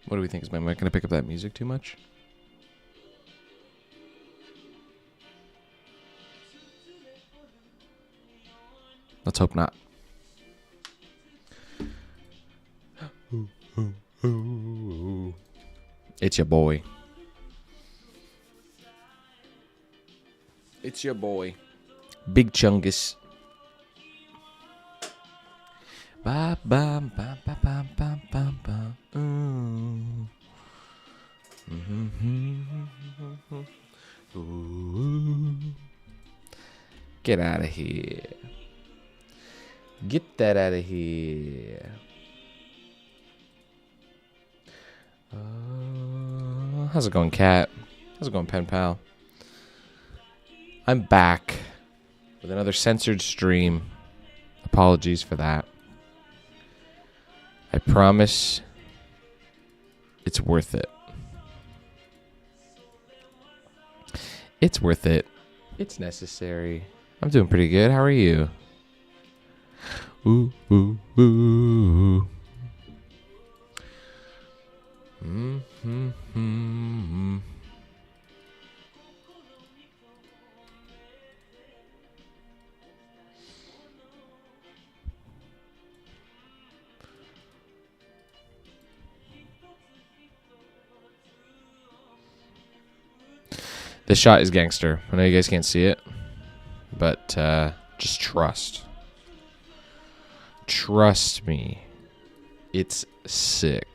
What do we think? Is my mic going to pick up that music too much? Let's hope not. It's your boy. It's your boy. Big Chungus. Ba ba ba ba ba ba ba ba. Get out of here. Get that out of here. How's it going, Cat? How's it going, Pen Pal? I'm back with another censored stream. Apologies for that. I promise it's worth it. It's worth it. It's necessary. I'm doing pretty good. How are you? Ooh, ooh, ooh. Mm-hmm. This shot is gangster. I know you guys can't see it, but just trust. Trust me. It's sick.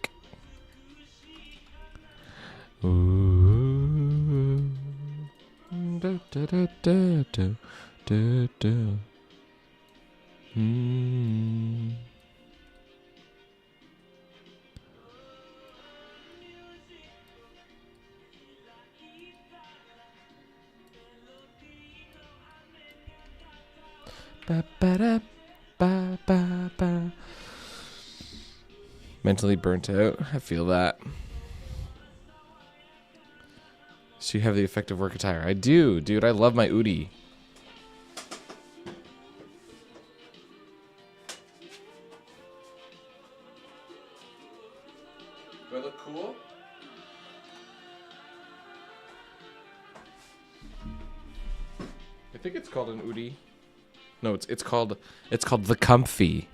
Ooh. Da, da, da, da, da, da, da. Ba, ba, da, ba, ba, ba. Mentally burnt out. I feel that. So you have the effective work attire. I do, dude. I love my Udi. Do I look cool? I think it's called an Udi. No, it's called the Comfy.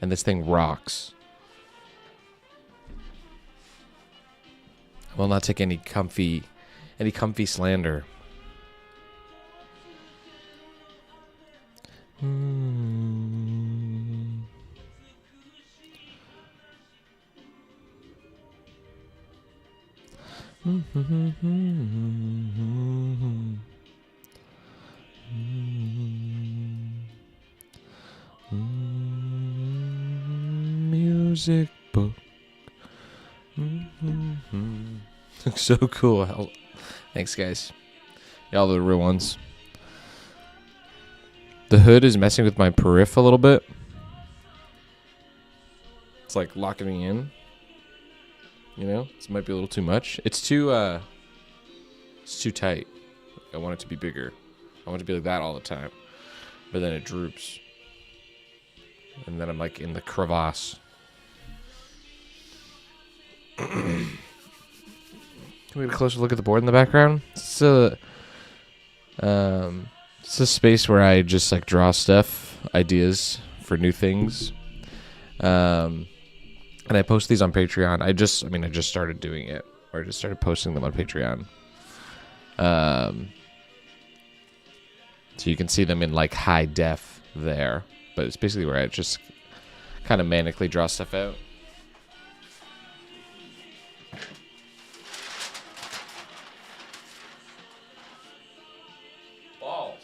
And this thing rocks. I will not take any comfy slander. Music book. Looks so cool. Thanks, guys. Y'all are the real ones. The hood is messing with my periph a little bit. It's like locking me in. You know, this might be a little too much. It's too tight. I want it to be bigger. I want it to be like that all the time. But then it droops. And then I'm like in the crevasse. Can we get a closer look at the board in the background? It's a space where I just like draw stuff, ideas for new things. And I post these on Patreon. I just started doing it. Or I just started posting them on Patreon. So you can see them in like high def there. But it's basically where I just kind of manically draw stuff out. Balls.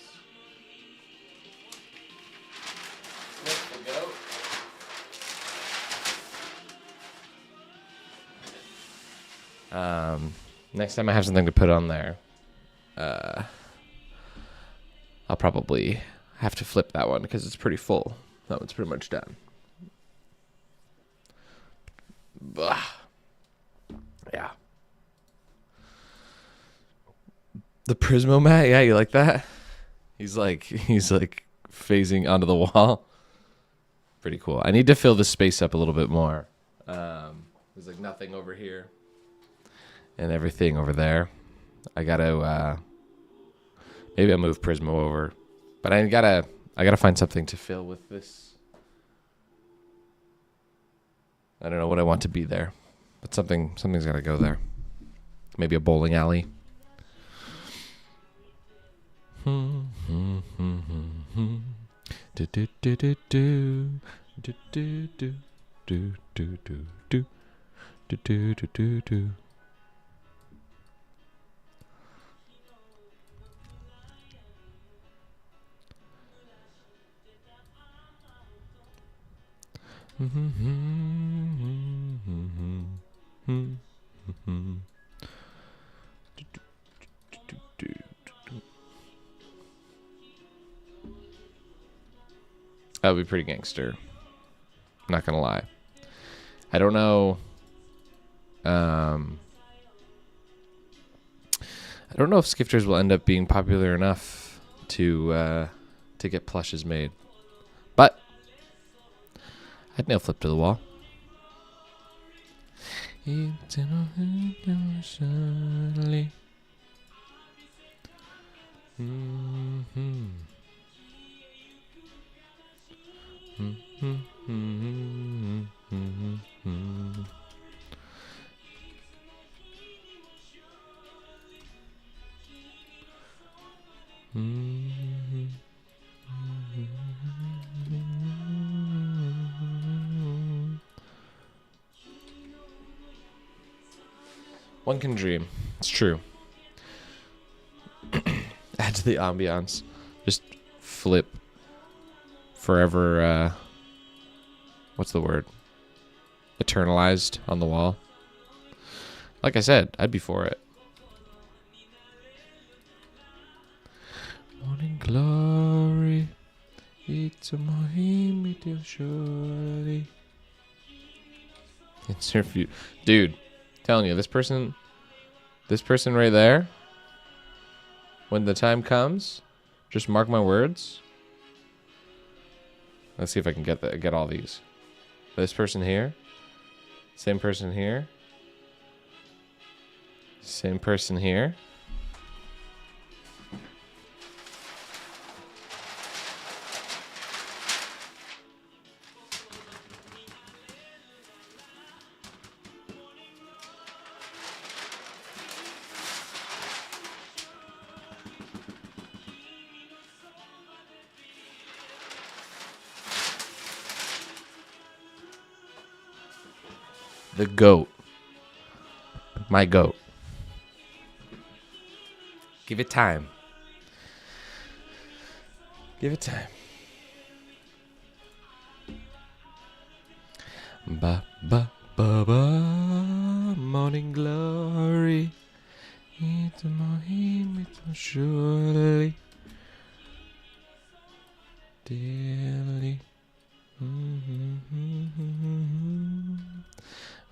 Sniff the goat. Next time I have something to put on there, I'll probably have to flip that one because it's pretty full. That one's pretty much done. Ugh. Yeah. The Prismo mat, yeah, you like that? He's like phasing onto the wall. Pretty cool. I need to fill this space up a little bit more. There's like nothing over here and everything over there. I gotta maybe I'll move Prismo over, but I gotta find something to fill with this. I don't know what I want to be there, but something's gotta go there. Maybe a bowling alley. Do do do do do do do do do do do do do do do. That would be pretty gangster. Not gonna lie. I don't know. I don't know if Skifters will end up being popular enough to get plushes made, but I'd nail flip to the wall. One can dream. It's true. Add to the ambiance. Just flip forever. What's the word? Eternalized on the wall. Like I said, I'd be for it. Morning glory, it's a Mohim, surely. It's your future. Dude, telling you, this person right there, when the time comes, just mark my words. Let's see if I can get all these. This person here, same person here, same person here. The GOAT. My GOAT. Give it time. Give it time. Ba ba ba ba. Morning glory. It's a Mohim, it's surely. Daily.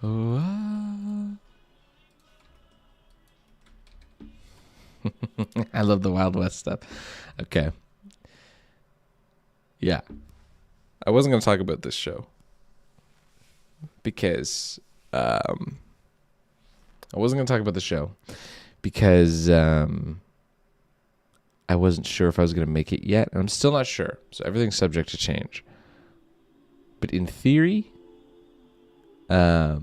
Oh, I love the Wild West stuff. Okay. Yeah. I wasn't going to talk about this show because I wasn't going to talk about the show because I wasn't sure if I was going to make it yet. And I'm still not sure. So everything's subject to change. But in theory, we're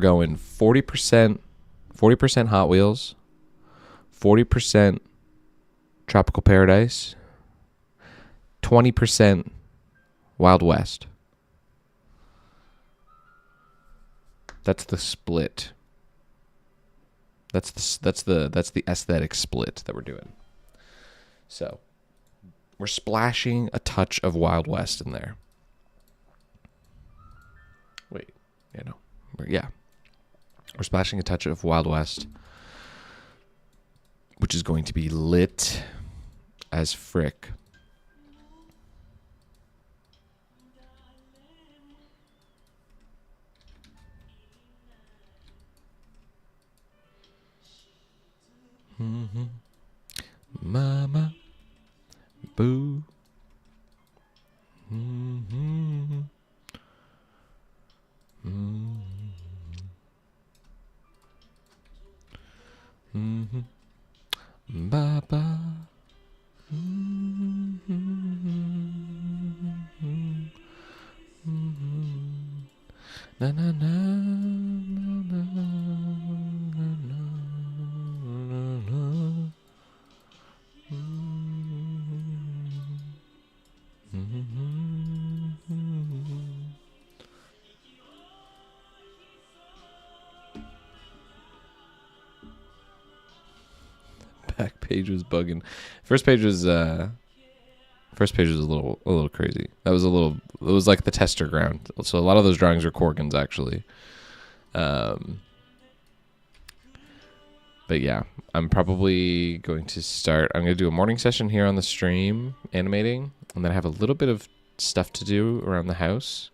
going 40% Hot Wheels, 40% Tropical Paradise, 20% Wild West. That's the split. That's the aesthetic split that we're doing. So we're splashing a touch of Wild West in there. Wait, yeah. We're splashing a touch of Wild West, which is going to be lit as frick. Mama, boo. Ba ba. Na na na na na na. Back page was bugging. First page was a little crazy. It was like the tester ground. So a lot of those drawings are Corgan's actually. But yeah, I'm probably going to do a morning session here on the stream, animating, and then I have a little bit of stuff to do around the house.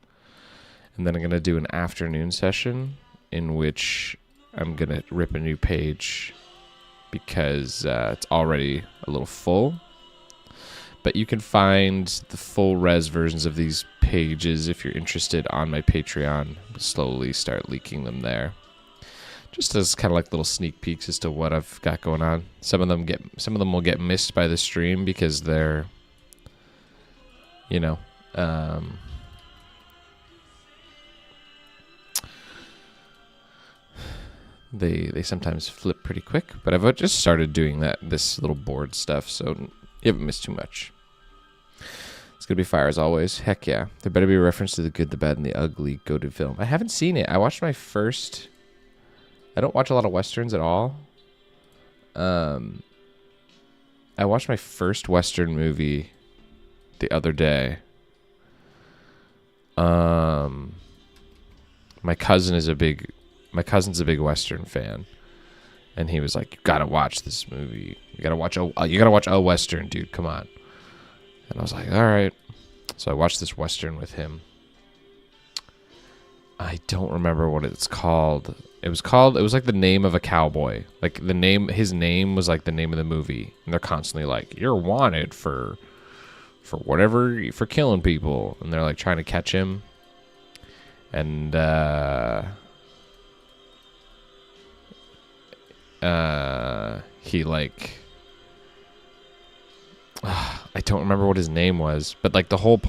And then I'm going to do an afternoon session in which I'm going to rip a new page because it's already a little full. But you can find the full res versions of these pages if you're interested on my Patreon. I'll slowly start leaking them there. Just as kind of like little sneak peeks as to what I've got going on. Some of them will get missed by the stream because they're, they sometimes flip pretty quick. But I've just started doing this little board stuff, so you haven't missed too much. It's gonna be fire as always. Heck yeah! There better be a reference to the good, the bad, and the ugly go-to film. I haven't seen it. I watched my first. I don't watch a lot of westerns at all. I watched my first western movie the other day. My cousin's a big western fan, and he was like, "You gotta watch this movie. You gotta watch a western, dude. Come on." And I was like, "All right." So I watched this western with him. I don't remember what it's called. It was like the name of a cowboy. Like his name was like the name of the movie. And they're constantly like, "You're wanted for whatever, for killing people." And they're like trying to catch him. And he like, I don't remember what his name was, but like the whole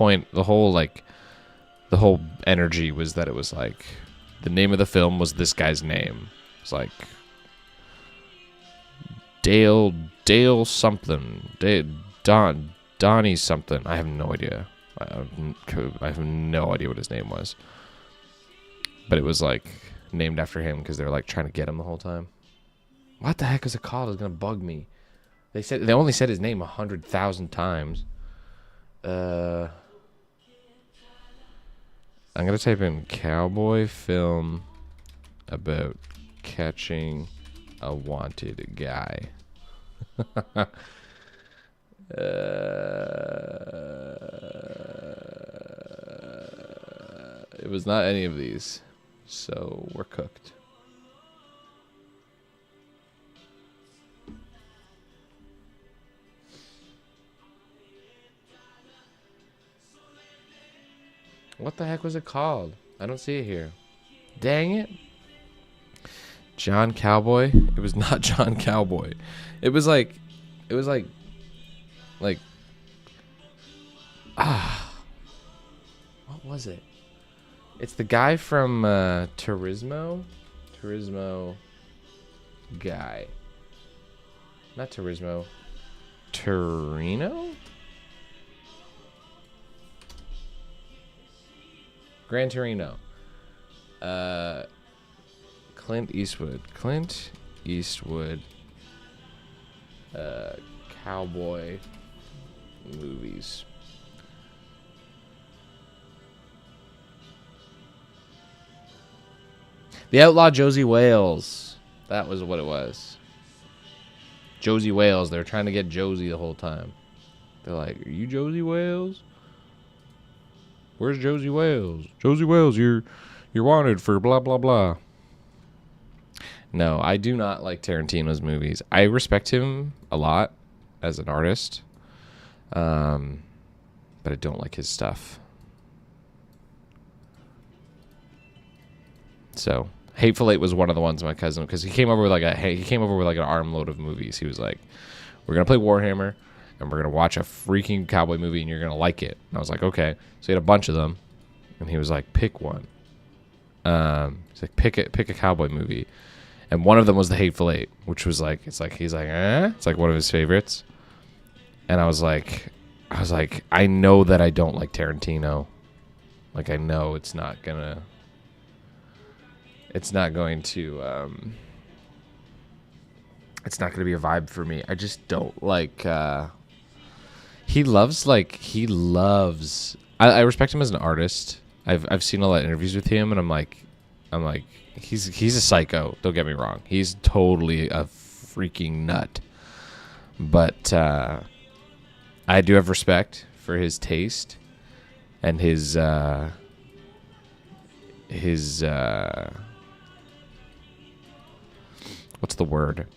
energy was that it was like the name of the film was this guy's name. It's like Dale something, Donnie something. I have no idea. I have no idea what his name was, but it was like named after him because they're like trying to get him the whole time. What the heck is it called? It's gonna bug me. They only said his name 100,000 times. I'm gonna type in cowboy film about catching a wanted guy. It was not any of these, so we're cooked. What the heck was it called? I don't see it here. Dang it. John Cowboy? It was not John Cowboy. It was like what was it? It's the guy from Turismo guy. Not Turismo. Torino? Gran Torino. Clint Eastwood. Cowboy movies. The Outlaw Josie Wales. That was what it was. Josie Wales. They were trying to get Josie the whole time. They're like, "Are you Josie Wales? Where's Josie Wales? Josie Wales, you're wanted for blah blah blah." No, I do not like Tarantino's movies. I respect him a lot as an artist, but I don't like his stuff. So Hateful Eight was one of the ones my cousin, because he came over with like an armload of movies. He was like, "We're gonna play Warhammer, and we're gonna watch a freaking cowboy movie, and you're gonna like it." And I was like, "Okay." So he had a bunch of them, and he was like, "Pick one." He's like, "Pick a cowboy movie," and one of them was The Hateful Eight, which was like, he's like, it's like one of his favorites. And I was like, I know that I don't like Tarantino. Like, I know it's not going to it's not going to be a vibe for me. I just don't like he loves I respect him as an artist. I've seen a lot of interviews with him, and I'm like he's a psycho, don't get me wrong. He's totally a freaking nut. But I do have respect for his taste and his what's the word?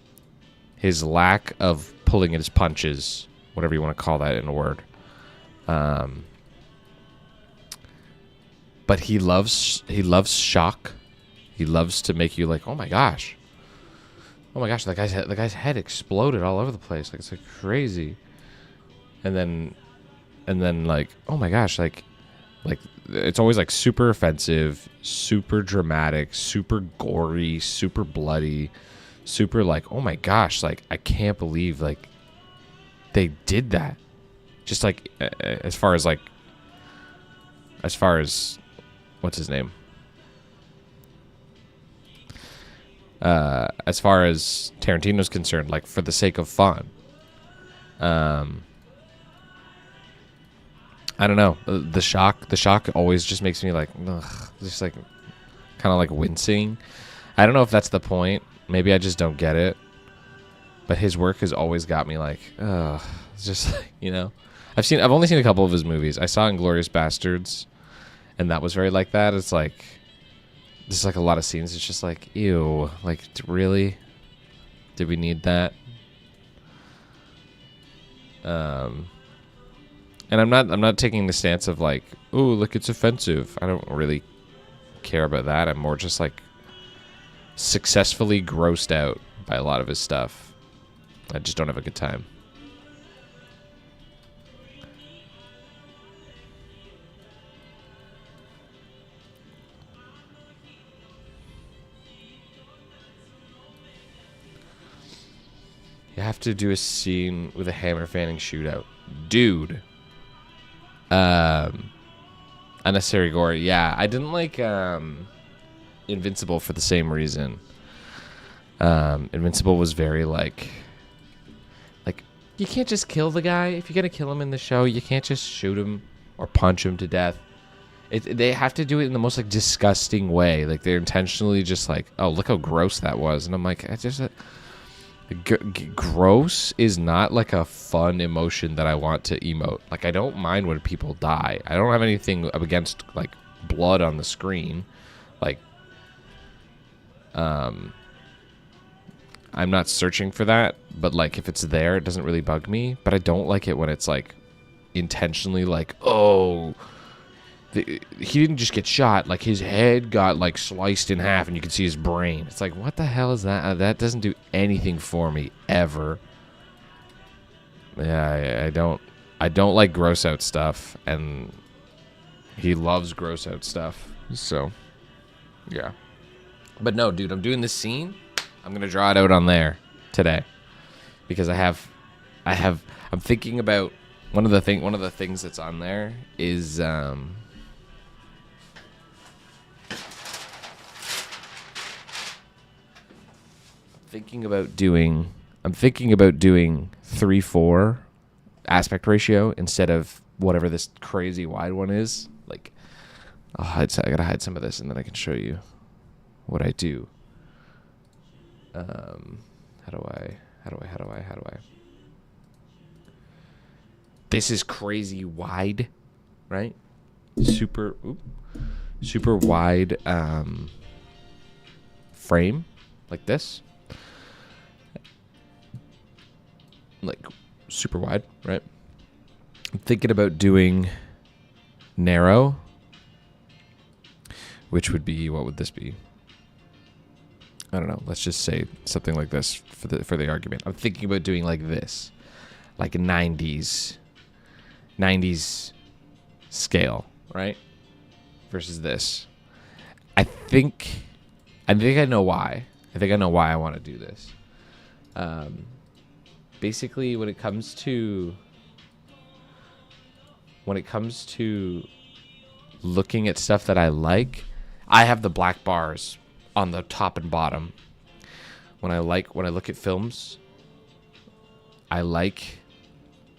His lack of pulling at his punches, whatever you want to call that in a word. But he loves shock. He loves to make you like, oh my gosh, the guy's head exploded all over the place. Like, it's like crazy. And then like, oh my gosh, like it's always like super offensive, super dramatic, super gory, super bloody, super like, oh my gosh, like I can't believe like they did that. Just like as far as what's his name? As far as Tarantino's concerned, like for the sake of fun. I don't know. The shock always just makes me like, ugh, just like kind of like wincing. I don't know if that's the point. Maybe I just don't get it. But his work has always got me like, ugh, it's just like, you know. I've only seen a couple of his movies. I saw Inglourious Bastards, and that was very like that. It's like there's like a lot of scenes. It's just like, ew, like really? Did we need that? And I'm not taking the stance of like, ooh, look, it's offensive. I don't really care about that. I'm more just like successfully grossed out by a lot of his stuff. I just don't have a good time. You have to do a scene with a hammer fanning shootout. Dude. Unnecessary gore. Yeah, I didn't like Invincible for the same reason. Invincible was very like you can't just kill the guy. If you're gonna kill him in the show, you can't just shoot him or punch him to death. They have to do it in the most like disgusting way. Like they're intentionally just like, oh, look how gross that was, and I'm like, I just. Gross is not like a fun emotion that I want to emote. Like, I don't mind when people die. I don't have anything against like blood on the screen. Like, I'm not searching for that, but like if it's there, it doesn't really bug me. But I don't like it when it's like intentionally like, oh, he didn't just get shot, like his head got like sliced in half and you can see his brain. It's like, what the hell is that? That doesn't do anything for me ever. Yeah, I don't like gross out stuff, and he loves gross out stuff. So yeah. But no, dude, I'm doing this scene. I'm gonna draw it out on there today because I'm thinking about one of the things that's on there is I'm thinking about doing 3:4 aspect ratio instead of whatever this crazy wide one is. Like, I gotta hide some of this and then I can show you what I do. How do I? This is crazy wide, right? Super wide frame like this. Like super wide, right? I'm thinking about doing narrow, which would be, what would this be? I don't know. Let's just say something like this for the argument. I'm thinking about doing like this, like a 90s scale, right? Versus this. I think I know why. I think I know why I want to do this. Basically, when it comes to looking at stuff that I like, I have the black bars on the top and bottom. When I look at films, I like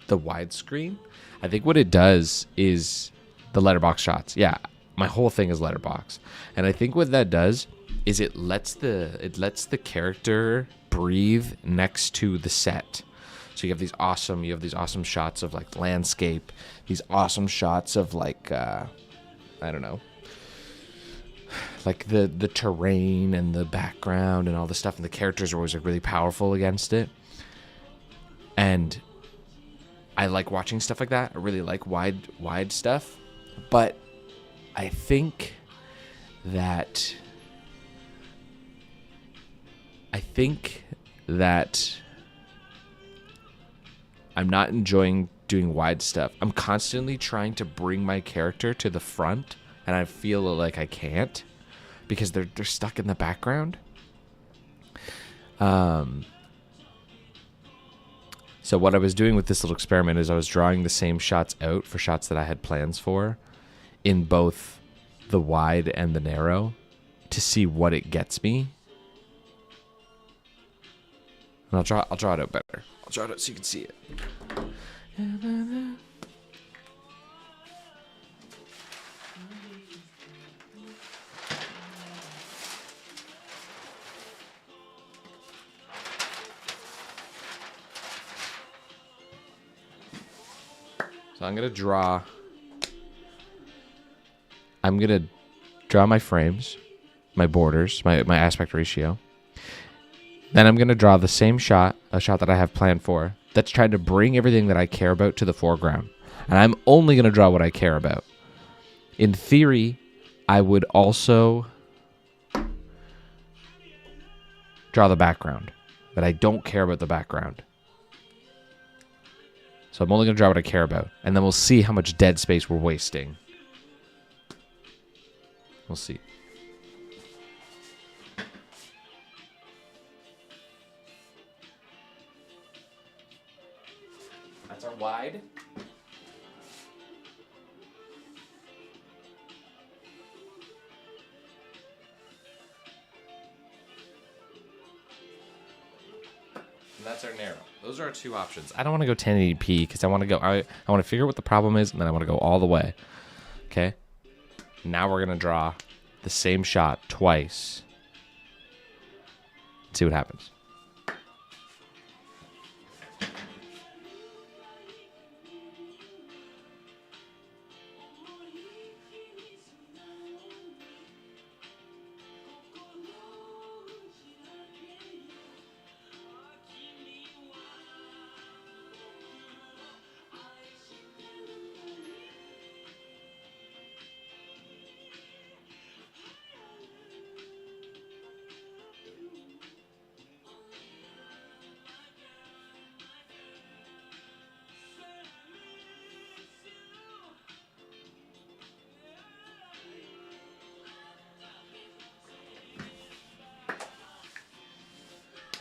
the widescreen. I think what it does is the letterbox shots. Yeah, my whole thing is letterbox, and I think what that does is it lets the character breathe next to the set. So you have these awesome shots of like landscape, these awesome shots of like I don't know, like the terrain and the background and all the stuff, and the characters are always like really powerful against it. And I like watching stuff like that. I really like wide stuff. But I think that I'm not enjoying doing wide stuff. I'm constantly trying to bring my character to the front, and I feel like I can't because they're stuck in the background. So what I was doing with this little experiment is I was drawing the same shots out for shots that I had plans for in both the wide and the narrow to see what it gets me. And I'll draw it out better. I'll draw it out so you can see it. So I'm going to draw my frames, my borders, my aspect ratio. Then I'm going to draw the same shot, a shot that I have planned for, that's trying to bring everything that I care about to the foreground. And I'm only going to draw what I care about. In theory, I would also draw the background, but I don't care about the background. So I'm only going to draw what I care about. And then we'll see how much dead space we're wasting. We'll see. That's our wide. And that's our narrow. Those are our two options. I don't want to go 1080p because I want to figure out what the problem is, and then I want to go all the way. Okay? Now we're going to draw the same shot twice. See what happens.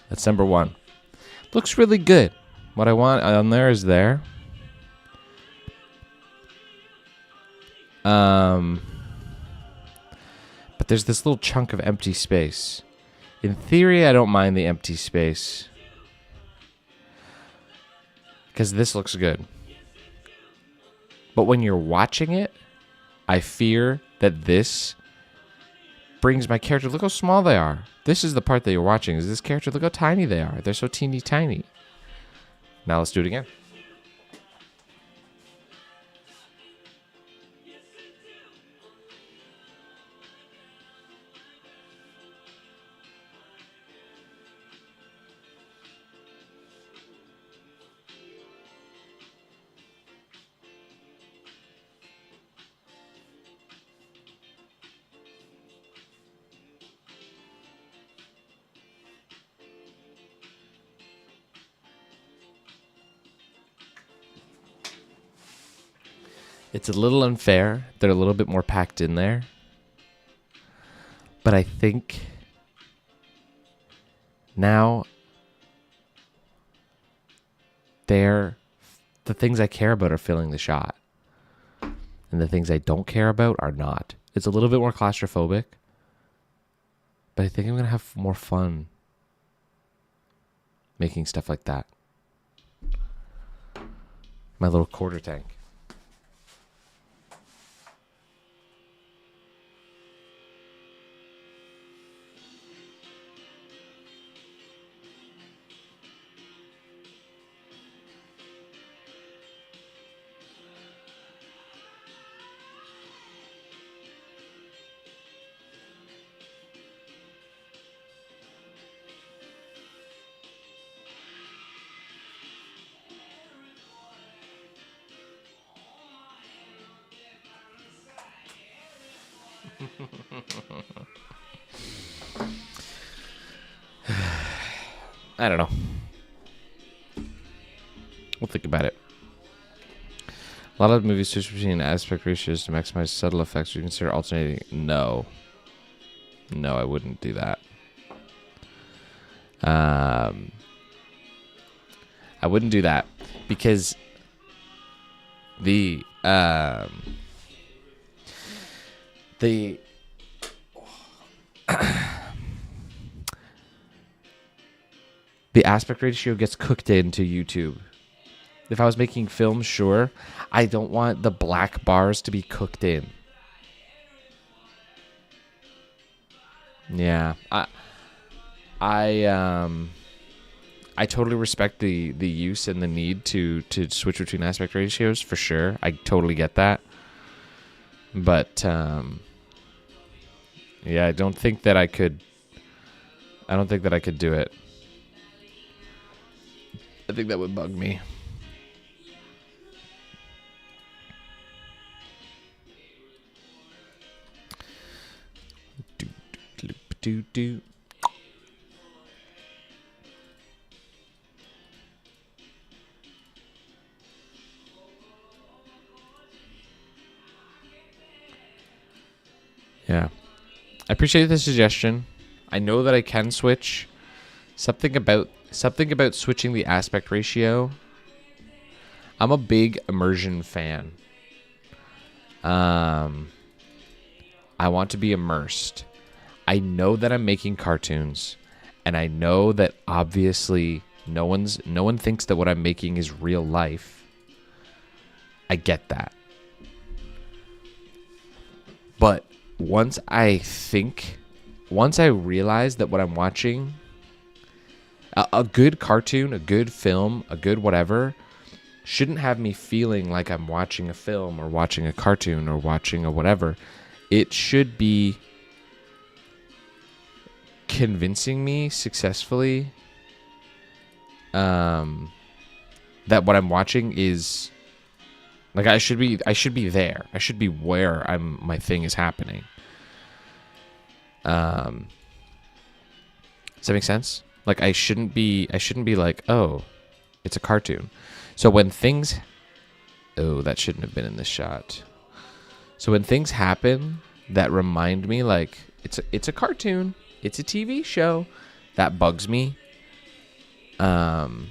That's number one. Looks really good. What I want on there is there. But there's this little chunk of empty space. In theory, I don't mind the empty space because this looks good. But when you're watching it, I fear that this brings my character. Look how small they are. This is the part that you're watching. Is this character? Look how tiny they are. They're so teeny tiny. Now let's do it again. It's a little unfair. They're a little bit more packed in there. But I think now the things I care about are filling the shot. And the things I don't care about are not. It's a little bit more claustrophobic. But I think I'm going to have more fun making stuff like that. My little quarter tank. I don't know. We'll think about it. A lot of movies switch between aspect ratios to maximize subtle effects. Would you consider alternating? No. No, I wouldn't do that. I wouldn't do that because the aspect ratio gets cooked into YouTube. If I was making films, sure. I don't want the black bars to be cooked in. Yeah. I totally respect the use and the need to switch between aspect ratios for sure. I totally get that. But yeah, I don't think that I could do it. I think that would bug me. Do. Yeah. I appreciate the suggestion. I know that I can switch. Something about switching the aspect ratio. I'm a big immersion fan. I want to be immersed. I know that I'm making cartoons, and I know that obviously no one thinks that what I'm making is real life. I get that. But once I realize that what I'm watching, a good cartoon, a good film, a good whatever, shouldn't have me feeling like I'm watching a film or watching a cartoon or watching a whatever. It should be convincing me successfully that what I'm watching is like I should be there. I should be where my thing is happening. Does that make sense? Like I shouldn't be like, oh, it's a cartoon. So when things that shouldn't have been in this shot. So when things happen that remind me like it's a cartoon, it's a TV show, that bugs me. And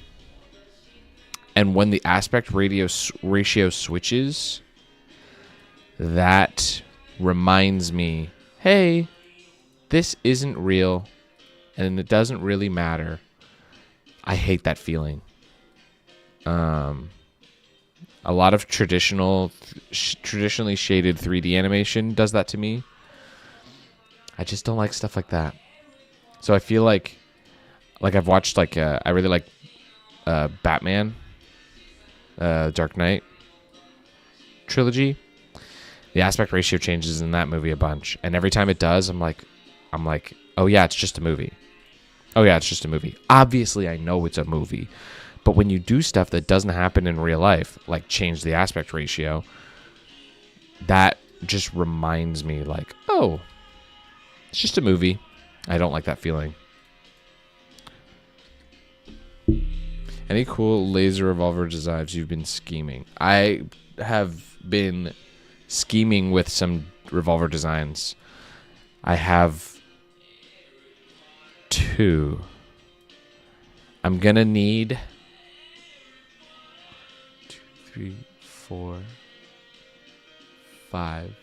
when the aspect ratio switches, that reminds me, hey, this isn't real, and it doesn't really matter. I hate that feeling. A lot of traditionally shaded 3D animation does that to me. I just don't like stuff like that. So I feel like I've watched I really like Batman, Dark Knight trilogy. The aspect ratio changes in that movie a bunch, and every time it does, I'm like, oh yeah, it's just a movie. Oh yeah, it's just a movie. Obviously, I know it's a movie, but when you do stuff that doesn't happen in real life, like change the aspect ratio, that just reminds me like, oh, it's just a movie. I don't like that feeling. Any cool laser revolver designs you've been scheming? I have been scheming with some revolver designs. I have 2. I'm gonna need 2, 3, 4, 5.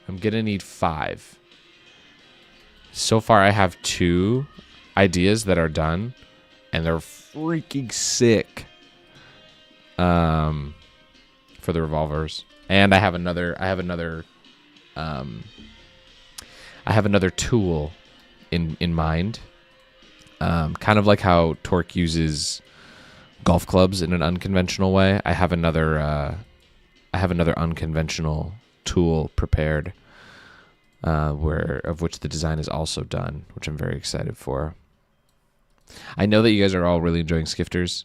I'm gonna need 5. So far, I have 2 ideas that are done, and they're freaking sick. For the revolvers, and I have another tool in mind. Kind of like how Torque uses golf clubs in an unconventional way. I have another unconventional tool prepared, of which the design is also done, which I'm very excited for. I know that you guys are all really enjoying Skifters.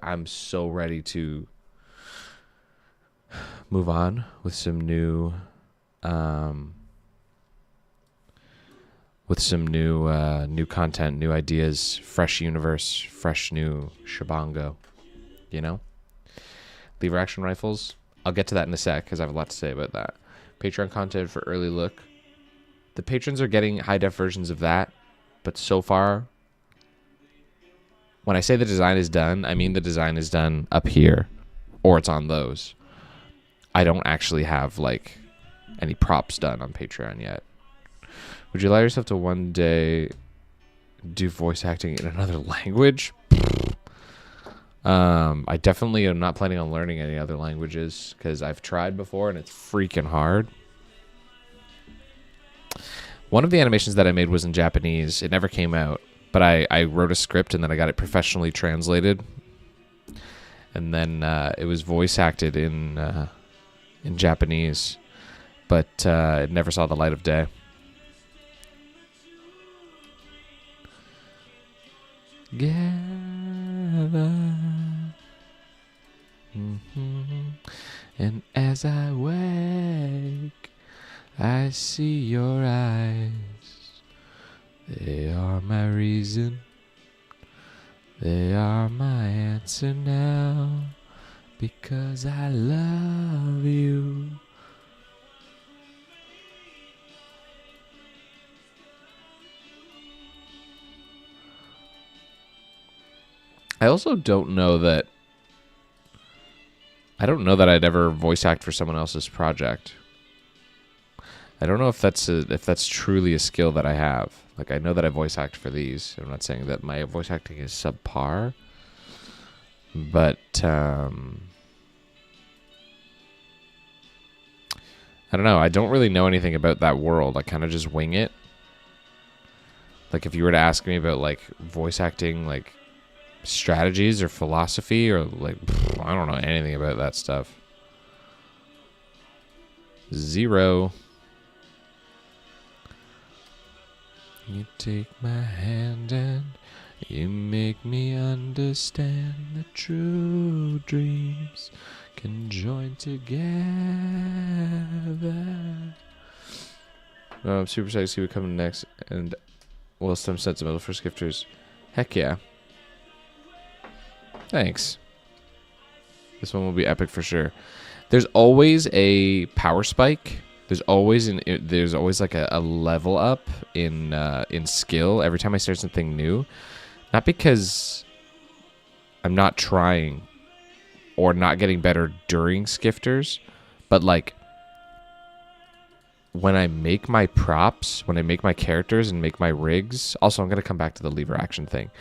I'm so ready to move on with some new new content, new ideas, fresh universe, fresh new shabango, you know? Lever action rifles. I'll get to that in a sec because I have a lot to say about that. Patreon content for early look. The patrons are getting high def versions of that, but so far, when I say the design is done, I mean the design is done up here, or it's on those. I don't actually have like any props done on Patreon yet. Would you allow yourself to one day do voice acting in another language? I definitely am not planning on learning any other languages because I've tried before and it's freaking hard. One of the animations that I made was in Japanese. It never came out. But I wrote a script and then I got it professionally translated, and then it was voice acted in Japanese, but it never saw the light of day. Gather, and as I wake, I see your eyes. They are my reason. They are my answer now. Because I love you. I also don't know that... I don't know that I'd ever voice act for someone else's project. I don't know if that's truly a skill that I have. Like, I know that I voice act for these. I'm not saying that my voice acting is subpar, but I don't know. I don't really know anything about that world. I kind of just wing it. Like, if you were to ask me about like voice acting, like strategies or philosophy, or like, I don't know anything about that stuff. 0. You take my hand and you make me understand that true dreams can join together. I'm super excited to see what comes next, and well, some sentimental for Skifters. Heck yeah. Thanks. This one will be epic for sure. There's always a power spike. There's always like a level up in skill every time I start something new. Not because I'm not trying or not getting better during Skifters, but like when I make my props, when I make my characters and make my rigs. Also, I'm going to come back to the lever action thing.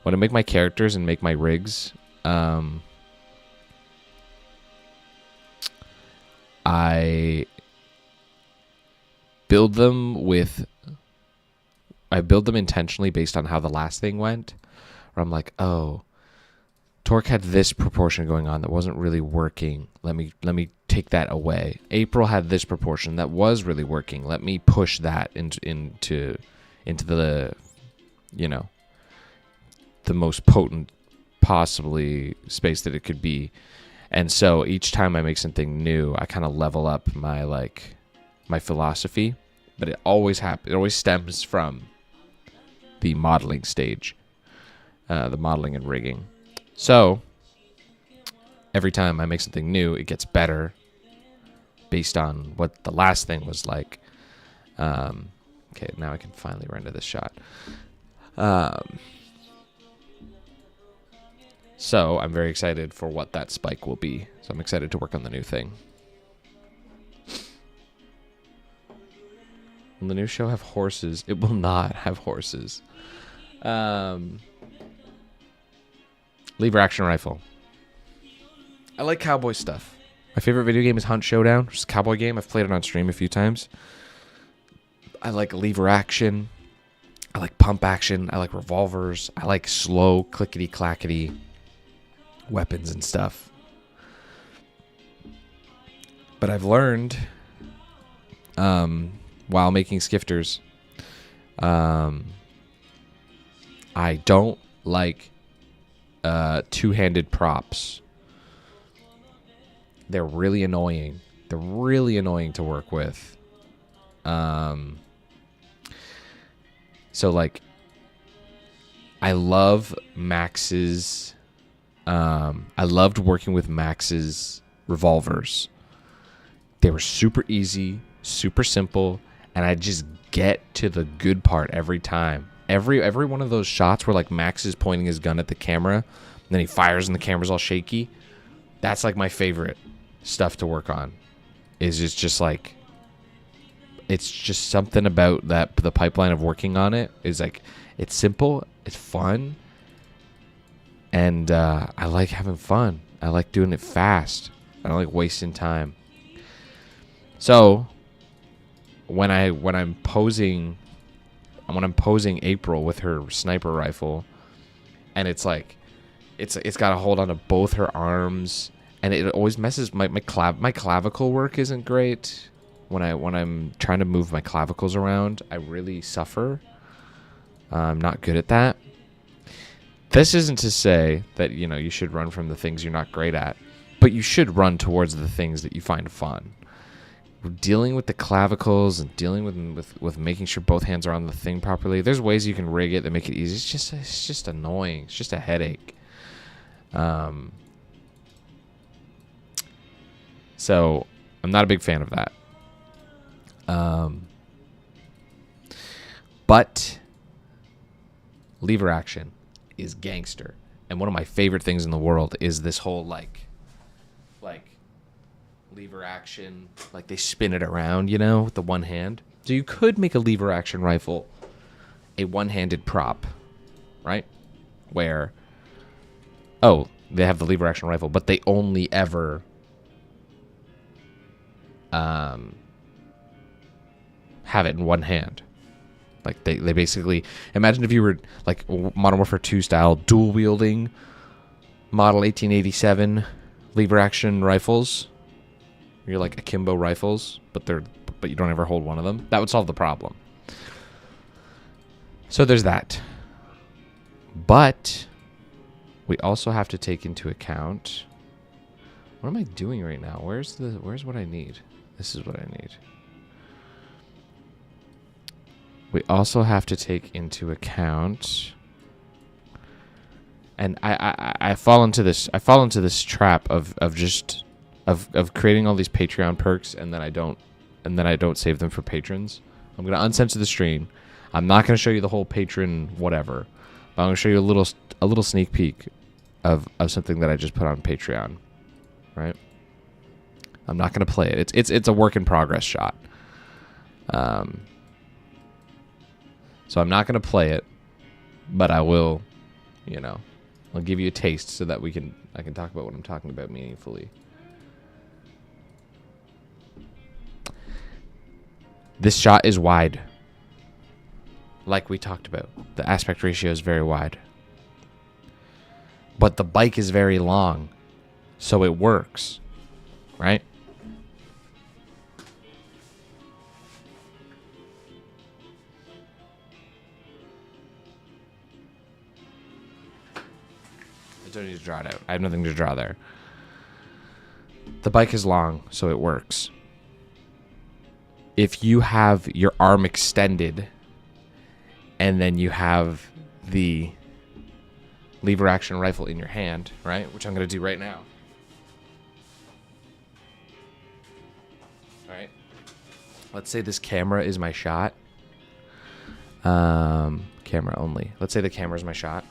When I make my characters and make my rigs, I build them intentionally based on how the last thing went. Where I'm like, oh, Torque had this proportion going on that wasn't really working. Let me take that away. April had this proportion that was really working. Let me push that into the, you know, the most potent possibly space that it could be. And so each time I make something new, I kind of level up my philosophy. But it always stems from the modeling stage, the modeling and rigging. So every time I make something new, it gets better based on what the last thing was like. Okay, now I can finally render this shot. So I'm very excited for what that spike will be. So I'm excited to work on the new thing. Will the new show have horses? It will not have horses. Lever action rifle. I like cowboy stuff. My favorite video game is Hunt Showdown, which is a cowboy game. I've played it on stream a few times. I like lever action. I like pump action. I like revolvers. I like slow, clickety-clackety weapons and stuff. But I've learned, while making Skifters, I don't like two-handed props. They're really annoying. They're really annoying to work with. So like, I love Max's. I loved working with Max's revolvers. They were super easy, super simple, and I just get to the good part every time. Every one of those shots where like Max is pointing his gun at the camera, and then he fires and the camera's all shaky. That's like my favorite stuff to work on. Is just like, it's just something about that, the pipeline of working on it is like, it's simple, it's fun, and I like having fun. I like doing it fast. I don't like wasting time. So when I'm posing April with her sniper rifle, and it's like it's got to hold on to both her arms, and it always messes my clavicle work isn't great. When I'm trying to move my clavicles around, I really suffer. I'm not good at that. This isn't to say that, you know, you should run from the things you're not great at, but you should run towards the things that you find fun. Dealing with the clavicles and dealing with making sure both hands are on the thing properly. There's ways you can rig it that make it easy. It's just annoying. It's just a headache. So I'm not a big fan of that. But lever action is gangster, and one of my favorite things in the world is this whole like lever action, like they spin it around, you know, with the one hand. So you could make a lever action rifle a one-handed prop, right? Where, oh, they have the lever action rifle, but they only ever have it in one hand. Like they basically, imagine if you were like Modern Warfare 2 style dual wielding model 1887 lever action rifles. You're like akimbo rifles, but you don't ever hold one of them. That would solve the problem. So there's that. But we also have to take into account, what am I doing right now? Where's what I need? This is what I need. We also have to take into account, and I fall into this trap of creating all these Patreon perks, and then I don't save them for patrons. I'm gonna uncensor the stream. I'm not gonna show you the whole patron whatever, but I'm gonna show you a little sneak peek of something that I just put on Patreon. Right? I'm not gonna play it. It's a work in progress shot. So I'm not gonna play it, but I will, you know, I'll give you a taste so that I can talk about what I'm talking about meaningfully. This shot is wide. Like we talked about. The aspect ratio is very wide. But the bike is very long. So it works. Right? I don't need to draw it out. I have nothing to draw there. The bike is long, so it works. If you have your arm extended and then you have the lever action rifle in your hand, right, which I'm going to do right now. let's say this camera is my shot. Camera only. Let's say the camera is my shot.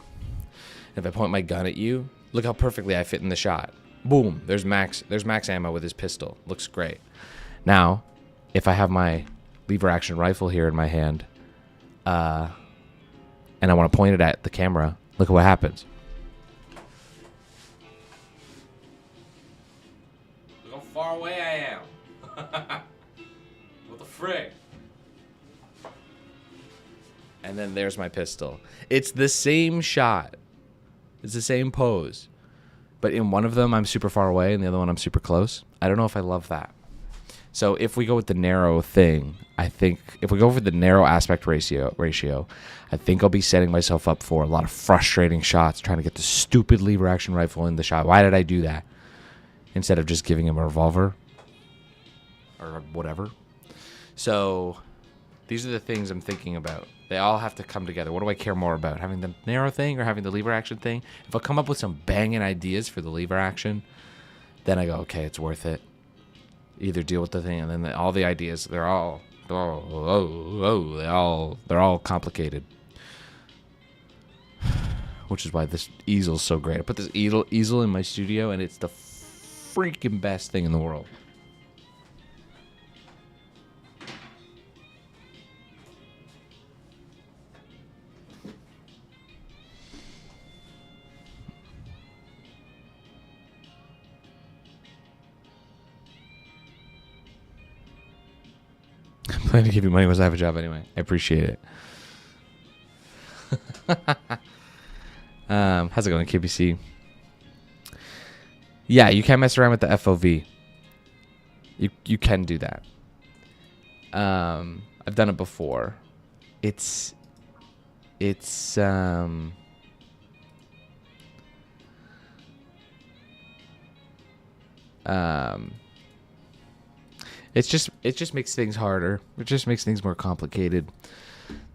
If I point my gun at you, look how perfectly I fit in the shot. Boom. There's max ammo with his pistol. Looks great. Now, if I have my lever action rifle here in my hand, and I want to point it at the camera, look at what happens. Look how far away I am. What the frick? And then there's my pistol. It's the same shot. It's the same pose. But in one of them, I'm super far away, and the other one, I'm super close. I don't know if I love that. So if we go with the narrow thing, I think if we go for the narrow aspect ratio, I think I'll be setting myself up for a lot of frustrating shots, trying to get the stupid lever action rifle in the shot. Why did I do that? Instead of just giving him a revolver or whatever. So these are the things I'm thinking about. They all have to come together. What do I care more about? Having the narrow thing or having the lever action thing? If I come up with some banging ideas for the lever action, then I go, okay, it's worth it. Either deal with the thing, and then all the ideas, they're all complicated. Which is why this easel's so great. I put this easel in my studio, and it's the freaking best thing in the world. I'm planning to give you money once I have a job anyway. I appreciate it. How's it going, KBC? Yeah, you can't mess around with the FOV. You can do that. I've done it before. It's it just makes things harder. It just makes things more complicated.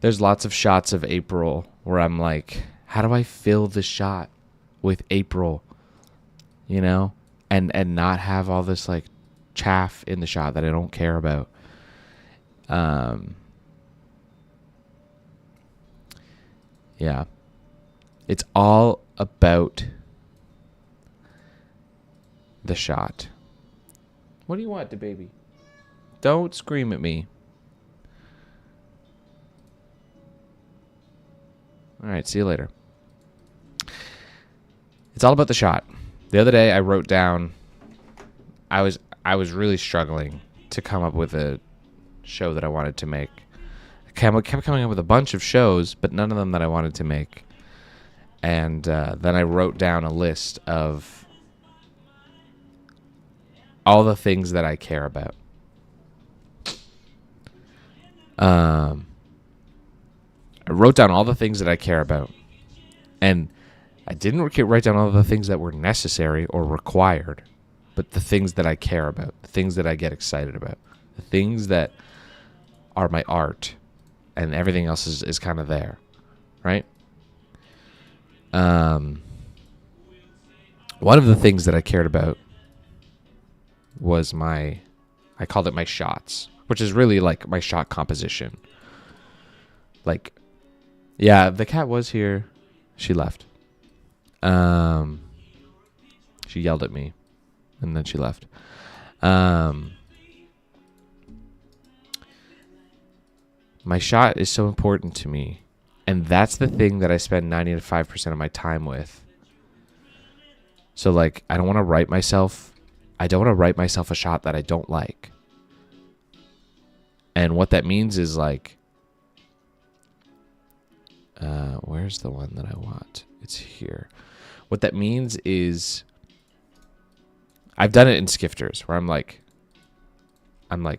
There's lots of shots of April where I'm like, how do I fill the shot with April? You know? And not have all this like chaff in the shot that I don't care about. Yeah. It's all about the shot. What do you want, baby? Don't scream at me. All right, see you later. It's all about the shot. The other day I wrote down, I was really struggling to come up with a show that I wanted to make. I kept coming up with a bunch of shows, but none of them that I wanted to make. And then I wrote down a list of all the things that I care about. I wrote down all the things that I care about. And I didn't write down all the things that were necessary or required, but the things that I care about, the things that I get excited about, the things that are my art, and everything else is kind of there, right? One of the things that I cared about was I called it my shots, which is really like my shot composition. Like, yeah, the cat was here. She left. She yelled at me, and then she left. My shot is so important to me, and that's the thing that I spend 95% of my time with. So, like, I don't want to write myself a shot that I don't like. And what that means is, like, where's the one that I want? It's here. What that means is, I've done it in Skifters where I'm like,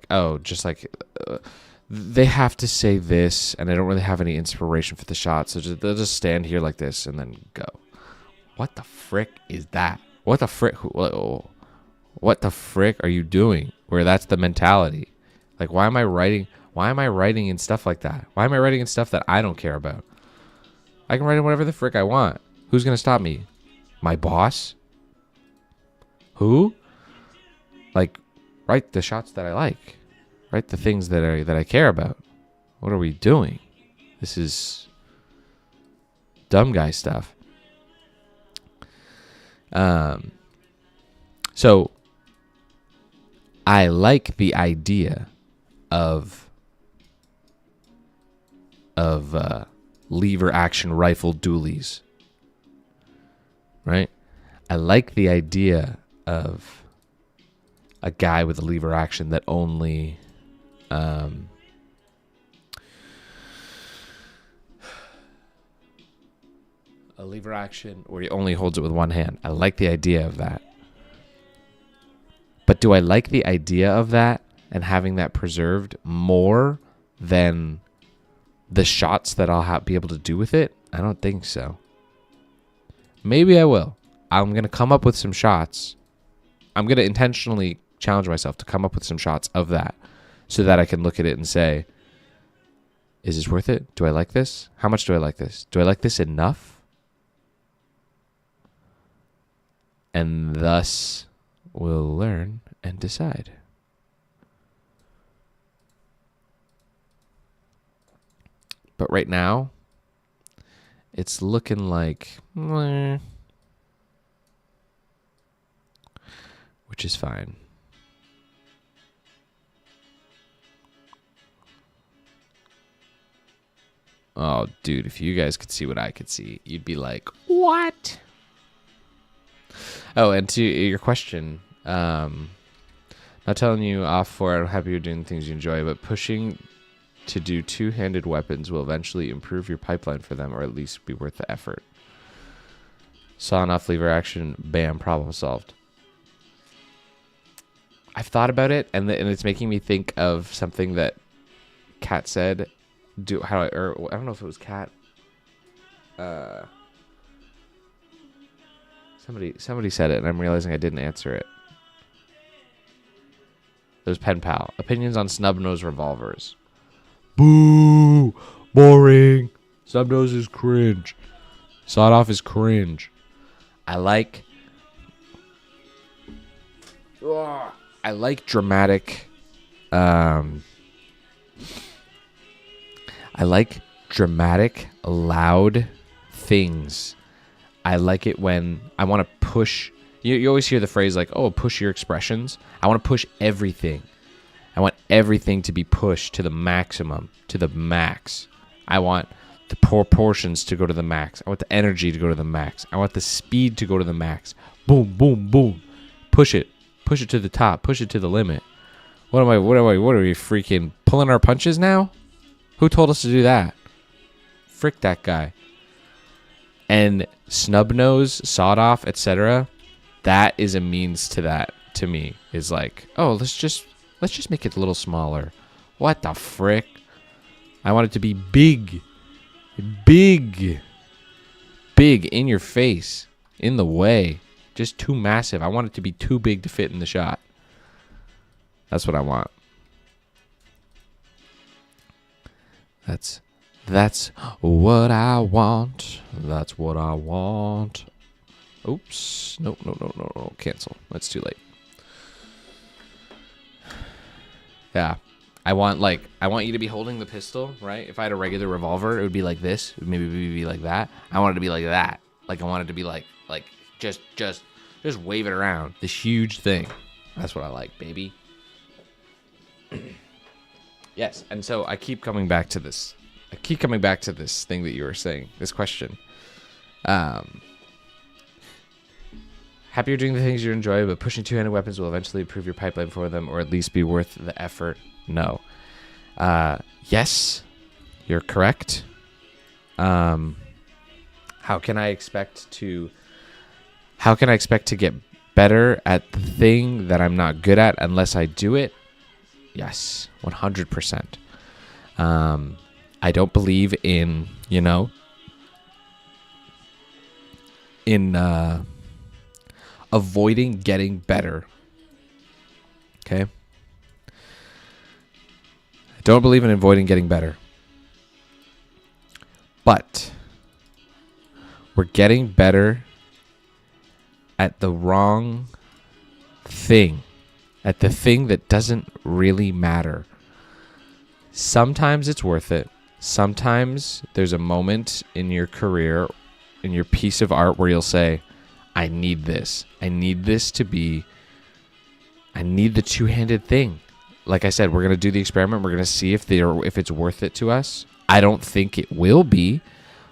oh, just like, they have to say this, and I don't really have any inspiration for the shot, so they'll just stand here like this and then go. What the frick is that? What the frick? What the frick are you doing? Where that's the mentality. Like, why am I writing in stuff like that? Why am I writing in stuff that I don't care about? I can write in whatever the frick I want. Who's going to stop me? My boss? Who? Like, write the shots that I like. Write the things that I care about. What are we doing? This is dumb guy stuff. So I like the idea of lever action rifle dualies. Right? I like the idea of a guy with a lever action that only a lever action where he only holds it with one hand. I like the idea of that. But do I like the idea of that and having that preserved more than the shots that I'll be able to do with it? I don't think so. Maybe I will. I'm going to come up with some shots. I'm going to intentionally challenge myself to come up with some shots of that so that I can look at it and say, is this worth it? Do I like this? How much do I like this? Do I like this enough? And thus we'll learn and decide. But right now, it's looking like, which is fine. Oh, dude, if you guys could see what I could see, you'd be like, what? Oh, and to your question, not telling you off for I'm happy you're doing things you enjoy, but pushing to do two-handed weapons will eventually improve your pipeline for them, or at least be worth the effort. Sawing off lever action, bam, problem solved. I've thought about it, and it's making me think of something that Kat said. I don't know if it was Kat. Somebody said it, and I'm realizing I didn't answer it. It was Pen Pal. Opinions on snub-nose revolvers. Boo! Boring. Snub-nose is cringe. Sawed-off is cringe. I like dramatic. I like dramatic, loud things. I like it when I want to push. You always hear the phrase like, "Oh, push your expressions." I want to push everything. I want everything to be pushed to the maximum, to the max. I want the proportions to go to the max. I want the energy to go to the max. I want the speed to go to the max. Boom, boom, boom. Push it to the top. Push it to the limit. What are we freaking pulling our punches now? Who told us to do that? Frick that guy. And snub nose, sawed off, etc. That is a means to that. To me, is like, oh, let's just make it a little smaller. What the frick? I want it to be big, big in your face, in the way. Just too massive. I want it to be too big to fit in the shot. That's what I want. That's what I want. That's what I want. Oops. No. Cancel. That's too late. Yeah. I want you to be holding the pistol, right? If I had a regular revolver, it would be like this. It would maybe be like that. I want it to be like that. Like I want it to be like just wave it around. This huge thing. That's what I like, baby. Yes, and so I keep coming back to this. I keep coming back to this thing that you were saying, this question. Happy you're doing the things you enjoy, but pushing two-handed weapons will eventually improve your pipeline for them, or at least be worth the effort. No. Yes, you're correct. How can I expect to get better at the thing that I'm not good at unless I do it? Yes, 100%. I don't believe in, avoiding getting better. Okay? I don't believe in avoiding getting better. But we're getting better at the wrong thing. At the thing that doesn't really matter. Sometimes it's worth it. Sometimes there's a moment in your career, in your piece of art, where you'll say, I need this. I need this to be, I need the two-handed thing. Like I said, we're going to do the experiment. We're going to see if it's worth it to us. I don't think it will be,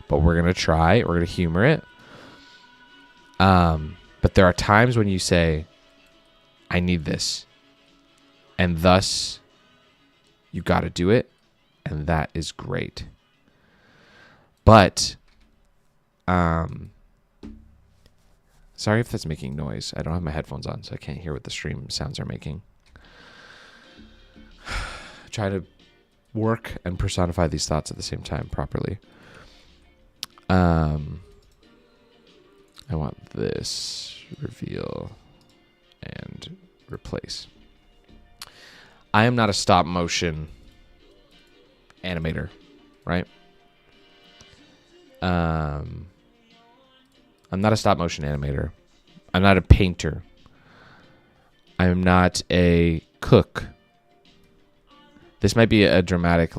but we're going to try. We're going to humor it. But there are times when you say, I need this. And thus, you got to do it. And that is great. But, sorry if that's making noise. I don't have my headphones on, so I can't hear what the stream sounds are making. Try to work and personify these thoughts at the same time properly. I want this, reveal, and replace. I am not a stop motion animator, right? I'm not a stop motion animator. I'm not a painter. I'm not a cook. This might be a dramatic,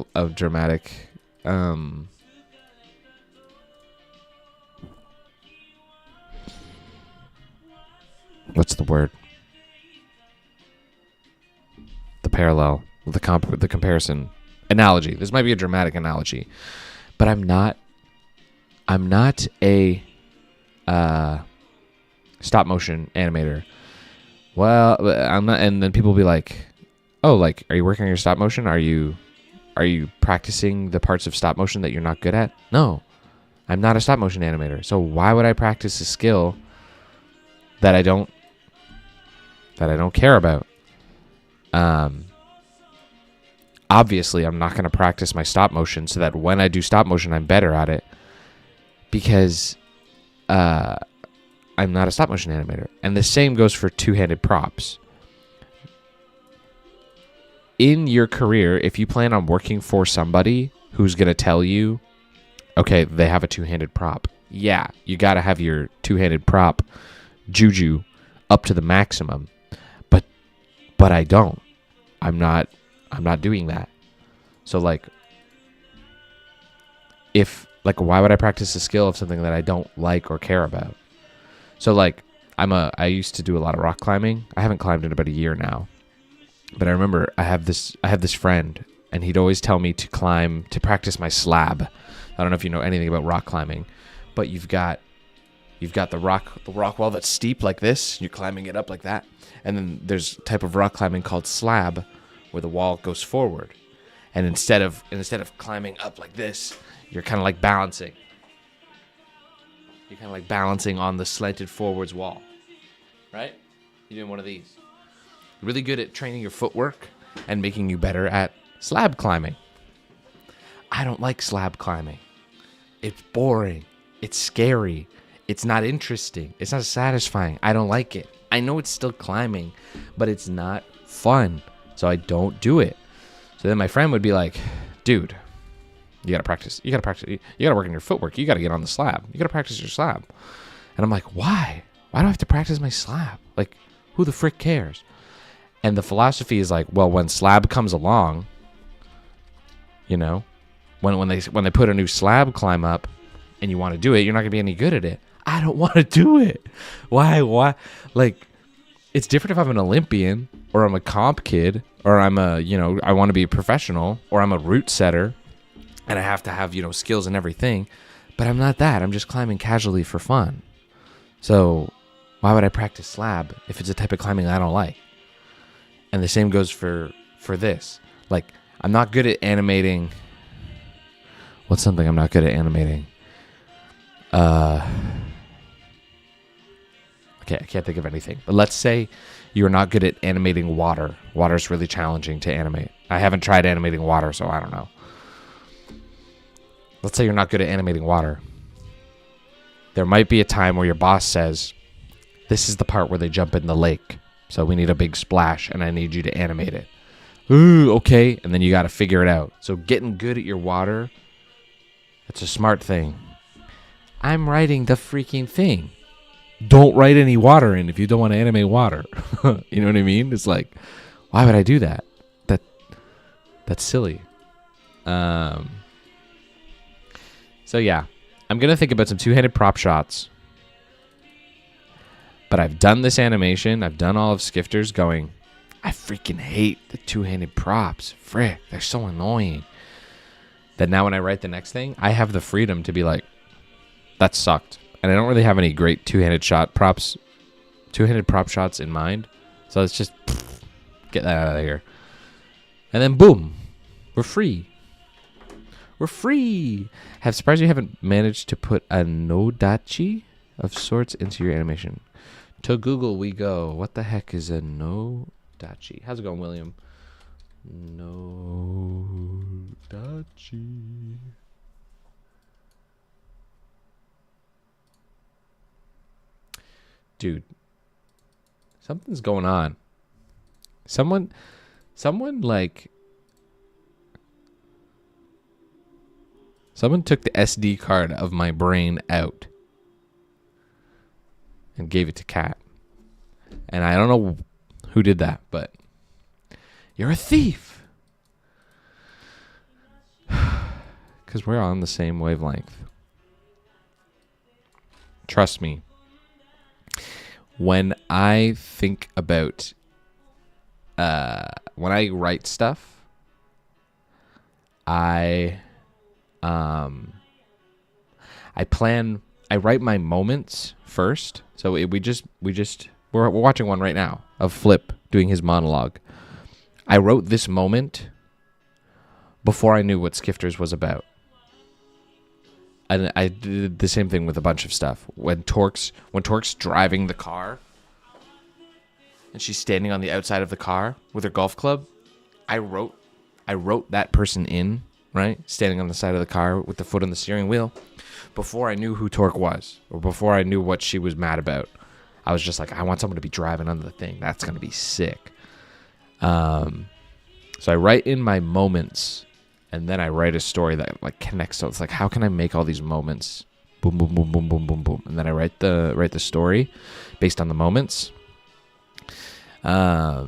what's the word? The parallel, the comparison, analogy. This might be a dramatic analogy, but I'm not a stop motion animator. Well, I'm not, and then people will be like, "Oh, like, are you working on your stop motion? Are you practicing the parts of stop motion that you're not good at?" No, I'm not a stop motion animator. So why would I practice a skill that I don't care about? Obviously, I'm not going to practice my stop motion so that when I do stop motion, I'm better at it, because I'm not a stop motion animator. And the same goes for two-handed props. In your career, if you plan on working for somebody who's going to tell you, okay, they have a two-handed prop. Yeah, you got to have your two-handed prop juju up to the maximum. But I don't. I'm not doing that. So why would I practice a skill of something that I don't like or care about? So I used to do a lot of rock climbing. I haven't climbed in about a year now. But I remember I have this friend, and he'd always tell me to practice my slab. I don't know if you know anything about rock climbing, but you've got the rock wall that's steep like this. You're climbing it up like that. And then there's a type of rock climbing called slab, where the wall goes forward. And instead of climbing up like this, you're kind of like balancing. You're kind of like balancing on the slanted forwards wall. Right? You're doing one of these. Really good at training your footwork and making you better at slab climbing. I don't like slab climbing. It's boring. It's scary. It's not interesting. It's not satisfying. I don't like it. I know it's still climbing, but it's not fun. So I don't do it. So then my friend would be like, dude, you got to practice. You got to practice. You got to work on your footwork. You got to get on the slab. You got to practice your slab. And I'm like, why? Why do I have to practice my slab? Like, who the frick cares? And the philosophy is like, well, when slab comes along, you know, when they put a new slab climb up and you want to do it, you're not going to be any good at it. I don't want to do it. Why? Like, it's different if I'm an Olympian or I'm a comp kid or I want to be a professional or I'm a route setter and I have to have, skills and everything. But I'm not that. I'm just climbing casually for fun. So why would I practice slab if it's a type of climbing I don't like? And the same goes for this. Like, I'm not good at animating. What's something I'm not good at animating? Okay, I can't think of anything. But let's say you're not good at animating water. Water's really challenging to animate. I haven't tried animating water, so I don't know. Let's say you're not good at animating water. There might be a time where your boss says, this is the part where they jump in the lake. So we need a big splash, and I need you to animate it. Ooh, okay. And then you got to figure it out. So getting good at your water, that's a smart thing. I'm writing the freaking thing. Don't write any water in if you don't want to animate water. You know what I mean? It's like, why would I do that? That's silly. So yeah, I'm gonna think about some two-handed prop shots. But I've done this animation. I've done all of Skifters going, I freaking hate the two-handed props. Frick, they're so annoying. That now when I write the next thing, I have the freedom to be like, that sucked. And I don't really have any great two-handed prop shots in mind. So let's just get that out of here. And then boom, we're free. We're free. I'm surprised you haven't managed to put a nodachi of sorts into your animation. To Google we go. What the heck is a nodachi? How's it going, William? Nodachi. Dude, something's going on. Someone like... Someone took the SD card of my brain out and gave it to Kat. And I don't know who did that, but you're a thief. Because we're on the same wavelength. Trust me. When I think about, when I write stuff, I write my moments first. So we're watching one right now of Flip doing his monologue. I wrote this moment before I knew what Skifters was about. And I did the same thing with a bunch of stuff. When Torque's driving the car and she's standing on the outside of the car with her golf club, I wrote that person in, right? Standing on the side of the car with the foot on the steering wheel before I knew who Torque was or before I knew what she was mad about. I was just like, I want someone to be driving under the thing. That's going to be sick. So I write in my moments and then I write a story that like connects. So it's like, how can I make all these moments? Boom, boom, boom, boom, boom, boom, boom. And then I write the story based on the moments. Yeah.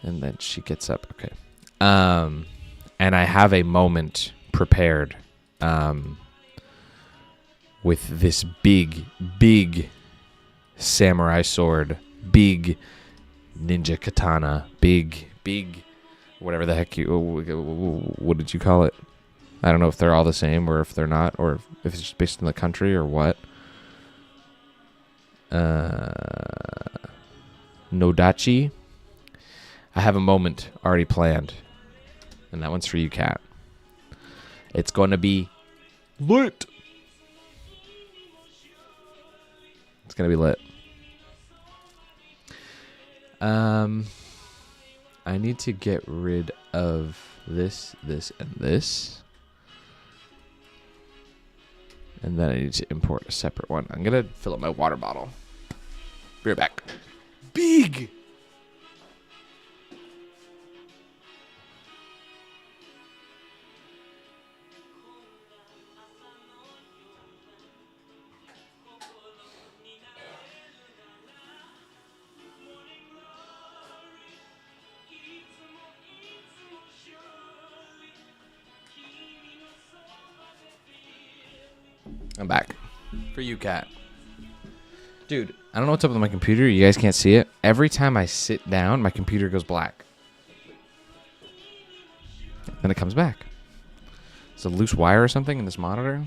And then she gets up. Okay. And I have a moment prepared with this big samurai sword, big ninja katana, big whatever the heck what did you call it? I don't know if they're all the same or if they're not, or if it's just based in the country or what. Nodachi. I have a moment already planned. And that one's for you, Kat. It's going to be lit. It's going to be lit. I need to get rid of this, and this. And then I need to import a separate one. I'm going to fill up my water bottle. Be right back. Big! I'm back. For you, Kat. Dude, I don't know what's up with my computer. You guys can't see it. Every time I sit down, my computer goes black. Then it comes back. It's a loose wire or something in this monitor.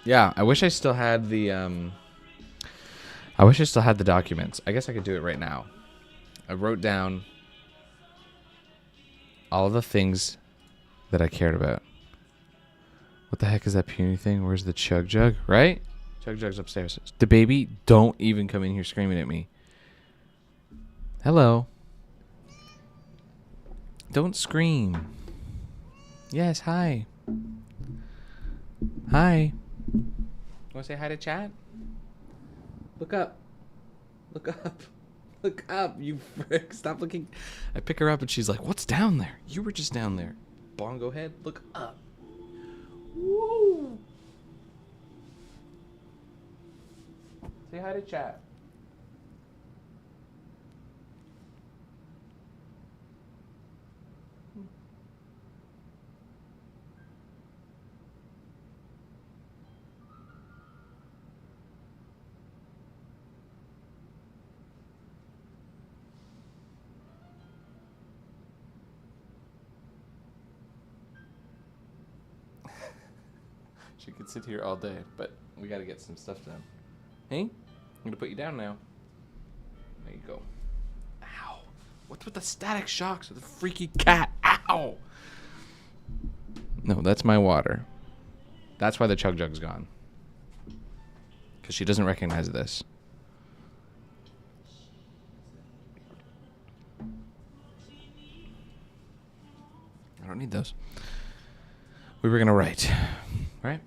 Yeah, I wish I still had the documents. I guess I could do it right now. I wrote down all the things that I cared about. What the heck is that puny thing? Where's the chug jug? Right? Chug jug's upstairs. The baby, don't even come in here screaming at me. Hello. Don't scream. Yes, hi. Hi. Want to say hi to chat? Look up. Look up. Look up, you frick. Stop looking. I pick her up and she's like, what's down there? You were just down there. Bongo head, look up. Woo! Say hi to chat. She could sit here all day, but we got to get some stuff done. Hey, I'm going to put you down now. There you go. Ow. What's with the static shocks of the freaky cat? Ow. No, that's my water. That's why the chug jug's gone. Because she doesn't recognize this. I don't need those. We were going to write, right?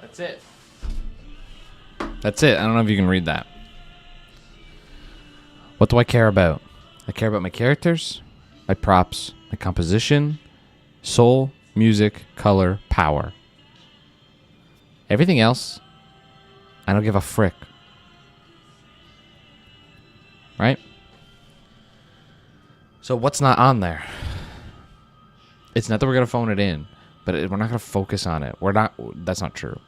That's it. That's it. I don't know if you can read that. What do I care about? I care about my characters, my props, my composition, soul, music, color, power. Everything else, I don't give a frick. Right? So what's not on there? It's not that we're going to phone it in, but we're not going to focus on it. That's not true.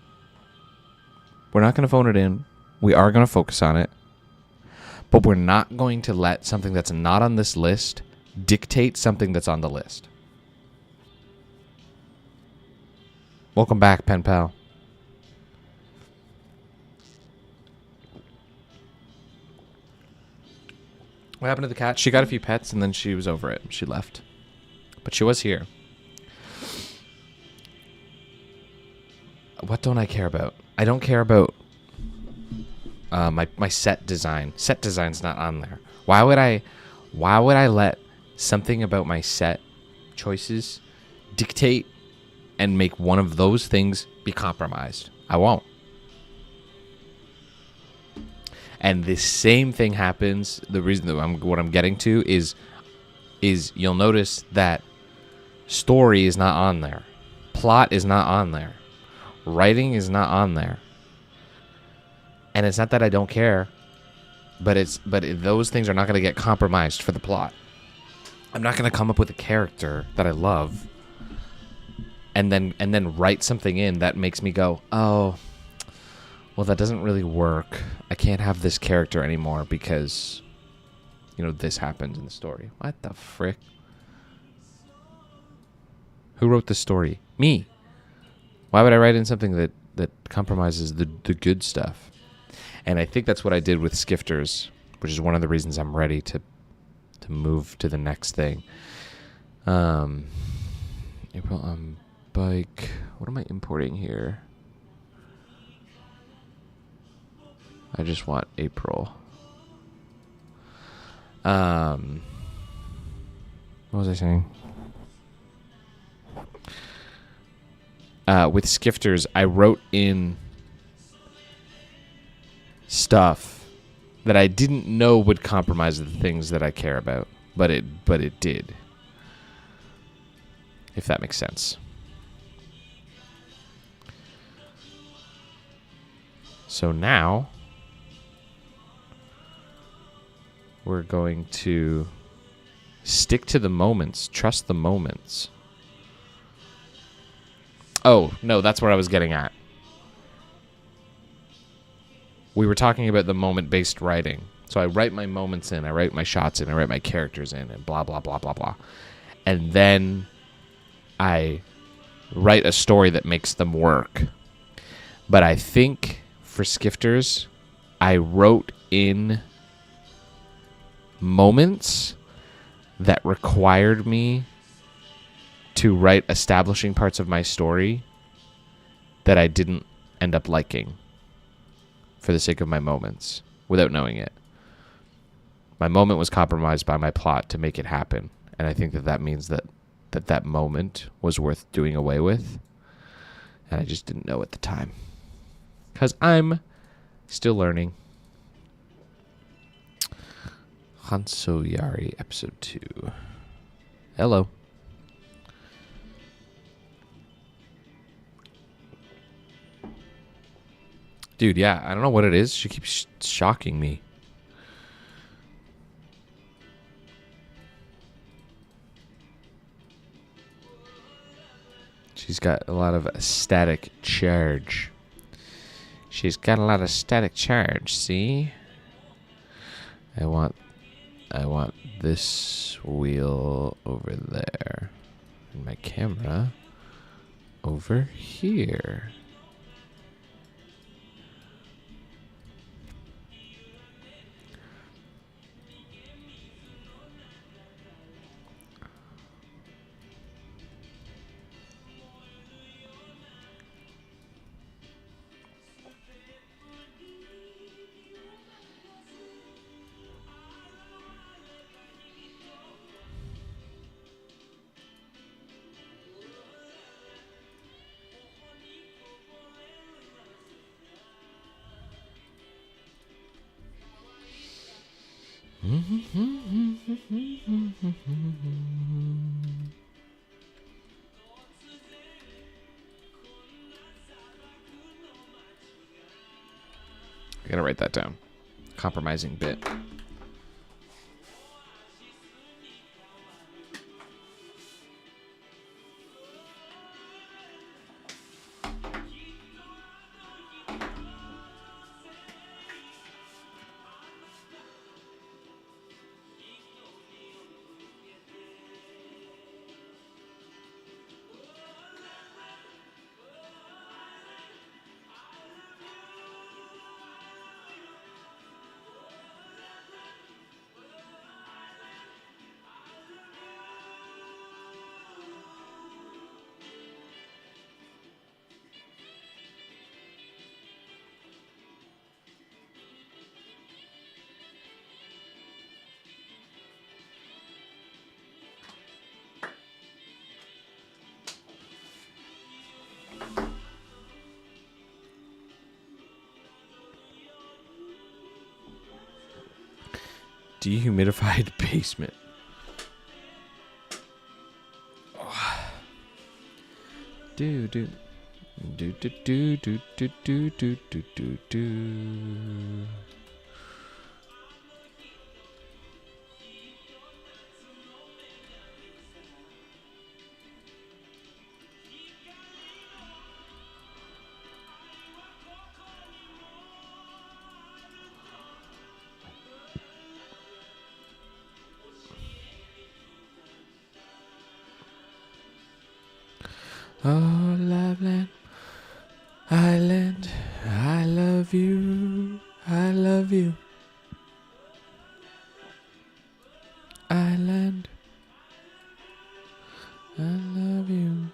We're not going to phone it in. We are going to focus on it. But we're not going to let something that's not on this list dictate something that's on the list. Welcome back, pen pal. What happened to the cat? She got a few pets and then she was over it. She left. But she was here. What don't I care about? I don't care about my set design. Set design's not on there. Why would I let something about my set choices dictate and make one of those things be compromised? I won't. And the same thing happens. The reason that what I'm getting to is you'll notice that story is not on there. Plot is not on there. Writing is not on there. And it's not that I don't care, but those things are not going to get compromised for the plot. I'm not going to come up with a character that I love and then write something in that makes me go, "Oh, well, that doesn't really work. I can't have this character anymore because, this happened in the story." What the frick? Who wrote the story? Me. Why would I write in something that compromises the good stuff? And I think that's what I did with Skifters, which is one of the reasons I'm ready to move to the next thing. April bike. What am I importing here? I just want April. What was I saying? With Skifters, I wrote in stuff that I didn't know would compromise the things that I care about, but it did. If that makes sense. So now we're going to stick to the moments, trust the moments. Oh, no, that's what I was getting at. We were talking about the moment-based writing. So I write my moments in, I write my shots in, I write my characters in, and blah, blah, blah, blah, blah. And then I write a story that makes them work. But I think for Skifters, I wrote in moments that required me to write establishing parts of my story that I didn't end up liking for the sake of my moments without knowing it. My moment was compromised by my plot to make it happen. And I think that means that moment was worth doing away with. And I just didn't know at the time. Because I'm still learning. Hanso Yari, episode 2. Hello. Dude, yeah, I don't know what it is. She keeps shocking me. She's got a lot of static charge. She's got a lot of static charge, see? I want this wheel over there. And my camera over here. I gotta write that down. Compromising bit. Dehumidified basement. Do do do do do do do do do do do do. Oh, Loveland, Island, I love you, I love you. Island, I love you.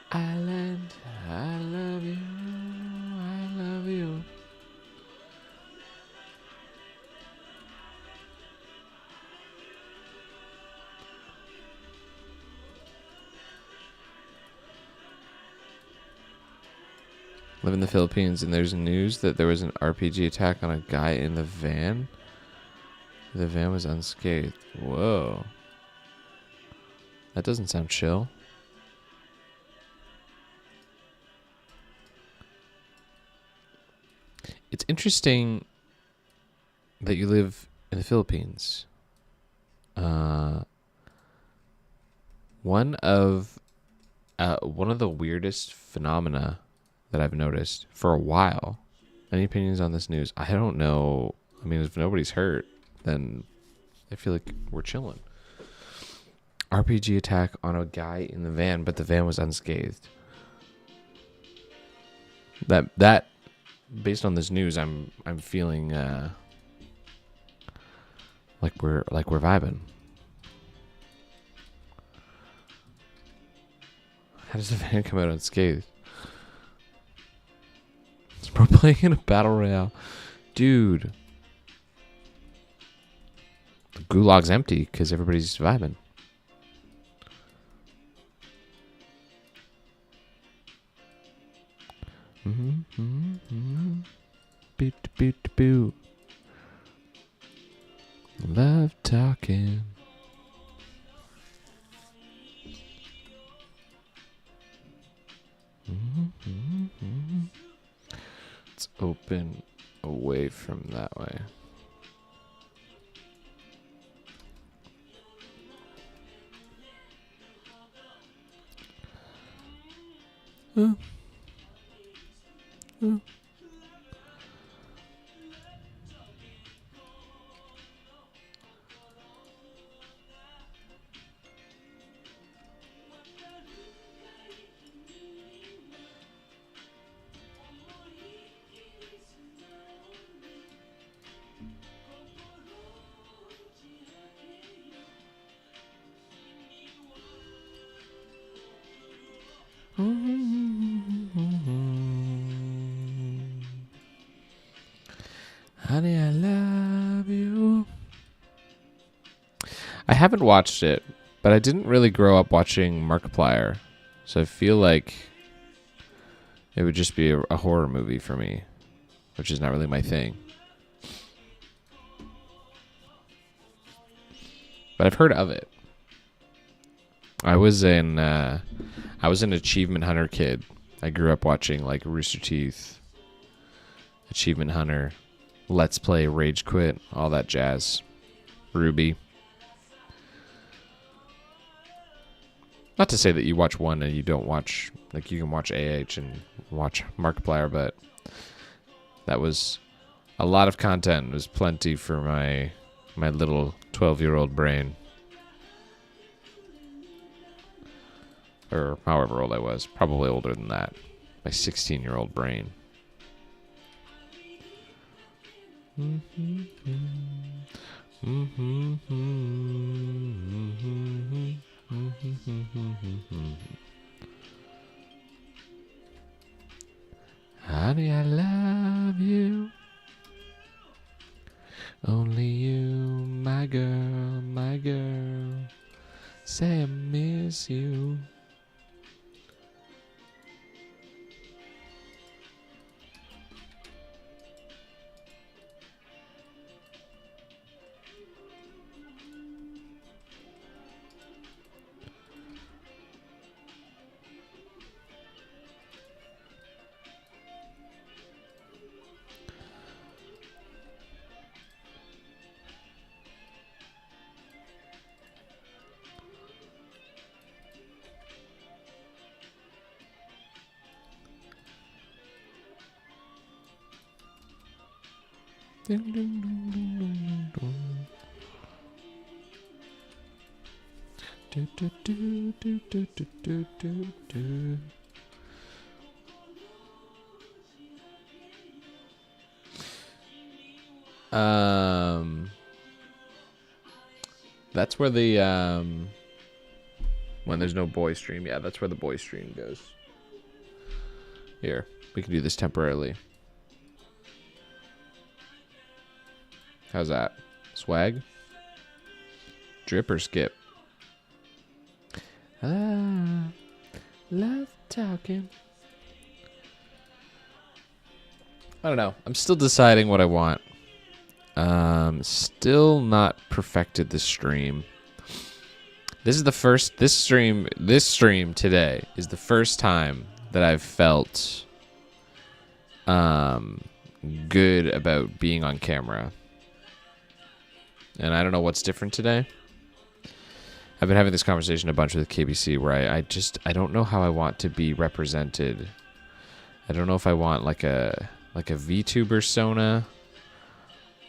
Island, I love you, I love you. Live in the Philippines, and there's news that there was an RPG attack on a guy in the van. The van was unscathed. Whoa. That doesn't sound chill. It's interesting that you live in the Philippines. One of One of the weirdest phenomena that I've noticed for a while. Any opinions on this news? I don't know. I mean, if nobody's hurt, then I feel like we're chilling. RPG attack on a guy in the van, but the van was unscathed. That based on this news, I'm feeling like we're vibing. How does the van come out unscathed? We're playing in a battle royale, dude. The gulag's empty because everybody's vibing. Boot boot boo. Love talking. Let's open away from that way. Honey, I love you. I haven't watched it, but I didn't really grow up watching Markiplier, so I feel like it would just be a horror movie for me, which is not really my thing. But I've heard of it. I was an Achievement Hunter kid. I grew up watching like Rooster Teeth, Achievement Hunter, Let's Play, Rage Quit, all that jazz. Ruby. Not to say that you watch one and you don't watch, like you can watch AH and watch Markiplier, but that was a lot of content. It was plenty for my little 12-year-old brain. Or however old I was. Probably older than that. My 16-year-old brain. Honey, I love you. Only you, my girl, my girl. Say I miss you. Ding, ding, ding, ding, ding, ding. Do, do, do, do, do, do, do, do, do. That's where the when there's no boy stream, yeah, that's where the boy stream goes. Here, we can do this temporarily. How's that? Swag? Drip or skip? Love talking. I don't know. I'm still deciding what I want. Still not perfected the stream. This stream today is the first time that I've felt good about being on camera. And I don't know what's different today. I've been having this conversation a bunch with KBC where I don't know how I want to be represented. I don't know if I want like a VTuber persona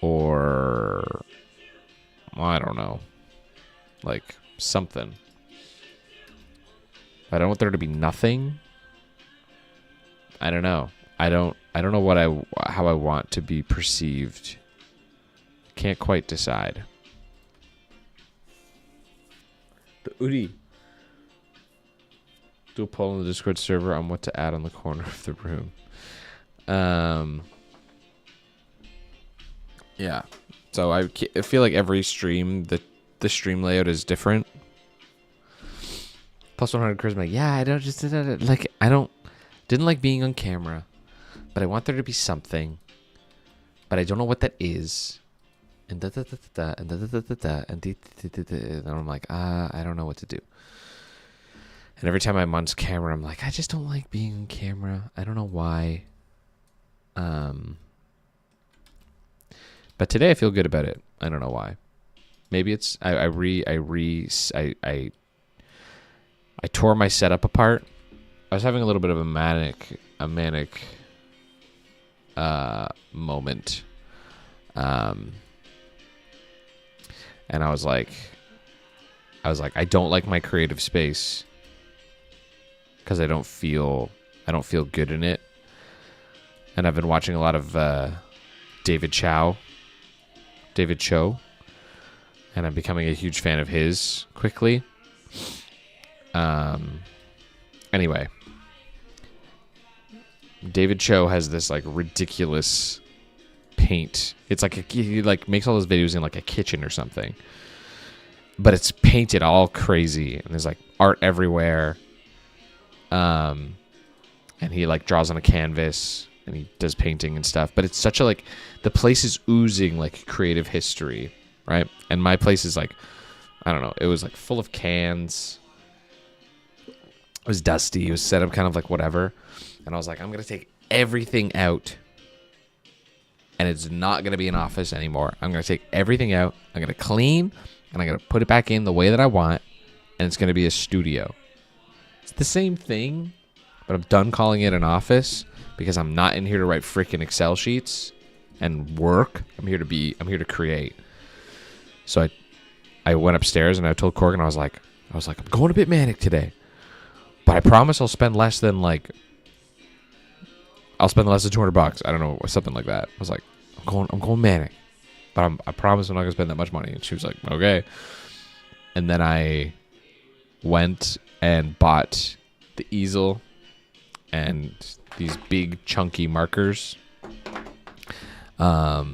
or I don't know, like something. I don't want there to be nothing. I don't know. I don't know how I want to be perceived. Can't quite decide. The Udi. Do a poll on the Discord server on what to add on the corner of the room. Yeah. So I feel like every stream, the stream layout is different. Plus 100 charisma. Yeah, I didn't like being on camera, but I want there to be something, but I don't know what that is. And and I'm like, I don't know what to do. And every time I'm on camera, I'm like, I just don't like being on camera. I don't know why. But today I feel good about it. I don't know why. Maybe it's I tore my setup apart. I was having a little bit of a manic moment. And I was like, I don't like my creative space because I don't feel good in it. And I've been watching a lot of David Cho, and I'm becoming a huge fan of his quickly. Anyway, David Cho has this like ridiculous paint. It's like he like makes all those videos in like a kitchen or something, but it's painted all crazy and there's like art everywhere. And he like draws on a canvas and he does painting and stuff, but it's such a like the place is oozing like creative history, right? And my place is like, I don't know, it was like full of cans. It was dusty. It was set up kind of like whatever. And I was like, I'm going to take everything out. And it's not going to be an office anymore. I'm going to take everything out. I'm going to clean. And I'm going to put it back in the way that I want. And it's going to be a studio. It's the same thing. But I'm done calling it an office. Because I'm not in here to write freaking Excel sheets. And work. I'm here to create. So I went upstairs and I told Corgan, I was like, I'm going a bit manic today. But I promise I'll spend less than $200. I don't know, something like that. I was like, I'm going manic, but I promise I'm not gonna spend that much money. And she was like, okay. And then I went and bought the easel and these big chunky markers. I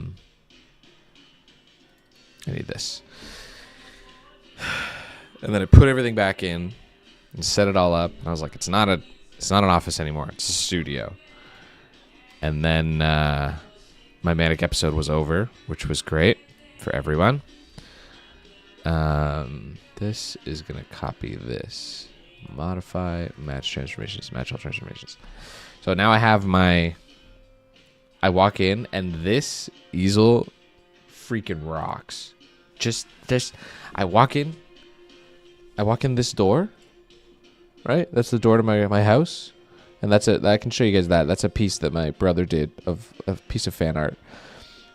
need this. And then I put everything back in and set it all up. And I was like, it's not an office anymore. It's a studio. And then my manic episode was over, which was great for everyone. This is going to copy this. Modify, match transformations, match all transformations. So now I have I walk in, and this easel freaking rocks. Just this. I walk in this door, right? That's the door to my house. And that's it. I can show you guys that. That's a piece that my brother did of a piece of fan art.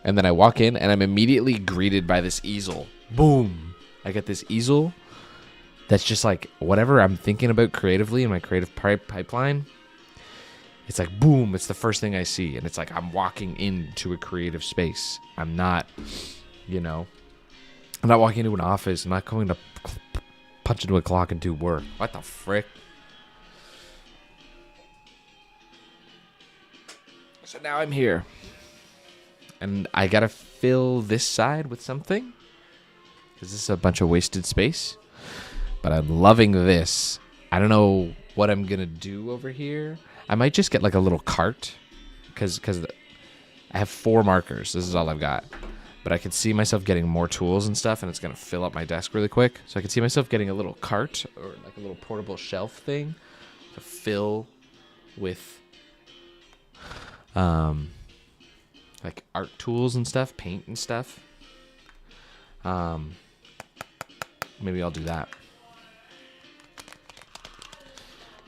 And then I walk in, and I'm immediately greeted by this easel. Boom. I get this easel that's just like whatever I'm thinking about creatively in my creative pipeline. It's like, boom. It's the first thing I see. And it's like I'm walking into a creative space. I'm not walking into an office. I'm not going to punch into a clock and do work. What the frick? So now I'm here. And I got to fill this side with something. Because this is a bunch of wasted space. But I'm loving this. I don't know what I'm going to do over here. I might just get like a little cart. Because I have 4 markers. This is all I've got. But I can see myself getting more tools and stuff. And it's going to fill up my desk really quick. So I can see myself getting a little cart. Or like a little portable shelf thing. To fill with like art tools and stuff, paint and stuff. Maybe I'll do that.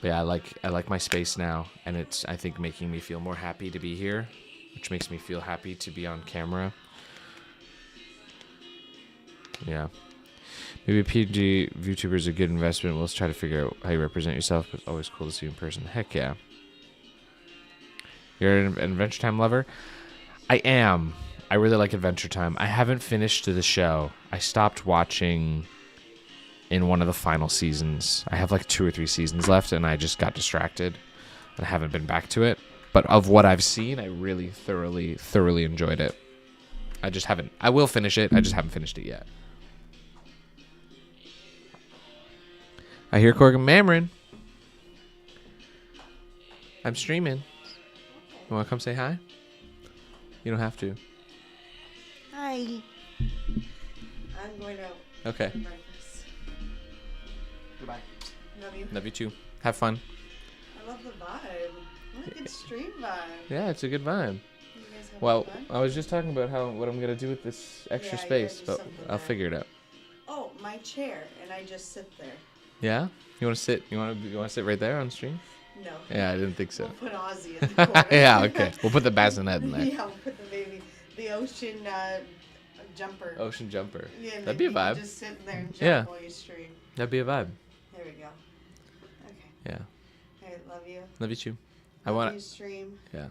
But yeah, I like my space now, and it's, I think, making me feel more happy to be here, which makes me feel happy to be on camera. Yeah. Maybe a PNG VTuber is a good investment. We'll try to figure out how you represent yourself, but it's always cool to see you in person. Heck yeah. You're an Adventure Time lover? I am. I really like Adventure Time. I haven't finished the show. I stopped watching in one of the final seasons. I have like 2 or 3 seasons left, and I just got distracted and I haven't been back to it. But of what I've seen, I really thoroughly enjoyed it. I just haven't. I will finish it. I just haven't finished it yet. I hear Corgan Mamrin. I'm streaming. You want to come say hi? You don't have to. Hi. I'm going out. Okay. Goodbye. Love you. Love you too. Have fun. I love the vibe. Look, it's stream vibe. Yeah, it's a good vibe. You guys have Well, fun? I was just talking about what I'm gonna do with this extra Yeah, space, do but something I'll there. figure it out. Oh, my chair, and I just sit there. Yeah? You want to sit? You want to sit right there on stream? No. Yeah, I didn't think so. We'll put Ozzy in the corner. Yeah, okay. We'll put the bassinet in there. Yeah, we'll put the ocean jumper. Ocean jumper. Yeah, and That'd be a then you vibe. can just sit there and jump Yeah. while you stream. That'd be a vibe. There we go. Okay. Yeah. All right, love you. Love you too. I Love want you, stream. Yeah.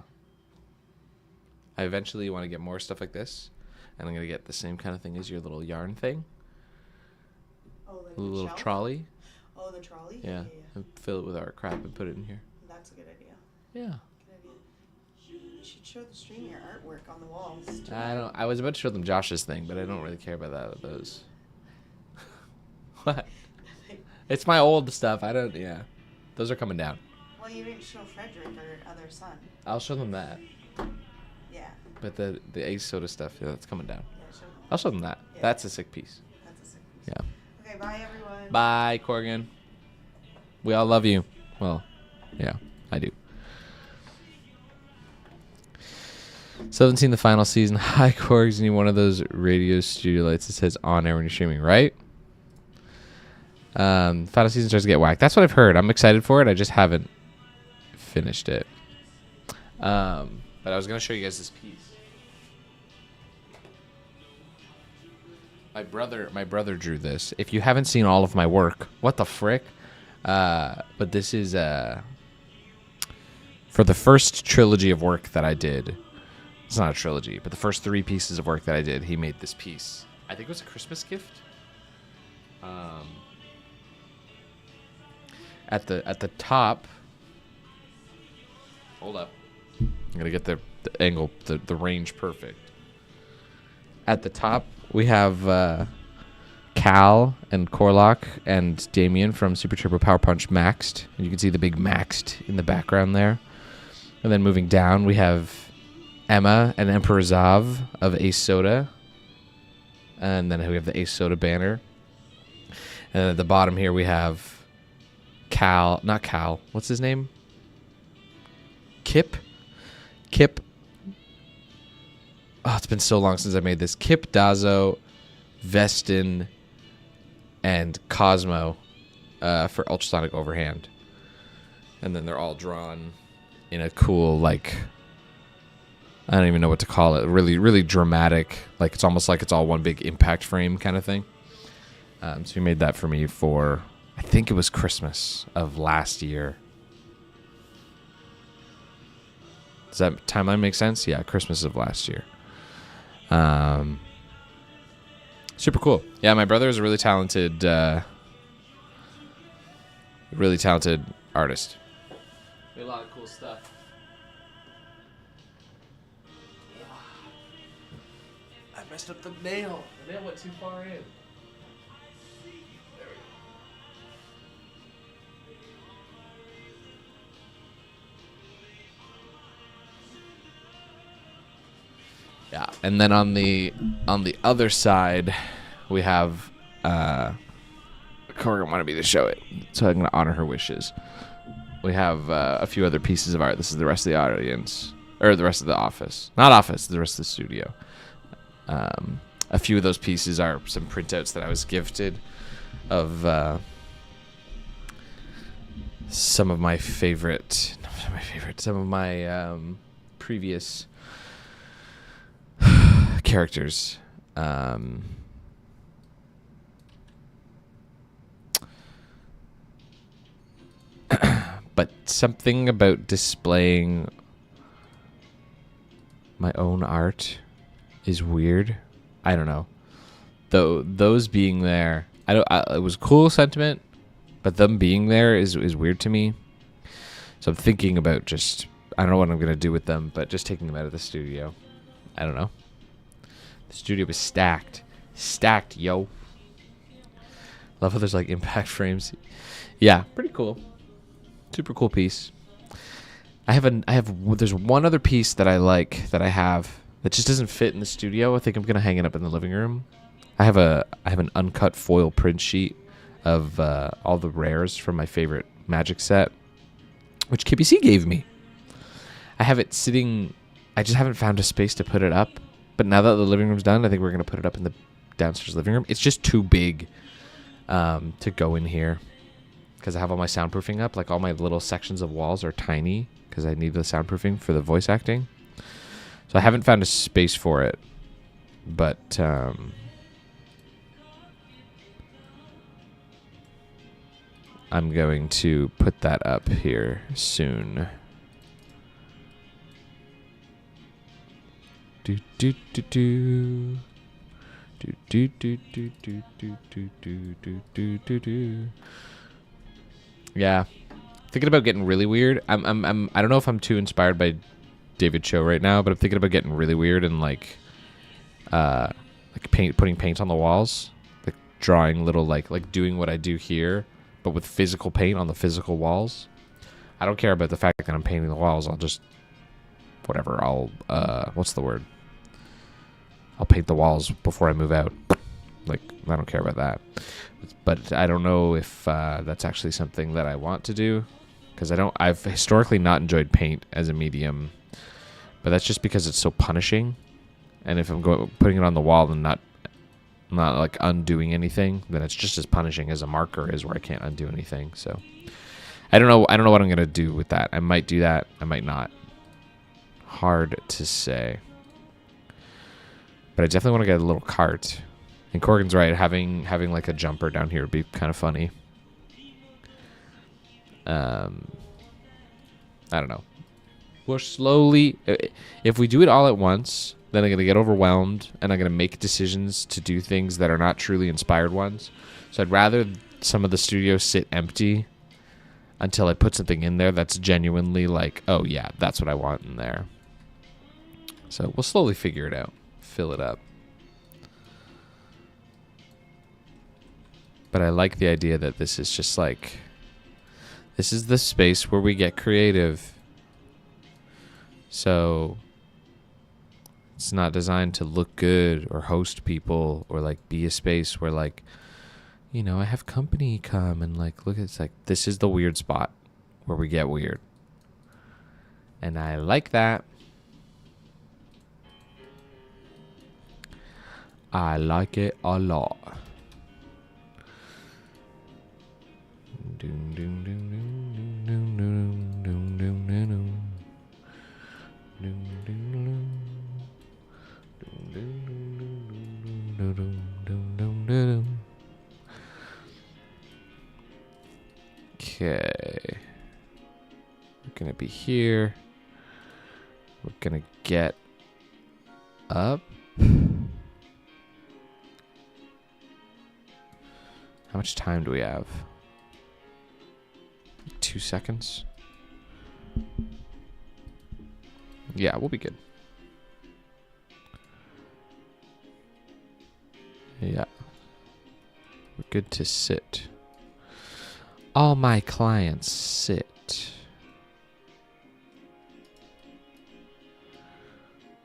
I eventually want to get more stuff like this, and I'm gonna get the same kind of thing as your little yarn thing, Oh, a little shelf? trolley. Oh, the trolley? Yeah. And fill it with art crap and put it in here. That's a good idea. Yeah. Good idea. You should show the stream your artwork on the walls. too. I was about to show them Josh's thing, but I don't really care about that. Those. What? It's my old stuff. I don't. Yeah. Those are coming down. Well, you didn't show Frederick or other son. I'll show them that. Yeah. But the Ace Soda stuff, yeah, that's coming down. Yeah, show them. I'll show them that. Yeah. That's a sick piece. That's a sick piece. Yeah. Okay, bye everyone. Bye, Corgan. We all love you. Well, yeah, I do. 17, the final season. Hi, Corgs. You need one of those radio studio lights that says on air when you're streaming, right? Final season starts to get whacked. That's what I've heard. I'm excited for it. I just haven't finished it. But I was going to show you guys this piece. My brother drew this. If you haven't seen all of my work, what the frick? But this is for the first trilogy of work that I did. It's not a trilogy, but the first 3 pieces of work that I did, he made this piece. I think it was a Christmas gift. At the top. Hold up. I'm gonna get the angle, the range perfect. At the top, we have Cal and Corlock and Damien from Super Turbo Power Punch Maxed. And you can see the big Maxed in the background there. And then moving down, we have Emma and Emperor Zav of Ace Soda. And then we have the Ace Soda banner. And then at the bottom here, we have not Cal. What's his name? Kip. Oh, it's been so long since I made this. Kip, Dazo, Vestin, and Cosmo for Ultrasonic Overhand. And then they're all drawn in a cool, like, I don't even know what to call it. Really, really dramatic. Like, it's almost like it's all one big impact frame kind of thing. So he made that for me for, I think it was Christmas of last year. Does that timeline make sense? Yeah, Christmas of last year. Super cool. Yeah, my brother is a really talented artist. Made a lot of cool stuff. I messed up the nail. The nail went too far in. Yeah, and then on the other side, we have Corgan wanted me to show it, so I'm gonna honor her wishes. We have a few other pieces of art. This is the rest of the audience, or the rest of the office, not office, the rest of the studio. A few of those pieces are some printouts that I was gifted of some of my favorite, some of my previous characters. But something about displaying my own art is weird. I don't know. Though those being there, it was a cool sentiment, but them being there is weird to me. So I'm thinking about just, I don't know what I'm gonna do with them, but just taking them out of the studio. I don't know. The studio is stacked, yo. Love how there's like impact frames. Yeah, pretty cool. Super cool piece. There's one other piece that I like that I have that just doesn't fit in the studio. I think I'm gonna hang it up in the living room. I have an uncut foil print sheet of all the rares from my favorite Magic set, which KBC gave me. I have it sitting. I just haven't found a space to put it up. But now that the living room's done, I think we're gonna put it up in the downstairs living room. It's just too big to go in here because I have all my soundproofing up. Like all my little sections of walls are tiny because I need the soundproofing for the voice acting. So I haven't found a space for it, but I'm going to put that up here soon. Do do do do. Do do do do do do do do do do do. Yeah, thinking about getting really weird. I don't know if I'm too inspired by David Cho right now, but I'm thinking about getting really weird and like putting paint on the walls, like drawing little like doing what I do here, but with physical paint on the physical walls. I don't care about the fact that I'm painting the walls. I'll just whatever. I'll what's the word? I'll paint the walls before I move out. Like I don't care about that. But I don't know if that's actually something that I want to do because I've historically not enjoyed paint as a medium, but that's just because it's so punishing. And if I'm putting it on the wall and not like undoing anything, then it's just as punishing as a marker is where I can't undo anything. So I don't know what I'm gonna do with that. I might do that. I might not. Hard to say. But I definitely want to get a little cart. And Corgan's right. Having like a jumper down here would be kind of funny. I don't know. We're slowly. If we do it all at once, then I'm gonna get overwhelmed, and I'm gonna make decisions to do things that are not truly inspired ones. So I'd rather some of the studios sit empty until I put something in there that's genuinely like, oh yeah, that's what I want in there. So we'll slowly figure it out. Fill it up. But I like the idea that this is just like, this is the space where we get creative. So it's not designed to look good or host people or like be a space where like, you know, I have company come and like, look, it's like, this is the weird spot where we get weird. And I like that. I like it a lot. Okay. We're gonna be here. We're gonna get up. How much time do we have? 2 seconds. Yeah, we'll be good. Yeah. We're good to sit. All my clients sit.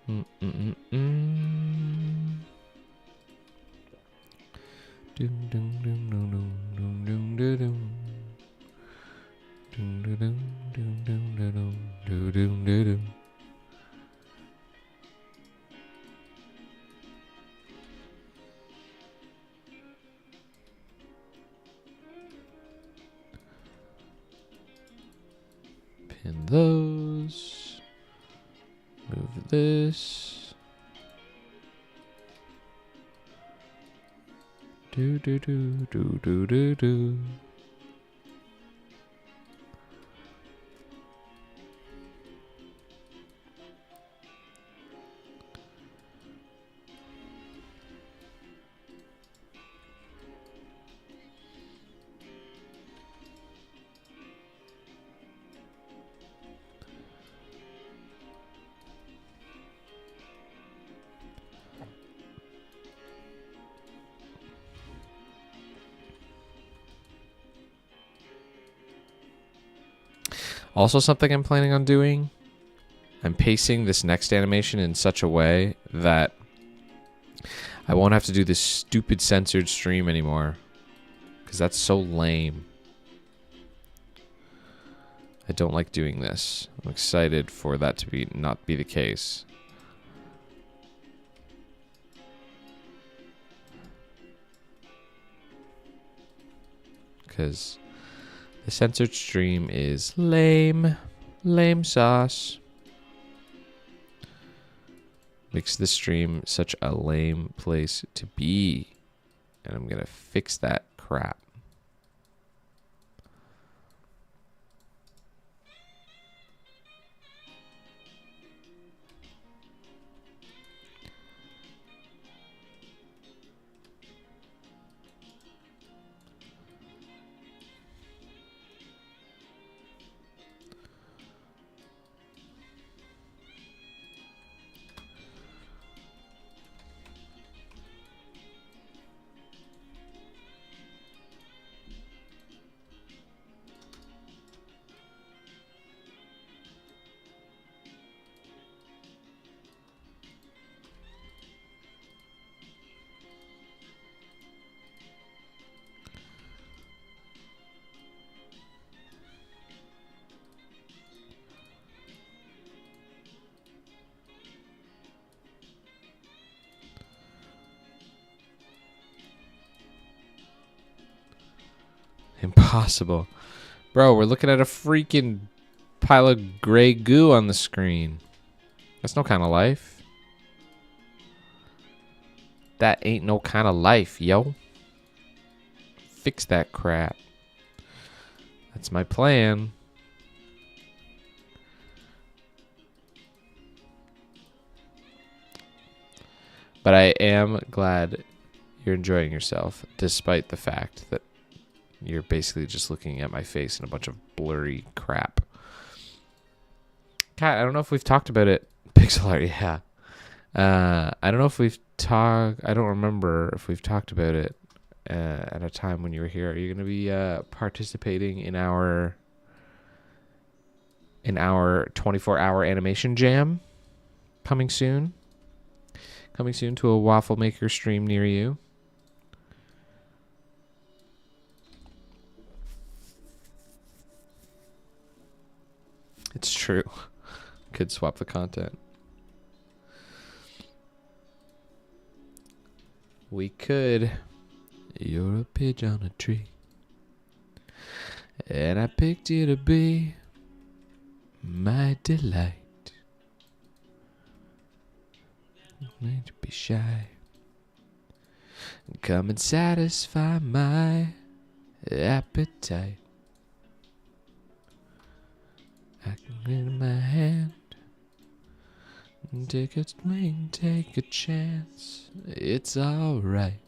Mm-mm-mm-mm. Doom, doom, doom, doom, doom, doom, doom, doom, doom. Doom, doom, doom, doom, doom, doom, doom, doom, doom. In those. Move this. Do do do do do do do. Also, something I'm planning on doing, I'm pacing this next animation in such a way that I won't have to do this stupid censored stream anymore. Because that's so lame. I don't like doing this. I'm excited for that to not be the case. Because the censored stream is lame. Lame sauce. Makes the stream such a lame place to be. And I'm going to fix that crap. Impossible. Bro, we're looking at a freaking pile of gray goo on the screen. That's no kind of life. That ain't no kind of life, yo. Fix that crap. That's my plan. But I am glad you're enjoying yourself, despite the fact that you're basically just looking at my face and a bunch of blurry crap. God, I don't know if we've talked about it. Pixel art, yeah. I don't know if we've talked. I don't remember if we've talked about it at a time when you were here. Are you going to be participating in our 24-hour animation jam coming soon? Coming soon to a waffle maker stream near you. It's true. Could swap the content. We could. You're a pigeon on a tree, and I picked you to be my delight. Need to be shy. Come and satisfy my appetite. I can in my hand. Take a swing, take a chance. It's alright.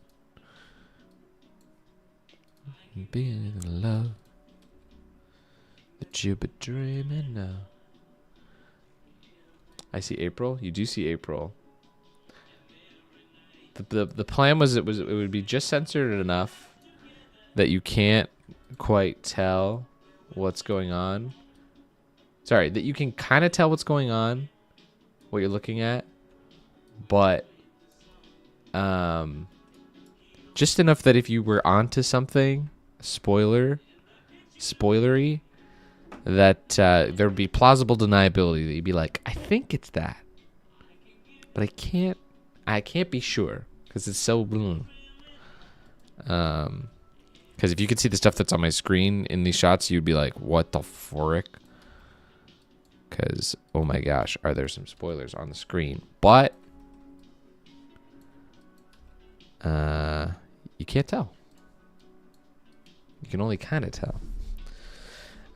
Being in love that you've been dreaming of. I see April. You do see April. The plan was it would be just censored enough that you can't quite tell what's going on. Sorry, that you can kind of tell what's going on, what you're looking at, but just enough that if you were onto something, spoilery, that there would be plausible deniability that you'd be like, I think it's that, but I can't be sure because it's so because if you could see the stuff that's on my screen in these shots, you'd be like, what the frick? because, oh my gosh, are there some spoilers on the screen? But you can't tell. You can only kind of tell.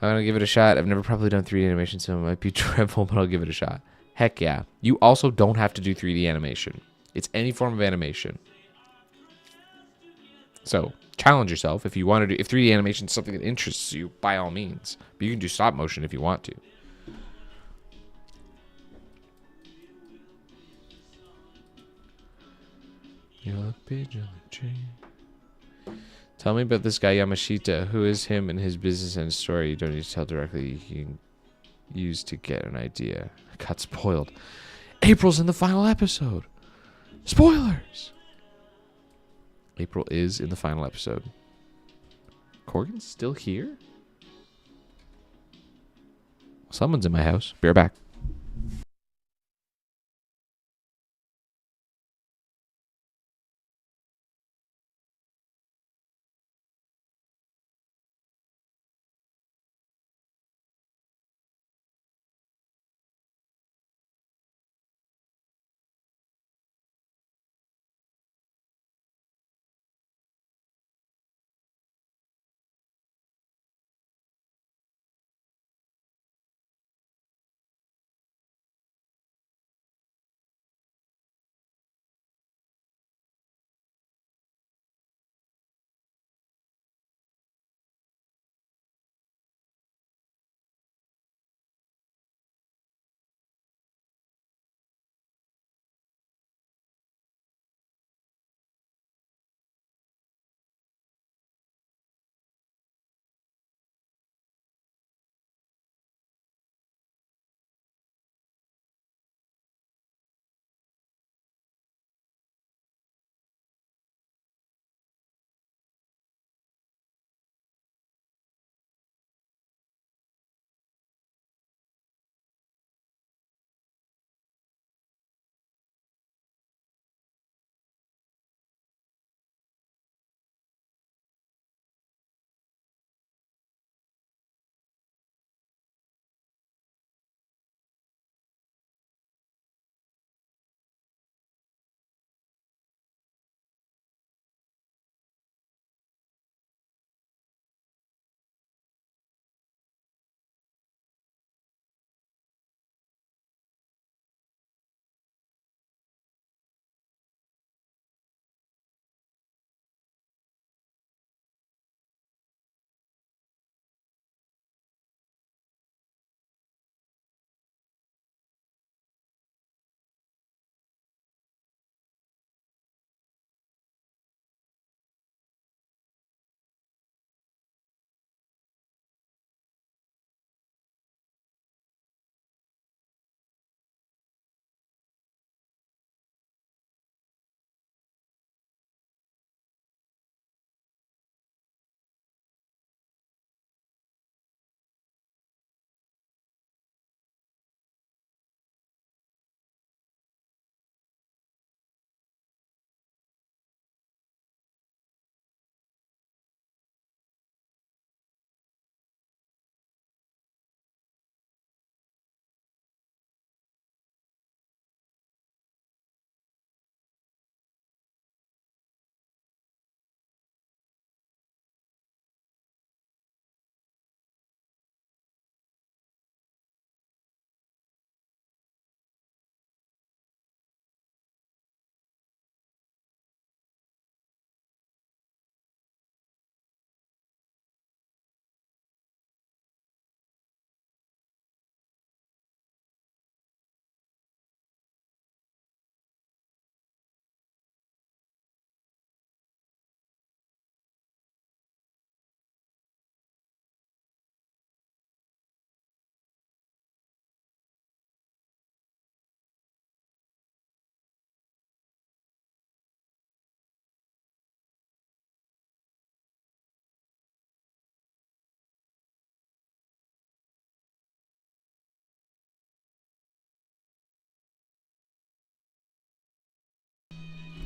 I'm going to give it a shot. I've never probably done 3D animation, so it might be dreadful, but I'll give it a shot. Heck yeah. You also don't have to do 3D animation. It's any form of animation. So challenge yourself. If you want to do, if 3D animation is something that interests you, by all means. But you can do stop motion if you want to. Your page on the tree. Tell me about this guy Yamashita. Who is him and his business and story? You don't need to tell directly. You can use to get an idea. I got spoiled. April's in the final episode. Spoilers. April is in the final episode. Corgan's still here? Someone's in my house. Be right back.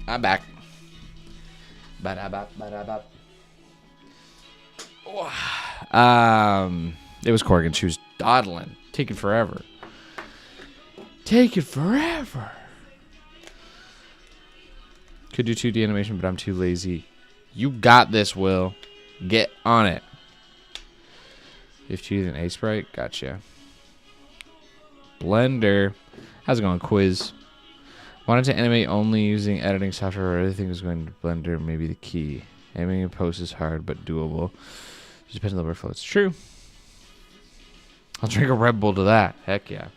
I'm back. It was Corgan. She was dawdling, taking forever. Take it forever. Could do 2D animation, but I'm too lazy. You got this, Will. Get on it. If you use an A sprite, gotcha. Blender. How's it going, quiz? Wanted to animate only using editing software. Everything is going to Blender. Maybe the key. Animating a post is hard, but doable. Just depends on the workflow. It's true. I'll drink a Red Bull to that. Heck yeah.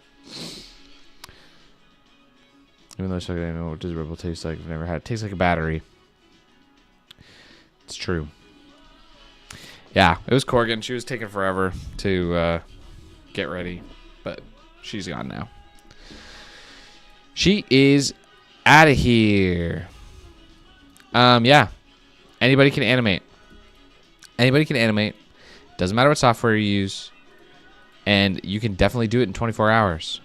Even though I don't know what does Red Bull taste like. I've never had it. It tastes like a battery. It's true. Yeah, it was Corgan. She was taking forever to get ready, but she's gone now. She is out of here. Yeah. Anybody can animate. Anybody can animate. Doesn't matter what software you use. And you can definitely do it in 24 hours.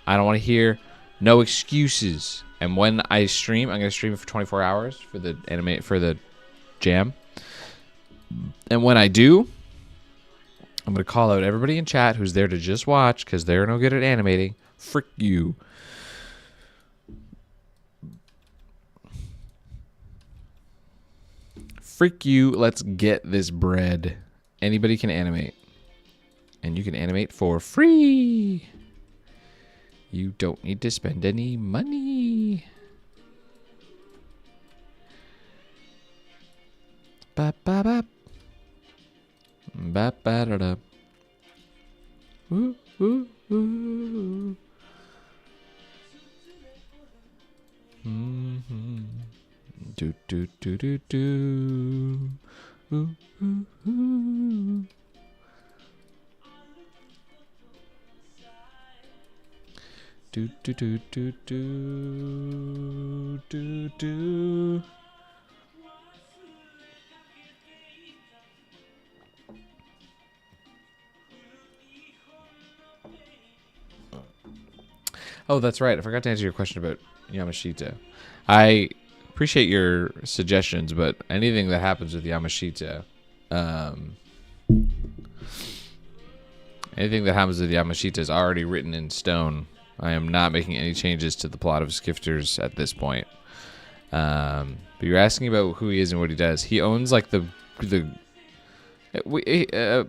I don't want to hear no excuses. And when I stream, I'm going to stream it for 24 hours for the jam. And when I do, I'm going to call out everybody in chat who's there to just watch because they're no good at animating. Frick you. Frick you. Let's get this bread. Anybody can animate. And you can animate for free. You don't need to spend any money. Ba ba ba. Ba ba da da. Ooh ooh ooh. Do do do do do. Ooh ooh ooh. Do do do do do do do. Oh, that's right. I forgot to answer your question about Yamashita. I appreciate your suggestions, but anything that happens with Yamashita, anything that happens with Yamashita is already written in stone. I am not making any changes to the plot of Skifters at this point. But you're asking about who he is and what he does. He owns like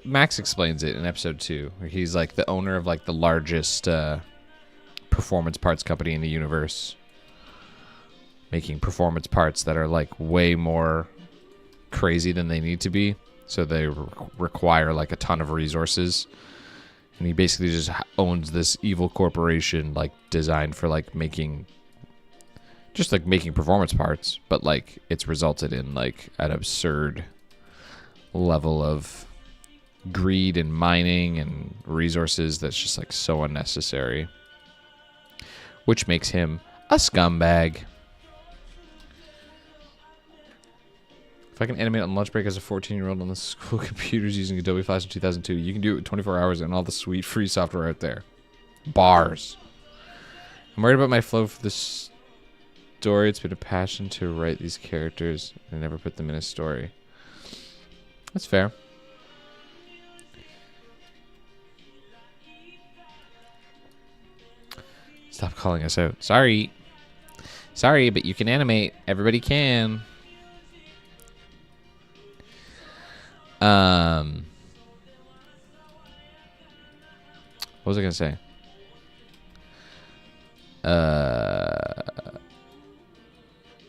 Max explains it in episode 2. Where he's like the owner of like the largest performance parts company in the universe, making performance parts that are like way more crazy than they need to be. So they require like a ton of resources. And he basically just owns this evil corporation, like designed for like making performance parts, but like it's resulted in like an absurd level of greed and mining and resources that's just like so unnecessary, which makes him a scumbag. If I can animate on lunch break as a 14-year-old on the school computers using Adobe Flash in 2002, you can do it in 24 hours and all the sweet free software out there. Bars. I'm worried about my flow for the story. It's been a passion to write these characters and never put them in a story. That's fair. Stop calling us out. Sorry. Sorry, but you can animate. Everybody can. What was I gonna say?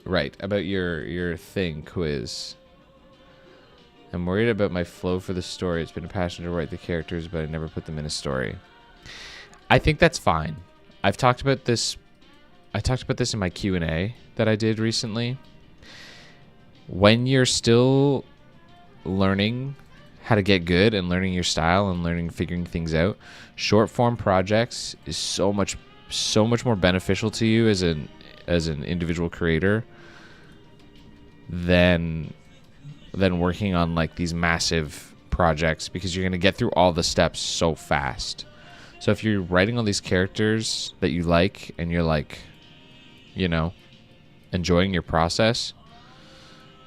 Right, about your thing quiz. I'm worried about my flow for the story. It's been a passion to write the characters, but I never put them in a story. I think that's fine. I've talked about this. I talked about this in my Q&A that I did recently. When you're still learning how to get good and learning your style and figuring things out, short form projects is so much more beneficial to you as an individual creator than working on like these massive projects, because you're going to get through all the steps so fast. So if you're writing all these characters that you like and you're like, you know, enjoying your process,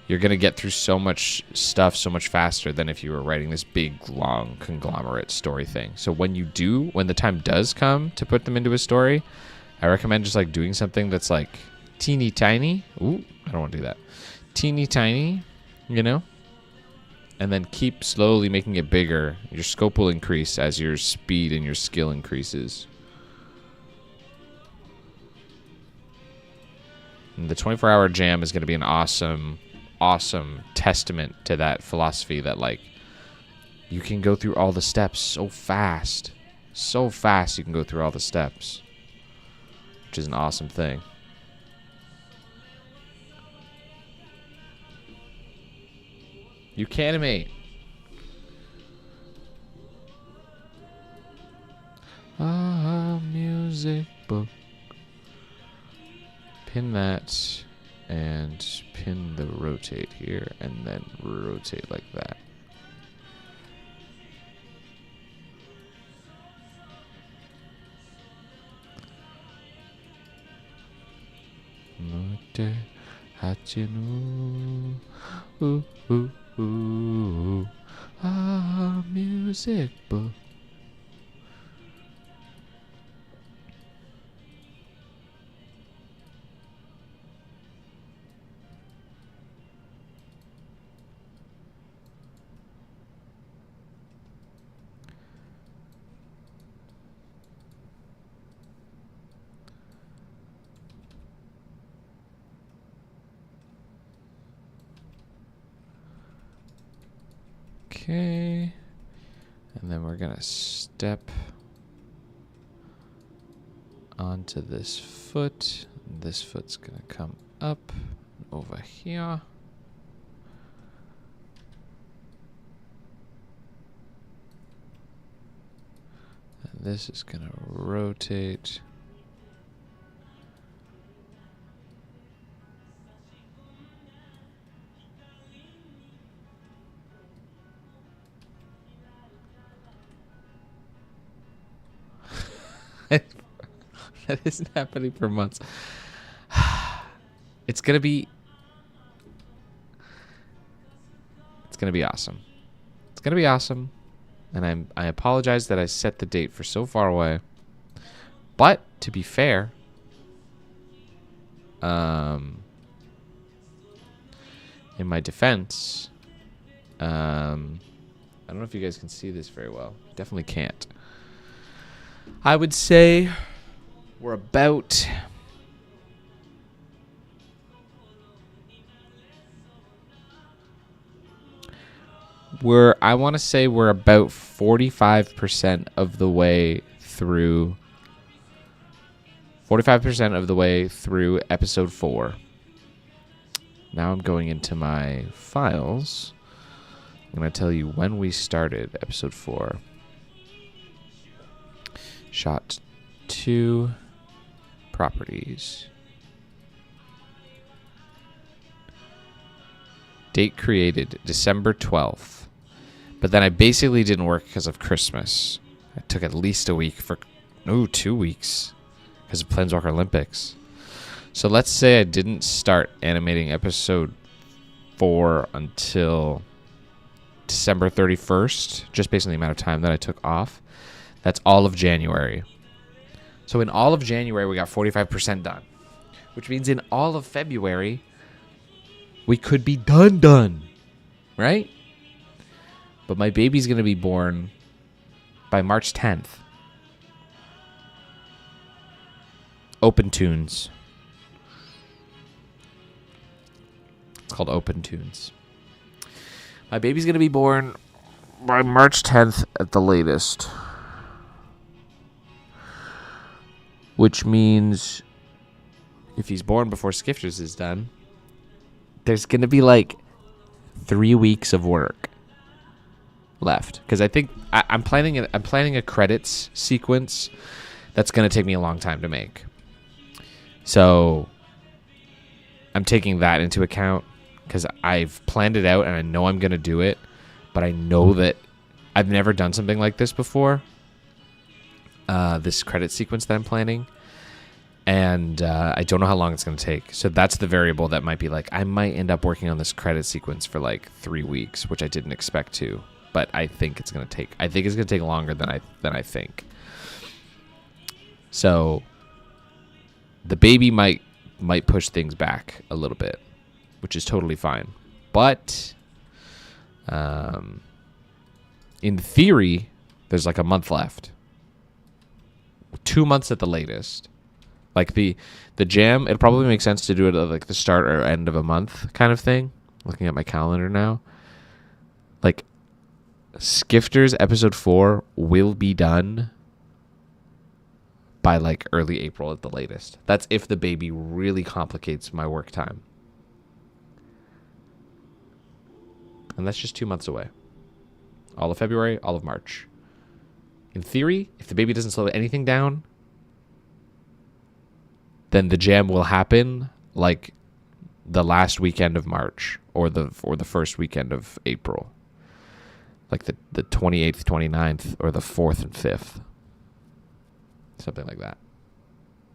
you're going to get through so much stuff so much faster than if you were writing this big, long, conglomerate story thing. So when the time does come to put them into a story, I recommend just like doing something that's like teeny tiny. Ooh, I don't want to do that. Teeny tiny, you know? And then keep slowly making it bigger. Your scope will increase as your speed and your skill increases. And the 24-hour jam is going to be an awesome, awesome testament to that philosophy that, like, you can go through all the steps so fast. So fast you can go through all the steps. Which is an awesome thing. You can animate. Music book. Pin that and pin the rotate here and then rotate like that. Music book. Okay, and then we're gonna step onto this foot. This foot's gonna come up over here. And this is gonna rotate. That isn't happening for months. It's gonna be awesome. It's gonna be awesome. And I apologize that I set the date for so far away. But to be fair, in my defense, I don't know if you guys can see this very well. Definitely can't. I would say we're about I want to say we're about 45% of the way through 45% of the way through episode 4. Now I'm going into my files. I'm going to tell you when we started episode 4. Shot 2 properties. Date created December 12th. But then I basically didn't work because of Christmas. I took at least a week for 2 weeks because of Planeswalker Olympics. So let's say I didn't start animating episode 4 until December 31st, just based on the amount of time that I took off. That's all of January. So in all of January, we got 45% done, which means in all of February, we could be done, right? But my baby's going to be born by March 10th. Open Tunes. It's called Open Tunes. My baby's going to be born by March 10th at the latest. Which means if he's born before Skifters is done, there's going to be like 3 weeks of work left. Because I think I'm planning a credits sequence that's going to take me a long time to make. So I'm taking that into account because I've planned it out and I know I'm going to do it. But I know that I've never done something like this before. This credit sequence that I'm planning. And I don't know how long it's going to take. So that's the variable that might be like, I might end up working on this credit sequence for like 3 weeks, which I didn't expect to. But I think it's going to take longer than I think. So The baby might push things back a little bit, which is totally fine. But in theory, there's like a month left. 2 months at the latest. Like the jam, it probably makes sense to do it at like the start or end of a month kind of thing. Looking at my calendar now. Like Skifters episode 4 will be done by like early April at the latest. That's if the baby really complicates my work time. And that's just 2 months away. All of February, all of March. In theory, if the baby doesn't slow anything down, then the jam will happen like the last weekend of March or the first weekend of April. Like the 28th, 29th, or the 4th and 5th. Something like that.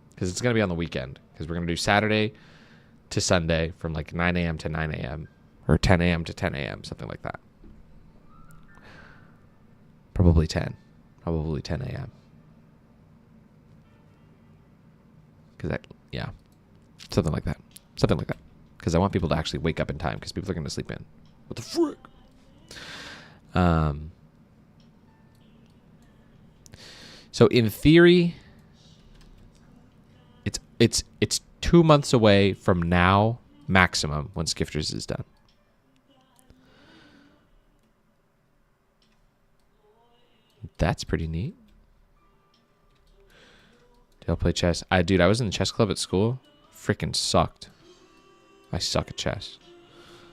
Because it's going to be on the weekend. Because we're going to do Saturday to Sunday from like 9 a.m. to 9 a.m. Or 10 a.m. to 10 a.m. Something like that. Probably 10 a.m. Yeah. Something like that. Because I want people to actually wake up in time. Because people are going to sleep in. What the frick? So in theory, it's 2 months away from now, maximum, when Skifters is done. That's pretty neat. Did I play chess? I was in the chess club at school. Freaking sucked. I suck at chess.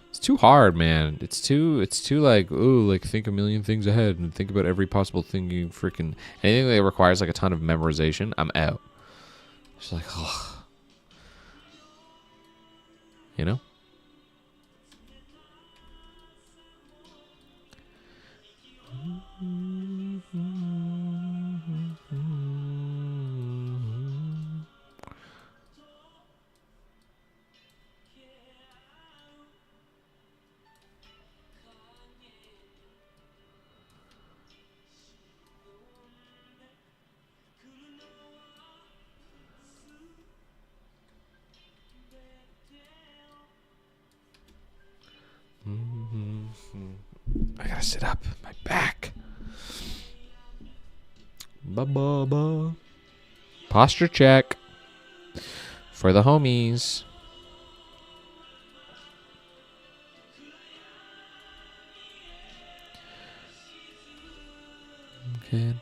It's too hard, man. It's too like, ooh, like think a million things ahead and think about every possible thing you freaking... Anything that requires like a ton of memorization, I'm out. It's like, ugh. You know? I gotta sit up. My back. Ba-ba-ba. Posture check. For the homies. Okay,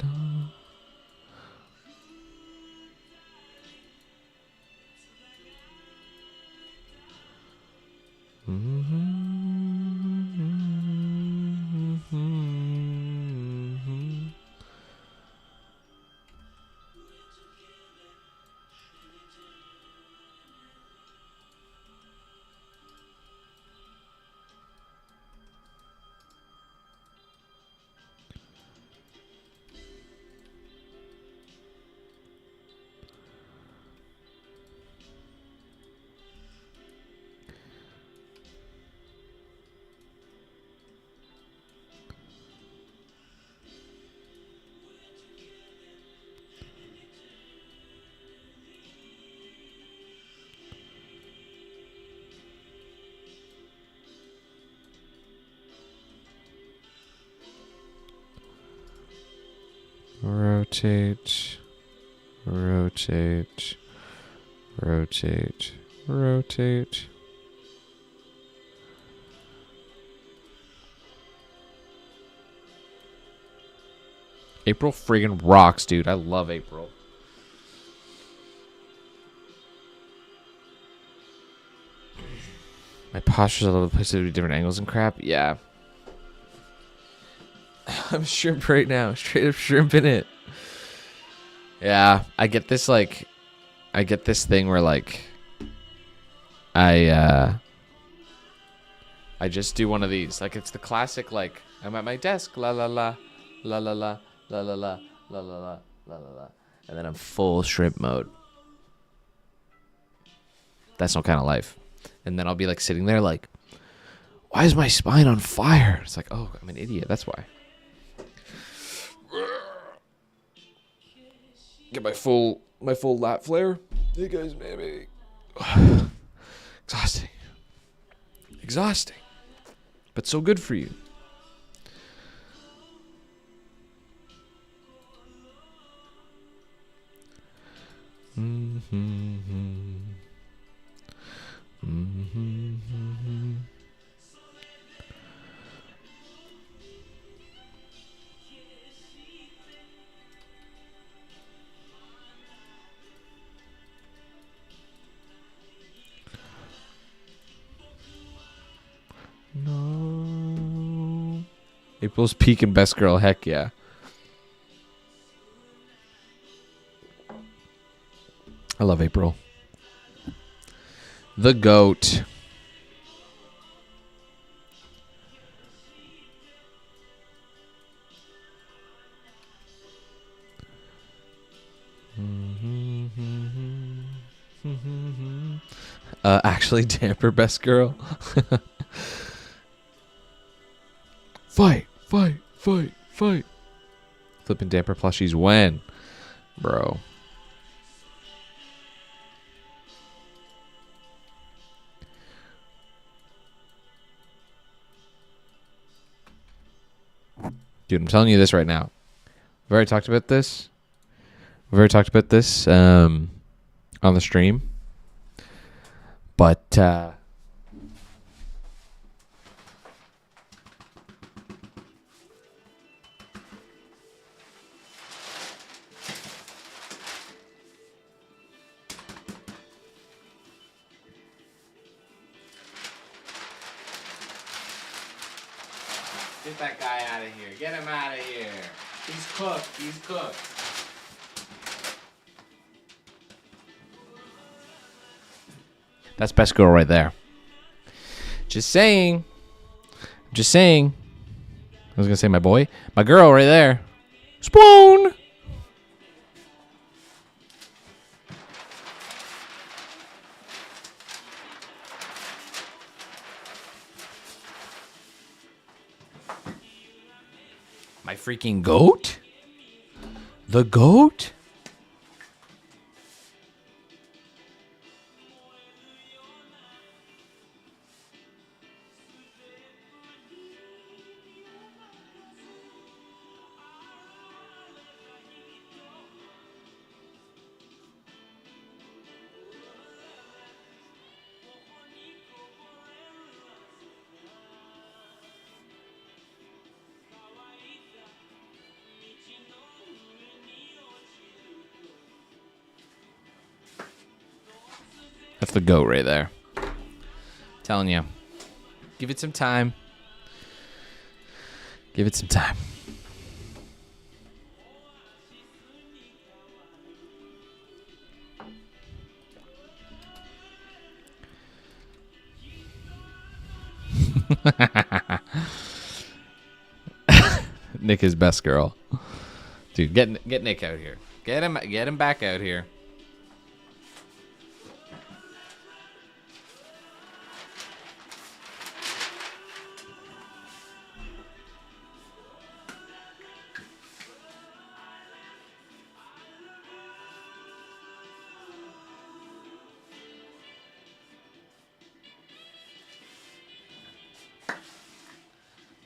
rotate, rotate, rotate, rotate. April friggin' rocks, dude. I love April. My posture's all over the place at different angles and crap. Yeah. I'm shrimp right now. Straight up shrimp in it. Yeah. I get this thing where like I just do one of these. Like it's the classic like I'm at my desk, la la la, la la la, la la la, la la la, la la la. And then I'm full shrimp mode. That's no kind of life. And then I'll be like sitting there like, why is my spine on fire? It's like, oh, I'm an idiot. That's why. Get my full lat flare. Hey guys, maybe. Exhausting. Exhausting. But so good for you. No. April's peak and best girl. Heck yeah. I love April. The GOAT. Actually, Damper best girl. Fight. Flipping Damper plushies when, bro. Dude, I'm telling you this right now. We've already talked about this. On the stream. But get that guy out of here. Get him out of here. He's cooked. That's best girl right there. Just saying. I was going to say my boy. My girl right there. Spoon. My freaking goat? The goat? That's the goat right there. Telling you. Give it some time. Nick is best girl. Dude, get Nick out here. Get him back out here.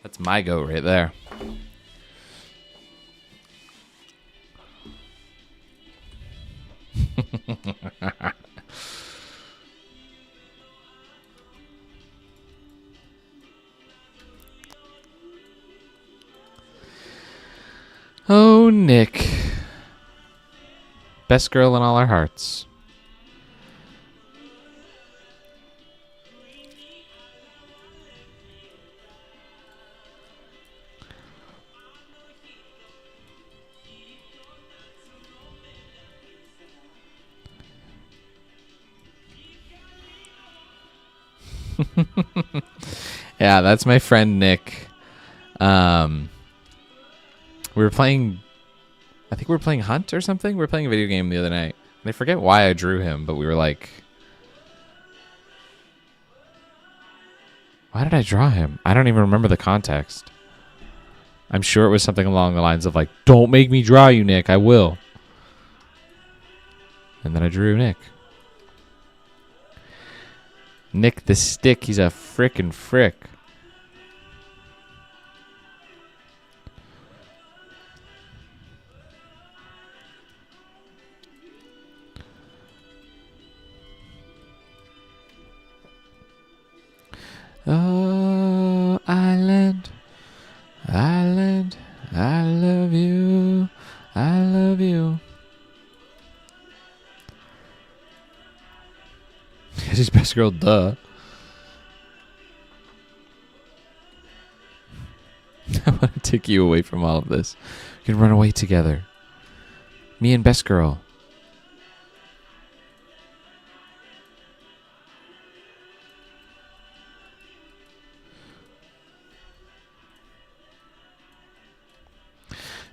That's my goat right there. Oh, Nick. Best girl in all our hearts. Yeah, that's my friend Nick. We were playing, I think we were playing Hunt or something. We were playing a video game the other night. And I forget why I drew him, but we were like, why did I draw him? I don't even remember the context. I'm sure it was something along the lines of like, don't make me draw you, Nick. I will. And then I drew Nick. Nick the Stick. He's a frickin' frick. Oh, island, island, I love you, I love you. She's best girl, duh. I want to take you away from all of this. We can run away together. Me and best girl.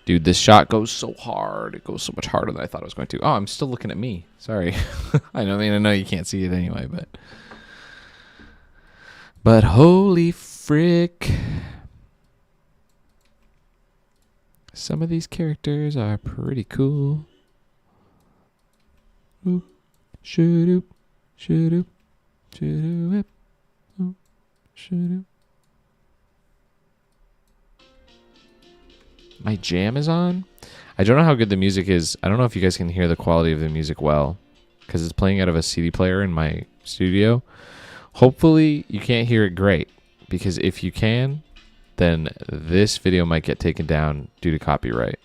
Dude, this shot goes so hard. It goes so much harder than I thought it was going to. Oh, I'm still looking at me. Sorry. I know you can't see it anyway, but holy frick. Some of these characters are pretty cool. Oop, shoot-oop, shoot-oop, shoot-oop, oop, shoot-oop. My jam is on. I don't know how good the music is. I don't know if you guys can hear the quality of the music well, because it's playing out of a CD player in my studio. Hopefully you can't hear it great, because if you can, then this video might get taken down due to copyright.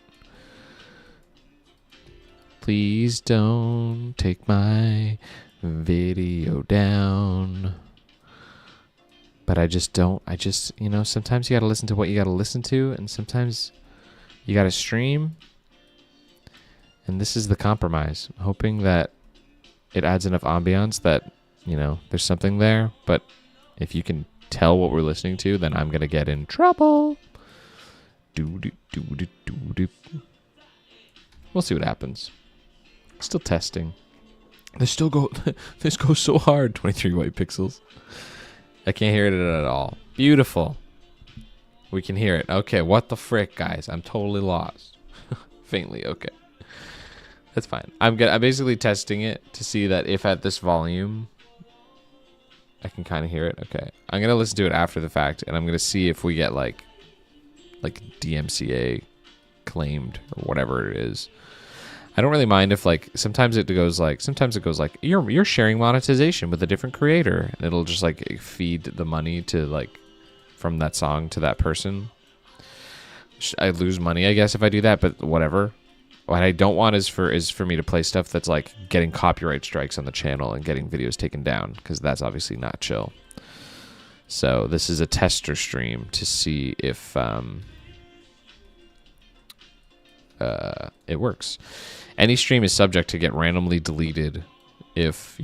Please don't take my video down. But I just, sometimes you gotta listen to what you gotta listen to, and sometimes you gotta stream. And this is the compromise. I'm hoping that it adds enough ambiance that, there's something there. But if you can tell what we're listening to, then I'm gonna get in trouble. We'll see what happens. Still testing. This goes so hard. 23 white pixels. I can't hear it at all. Beautiful. We can hear it. Okay, what the frick, guys? I'm totally lost. Faintly, okay. That's fine. I'm basically testing it to see that if at this volume I can kind of hear it. Okay. I'm going to listen to it after the fact, and I'm going to see if we get like DMCA claimed or whatever it is. I don't really mind if sometimes it goes you're sharing monetization with a different creator, and it'll just feed the money to from that song to that person. I lose money, I guess, if I do that, but whatever. What I don't want is for me to play stuff that's getting copyright strikes on the channel and getting videos taken down, because that's obviously not chill. So this is a tester stream to see if it works. Any stream is subject to get randomly deleted if,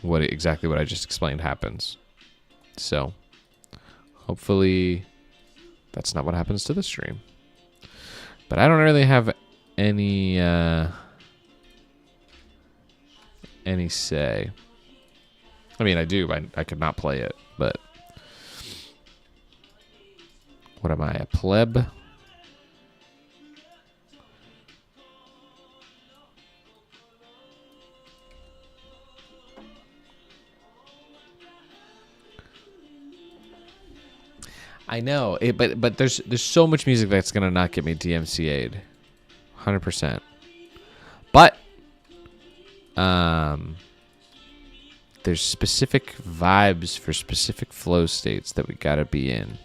exactly what I just explained happens. So, hopefully that's not what happens to this stream. But I don't really have any say. I mean, I do. I could not play it, but what am I, a pleb? I know it, but there's so much music that's gonna not get me DMCA'd, 100%. But there's specific vibes for specific flow states that we gotta be in.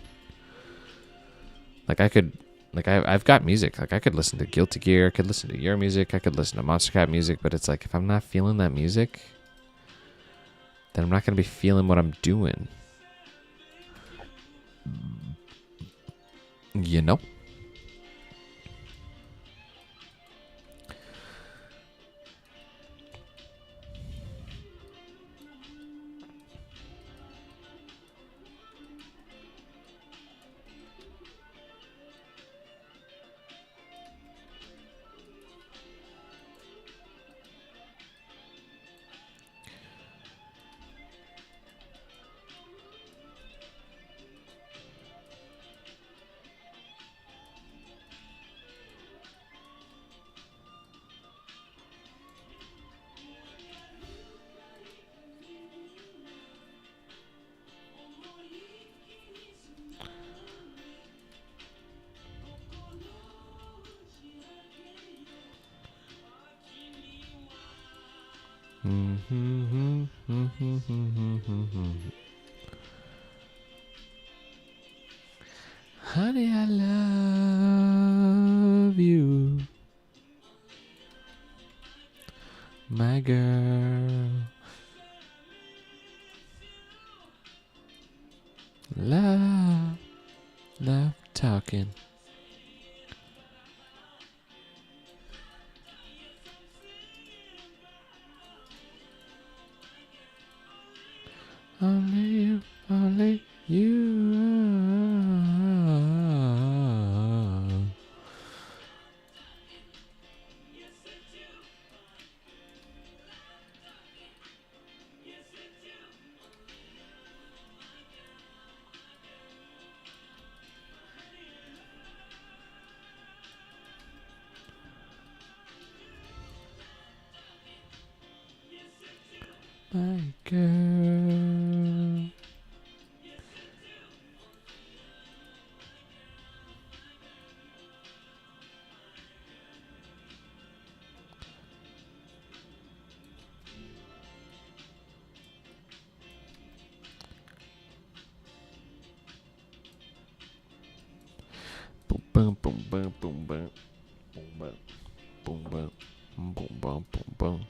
I've got music. I could listen to Guilty Gear, I could listen to your music, I could listen to Monster Cat music, but it's if I'm not feeling that music, then I'm not gonna be feeling what I'm doing. You know? Honey, I love you, my girl. Love talking. Only you. My girl. Boom, boom, boom, boom, boom, boom, boom, boom, boom, boom, boom, boom, boom, boom.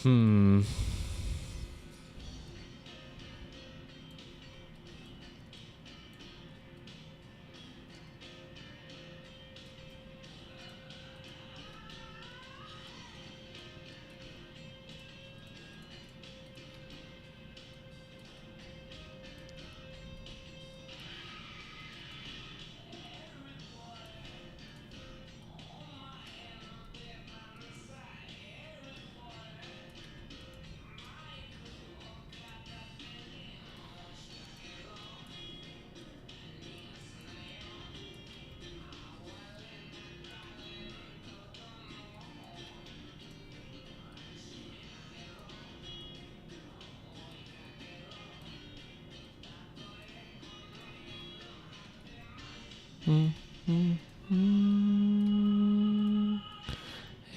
Hmm.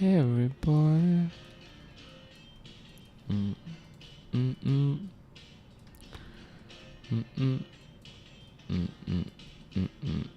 Everybody. Mm, mm, mm. Mm, mm. Mm, mm, mm, mm.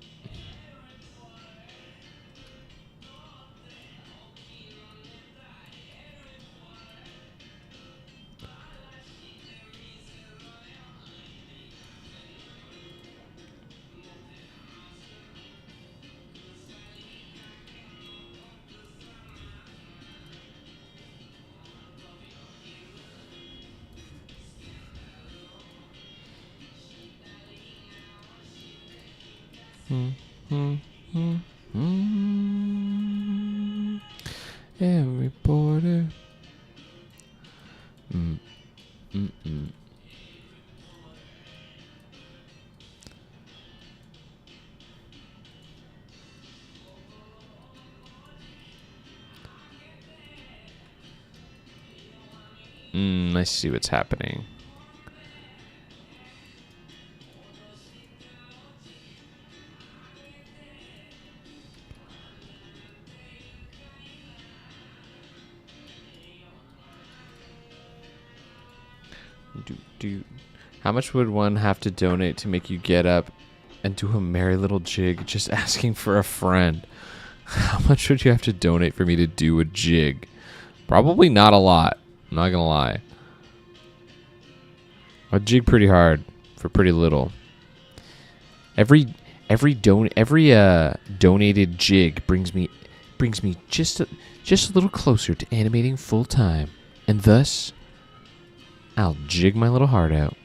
Mm, mm, mm, mm. Every border. Mm, mm, mm. I see what's happening. How much would one have to donate to make you get up and do a merry little jig just asking for a friend? How much would you have to donate for me to do a jig? Probably not a lot. I'm not gonna lie. I jig pretty hard for pretty little. Every donated jig brings me just a little closer to animating full time, and thus I'll jig my little heart out.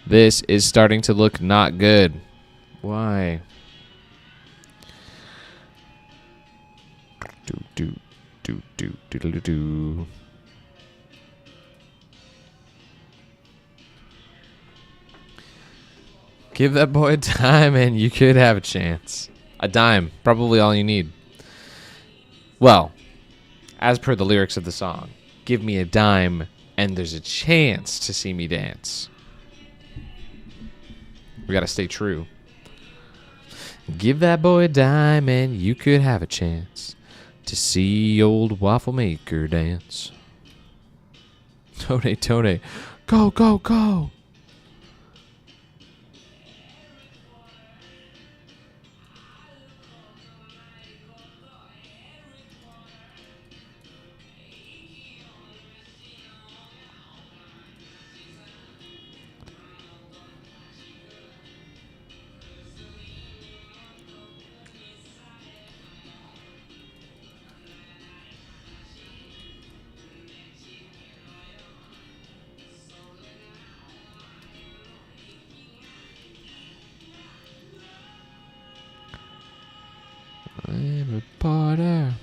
This is starting to look not good. Why? Do. Give that boy a dime and you could have a chance. A dime, probably all you need. Well, as per the lyrics of the song, give me a dime and there's a chance to see me dance. We gotta stay true. Give that boy a dime and you could have a chance to see old waffle maker dance. Tone, go, go, go. I'm a reporter.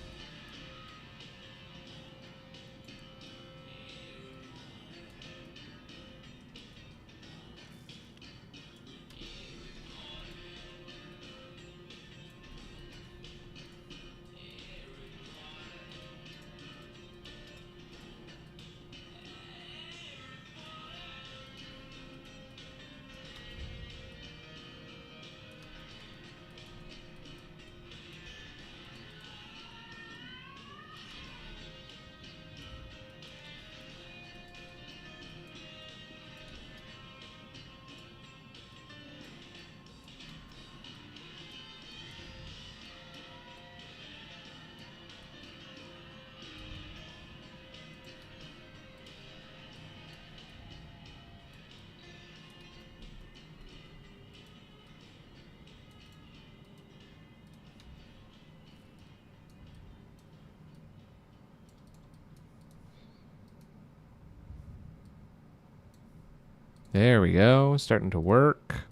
There we go. Starting to work.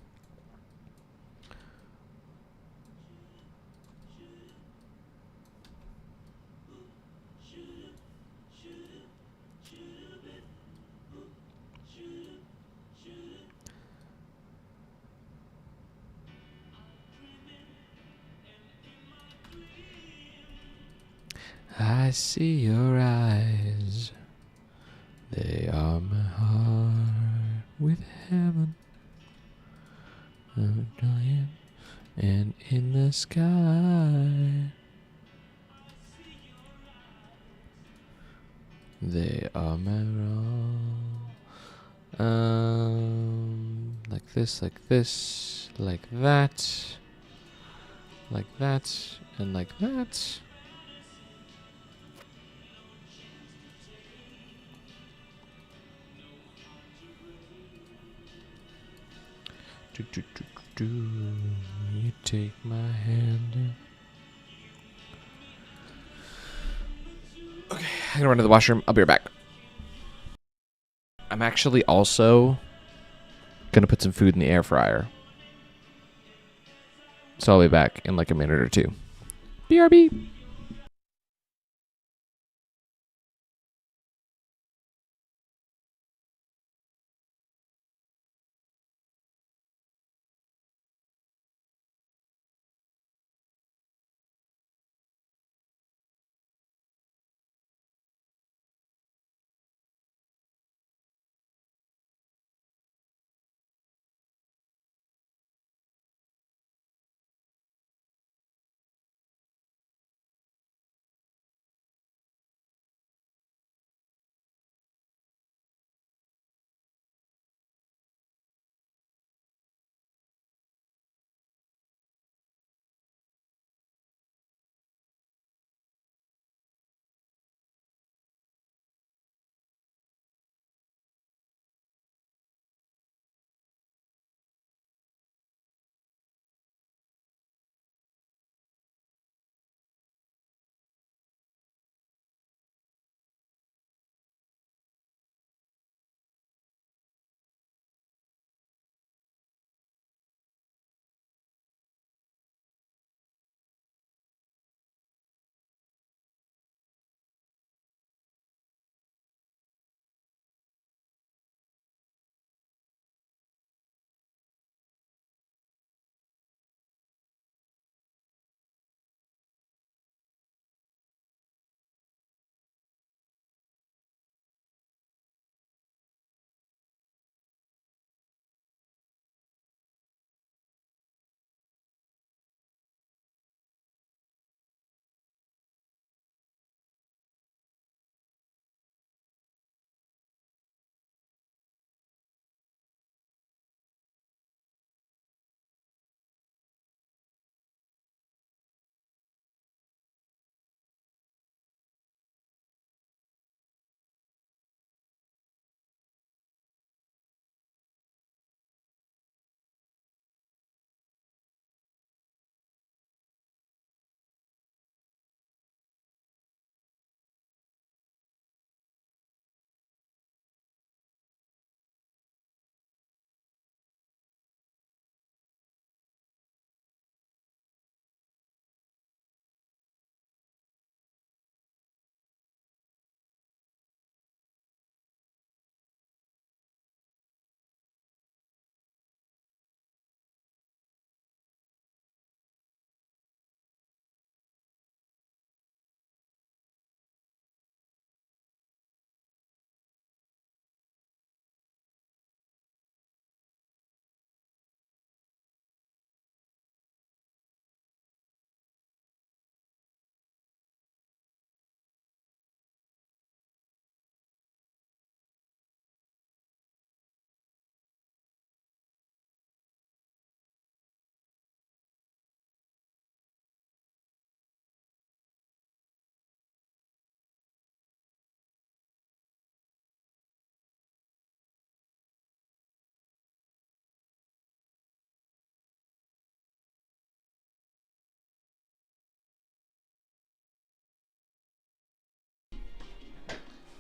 I see your eyes. They are my heart with heaven. I'm dying and in the sky. They are my wrong. Like this, like this, like that, and like that. Do, you take my hand. Okay, I'm gonna run to the washroom. I'll be right back. I'm actually also gonna put some food in the air fryer. So I'll be back in like a minute or two. BRB.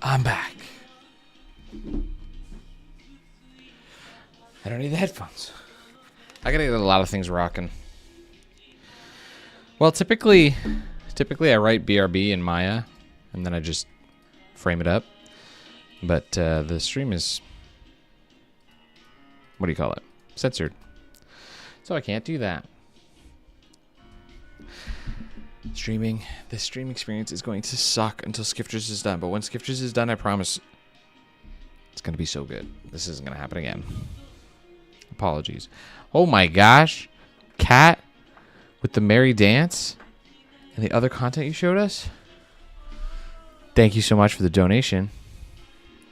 I'm back. I don't need the headphones. I gotta get a lot of things rocking. Well, typically I write BRB in Maya, and then I just frame it up. But the stream is, what do you call it? Censored. So I can't do that. The stream experience is going to suck until Skifters is done. But when Skifters is done, I promise it's going to be so good. This isn't going to happen again. Apologies. Oh my gosh. Cat with the merry dance and the other content you showed us. Thank you so much for the donation.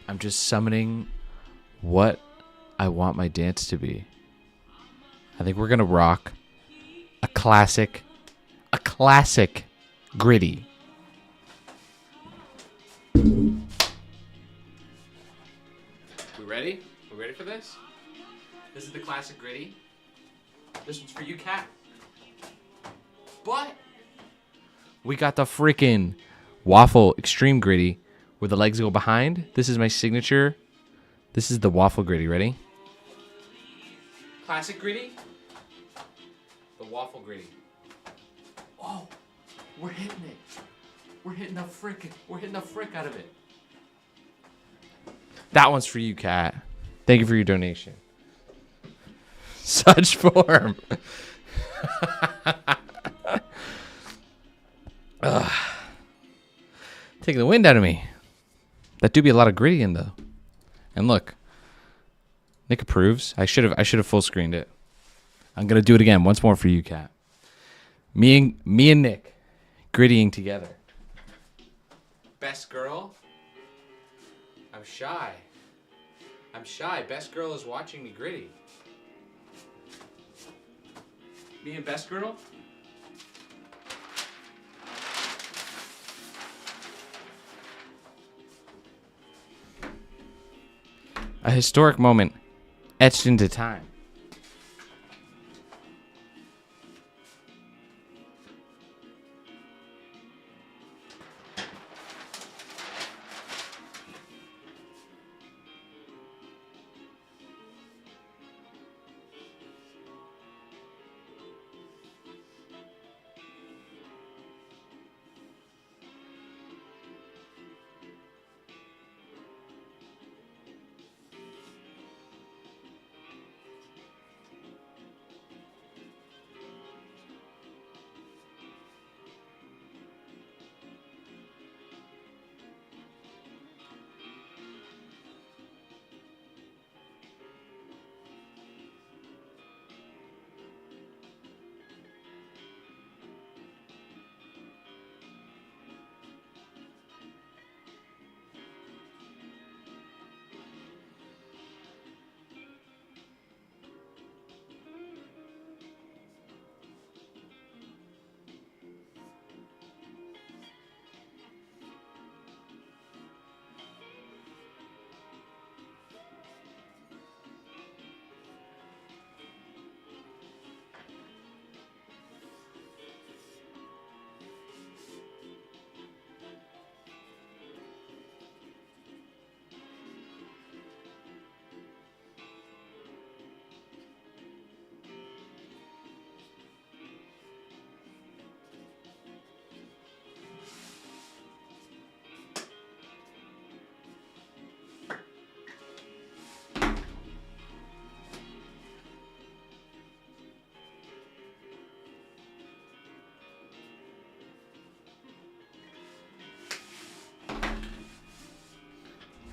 I'm just summoning what I want my dance to be. I think we're going to rock a classic gritty. We ready? We ready for this? This is the classic gritty. This one's for you, Cat. But we got the freaking waffle extreme gritty where the legs go behind. This is my signature. This is the waffle gritty. Ready? Classic gritty. The waffle gritty. Oh, we're hitting it. We're hitting the frick out of it. That one's for you, Cat. Thank you for your donation. Such form. Taking the wind out of me. That do be a lot of gritty in though. And look, Nick approves. I should have full screened it. I'm gonna do it again once more for you, Cat. Me and Nick grittying together. Best girl. I'm shy. Best girl is watching me gritty. Me and best girl. A historic moment etched into time.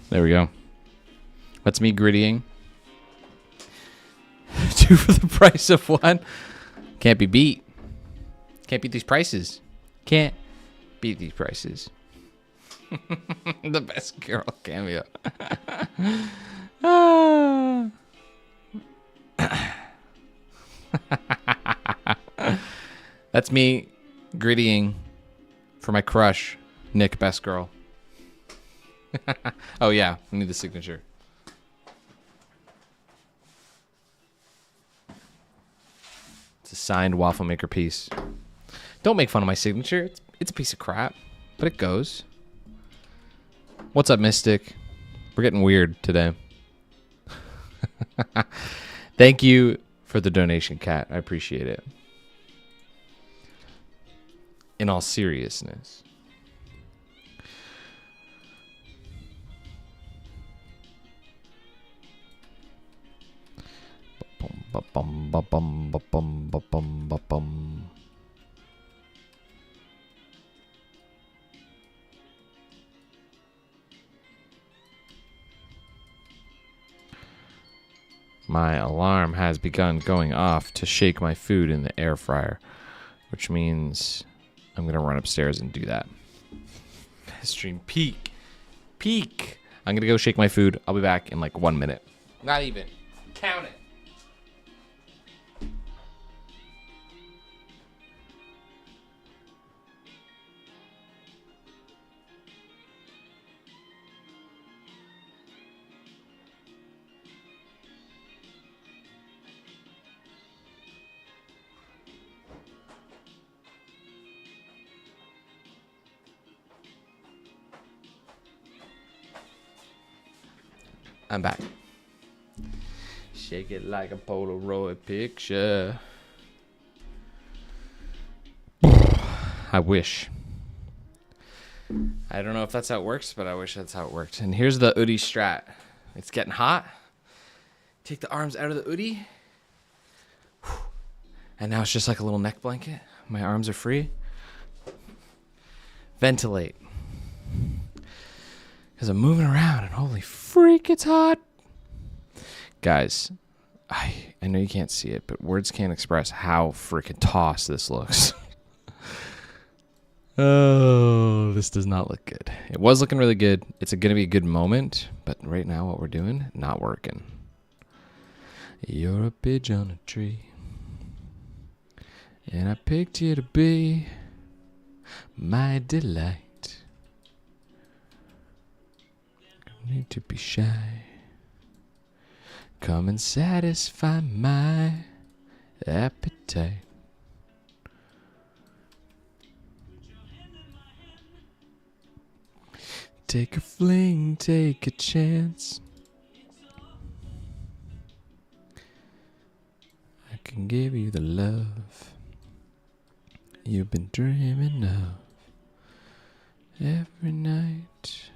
There we go. That's me grittying. 2 for the price of 1. Can't be beat. Can't beat these prices. Can't beat these prices. The best girl cameo. That's me grittying for my crush, Nick, best girl. Oh yeah, I need the signature. It's a signed waffle maker piece. Don't make fun of my signature. It's a piece of crap, but it goes. What's up, Mystic? We're getting weird today. Thank you for the donation, Kat. I appreciate it. In all seriousness. My alarm has begun going off to shake my food in the air fryer, which means I'm going to run upstairs and do that. Stream peak. Peak. I'm going to go shake my food. I'll be back in like 1 minute. Not even. Count it. I'm back. Shake it like a Polaroid picture. I wish. I don't know if that's how it works, but I wish that's how it worked. And here's the Oodie strat. It's getting hot. Take the arms out of the Oodie. And now it's just like a little neck blanket. My arms are free. Ventilate. Because I'm moving around and holy freak, it's hot. Guys, I know you can't see it, but words can't express how freaking tossed this looks. Oh, this does not look good. It was looking really good. It's going to be a good moment, but right now what we're doing, not working. You're a pigeon on a tree, and I picked you to be my delight. No need to be shy. Come and satisfy my appetite. Take a fling, take a chance. I can give you the love you've been dreaming of every night.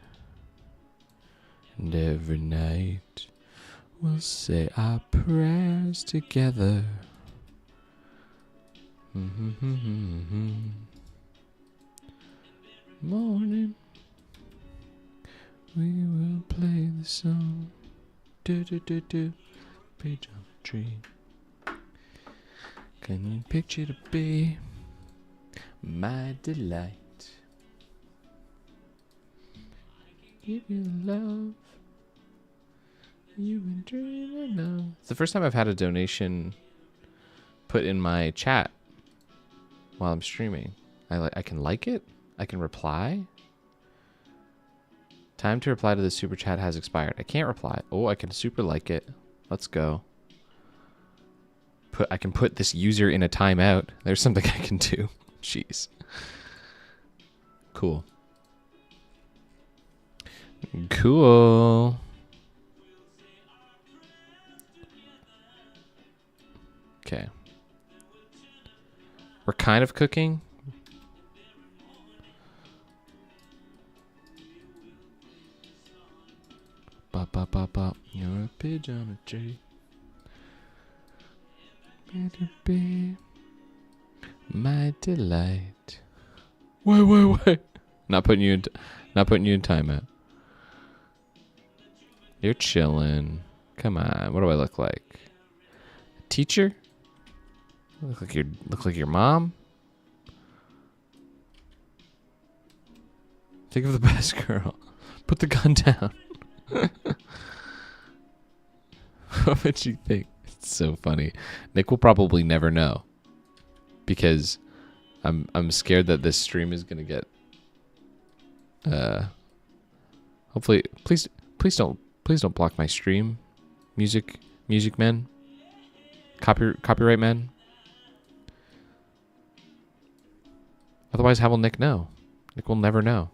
And every night we'll say our prayers together. Morning, we will play the song. Do do do do, page on the tree. Can you picture to be my delight? Give you the love you've been dreaming of. It's the first time I've had a donation put in my chat while I'm streaming. I can like it. I can reply. Time to reply to the super chat has expired. I can't reply. Oh, I can super like it. Let's go. I can put this user in a timeout. There's something I can do. Jeez. Cool. Cool. Okay. We're kind of cooking. Bop, bop, bop, bop. You're a pigeon on a tree. Better be my delight. Wait. Not putting you in timeout. You're chilling. Come on. What do I look like? A teacher? Look like your mom? Think of the best girl. Put the gun down. What would you think? It's so funny. Nick will probably never know because I'm scared that this stream is gonna get. Hopefully, please don't block my stream. Music men. Copyright men. Otherwise, how will Nick know? Nick will never know.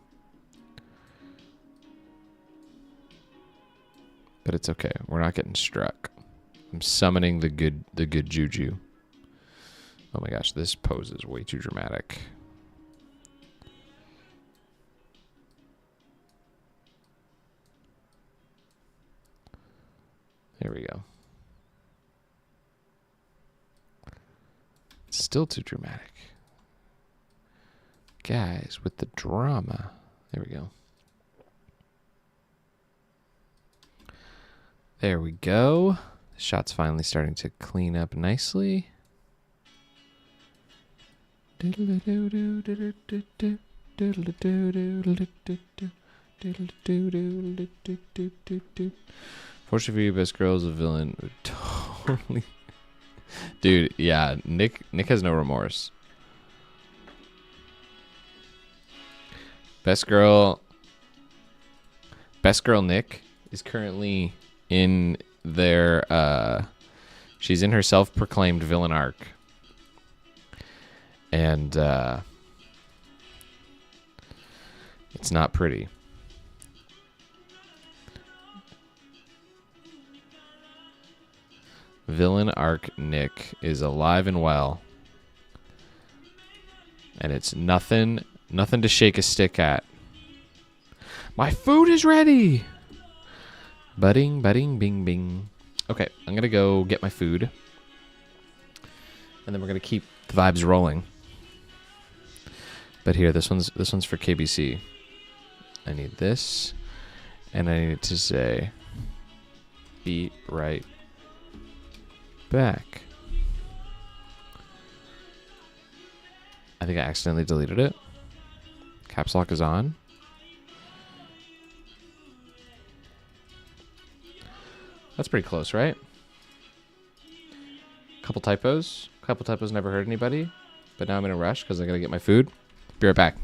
but it's okay. We're not getting struck. I'm summoning the good juju. Oh my gosh, this pose is way too dramatic. There we go. It's still too dramatic. Guys, with the drama. There we go. There we go. The shot's finally starting to clean up nicely. Fortunately for you, best girl is a villain. Totally. Dude, yeah, Nick has no remorse. Best girl Nick is currently in their she's in her self-proclaimed villain arc. And it's not pretty. Villain arc Nick is alive and well. And it's nothing to shake a stick at. My food is ready. Budding, bing, bing. Okay, I'm gonna go get my food. And then we're gonna keep the vibes rolling. But here, this one's for KBC. I need this. And I need to say, be right back. I think I accidentally deleted it. Caps lock is on. That's pretty close, right? Couple typos, never hurt anybody. But now I'm in a rush because I gotta get my food. Be right back.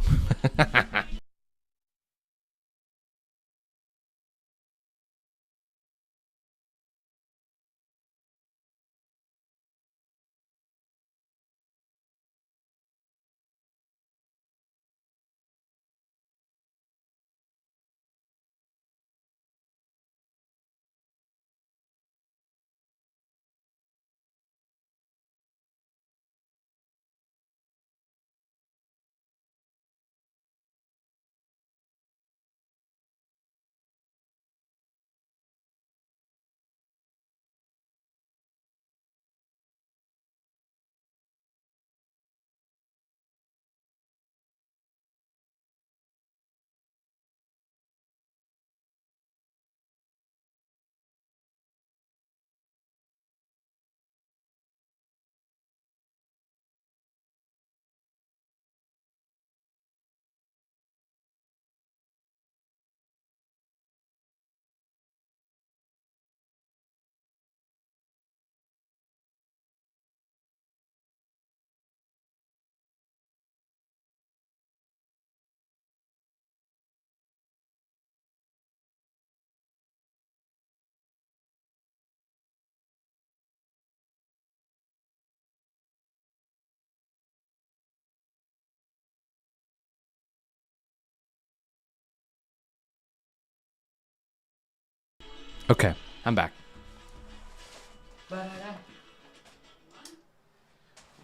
Okay, I'm back.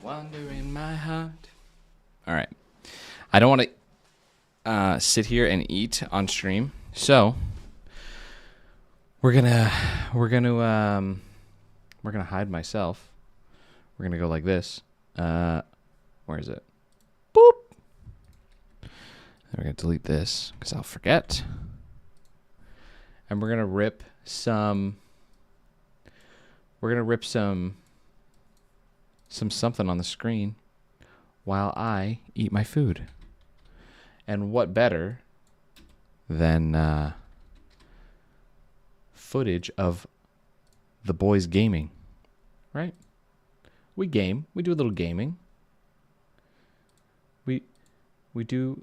Wonder in my heart. All right. I don't want to sit here and eat on stream, so we're gonna hide myself. We're gonna go like this. Where is it? Boop. And we're gonna delete this because I'll forget. And we're gonna rip some. We're gonna rip some something on the screen while I eat my food. And what better than footage of the boys gaming, right? We game. We do a little gaming. We do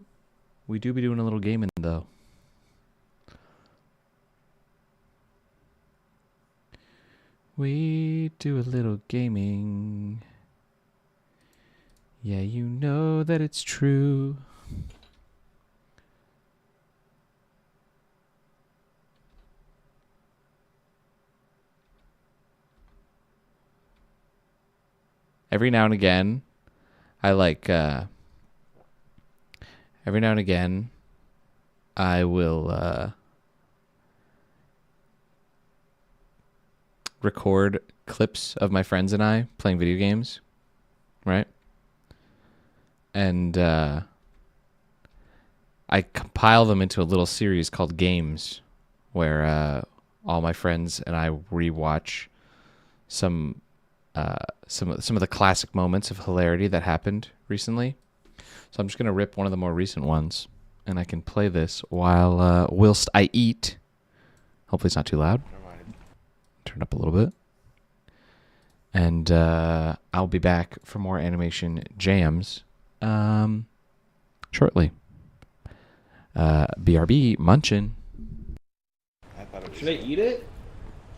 be doing a little gaming though. We do a little gaming. Yeah, you know that it's true. every now and again, I like every now and again, I will record clips of my friends and I playing video games, right? And I compile them into a little series called Games, where all my friends and I rewatch some of the classic moments of hilarity that happened recently. So I'm just gonna rip one of the more recent ones, and I can play this while whilst I eat. Hopefully it's not too loud. Turn up a little bit, and I'll be back for more animation jams shortly. BRB munchin'. Should I eat it?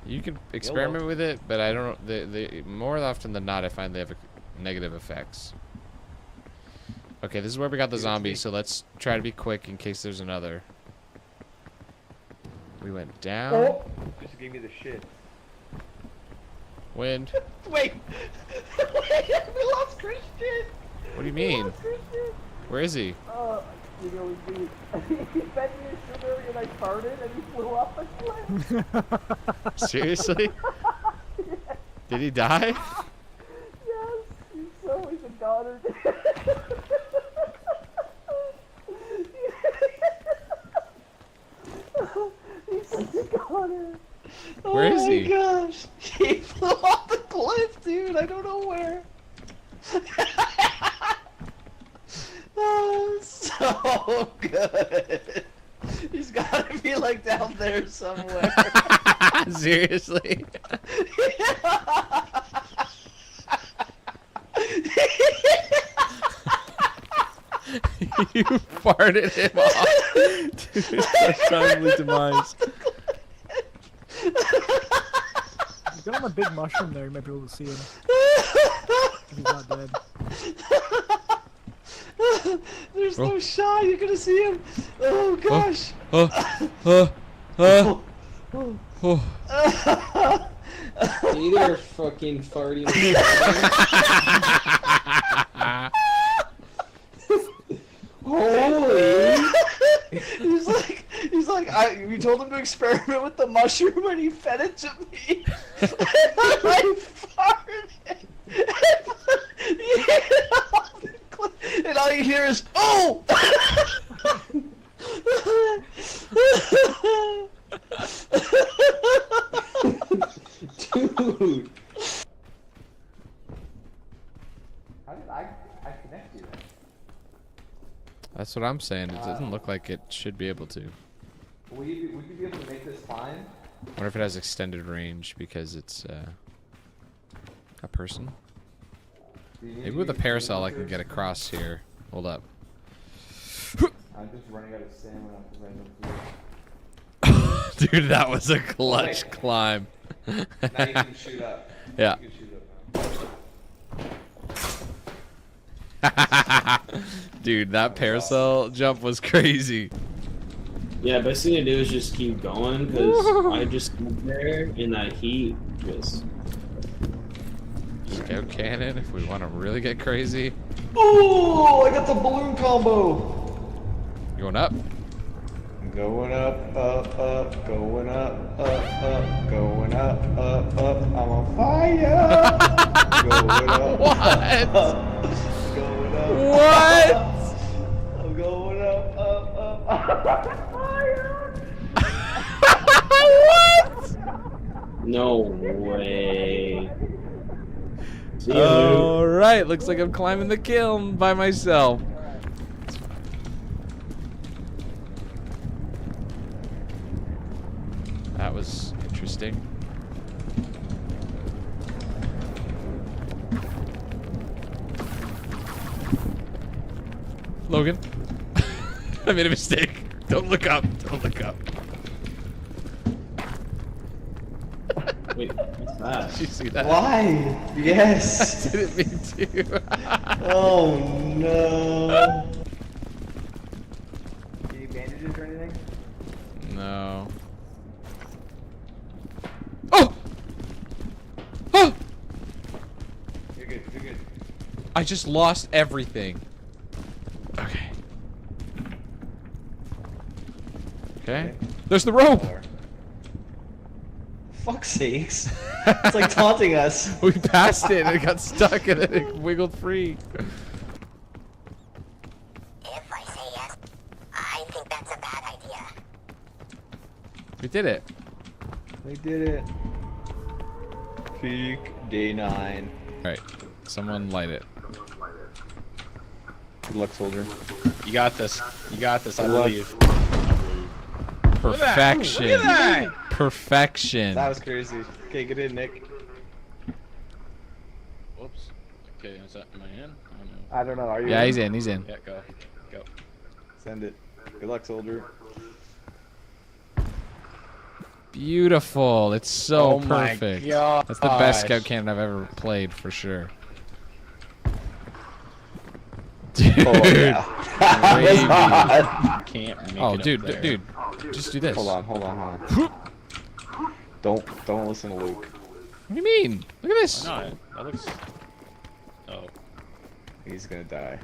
You can experiment with it, but I don't. They more often than not, I find they have negative effects. Okay, this is where we got the zombie, so let's try to be quick in case there's another. We went down. Oh! Just gave me the shit. Wind. Wait! Wait! We lost Christian! What do you mean? Where is he? You know, he fed me a sugar and I farted and he flew off a cliff. Seriously? Did he die? Yes, he's a daughter. He's such a daughter. Where is he? Oh my gosh. He flew off the cliff, dude. I don't know where. Oh, so good. He's gotta be like down there somewhere. Seriously? You farted him off. Dude, such timely demise. He's got on a big mushroom there, you might be able to see him. If he's not dead. There's no shot, you're gonna see him. Oh gosh. Either fucking farting. Holy! he's like, we told him to experiment with the mushroom and he fed it to me. And I farted. And all you hear is, oh! Dude! How did I connect you then? That's what I'm saying. It doesn't look like it should be able to. Would you be able to make this climb? I wonder if it has extended range because it's a person. Maybe with a parasol I can get across here. Hold up. I'm just running out of stamina right. Dude, that was a clutch climb. Now you can shoot up. Yeah. You can shoot up now. Dude, that parasol jump was crazy. Yeah, best thing to do is just keep going, because I just got there in that heat. Just. Scout cannon if we want to really get crazy. Oh, I got the balloon combo. You going up? Going up, going up, going up, I'm on fire. Going up, What? going up. What? I'm going up, I'm on fire. What? No way. See you, Luke. Alright, looks like I'm climbing the kiln by myself. That was interesting. Logan, I made a mistake. Don't look up. Don't look up. Wait, what's that? Did you see that? Why? Yes. I didn't mean to. Oh no. Any bandages or anything? No. Oh! Oh! You're good, you're good. I just lost everything. Okay. Okay. There's the rope. Fuck's sakes. It's like taunting us. We passed it and it got stuck and then it wiggled free. If I say yes, I think that's a bad idea. We did it. We did it. Peak day 9. Alright. Someone light it. Good luck, soldier. You got this. You got this. I Good luck. believe. Perfection. Look at that. Perfection. That was crazy. Okay, get in, Nick. Whoops. Okay, is that am I in? I don't know. Are you? Yeah, he's in. He's in. Yeah, go. Go. Send it. Good luck, soldier. Beautiful. It's so Oh my perfect. gosh. That's the best scout cannon I've ever played for sure. Dude. Oh, yeah. Crazy. Can't make Oh, it up dude, there. dude, just do this. Hold on. Don't listen to Luke. What do you mean? Look at this. Why not? That looks. Oh. He's gonna die.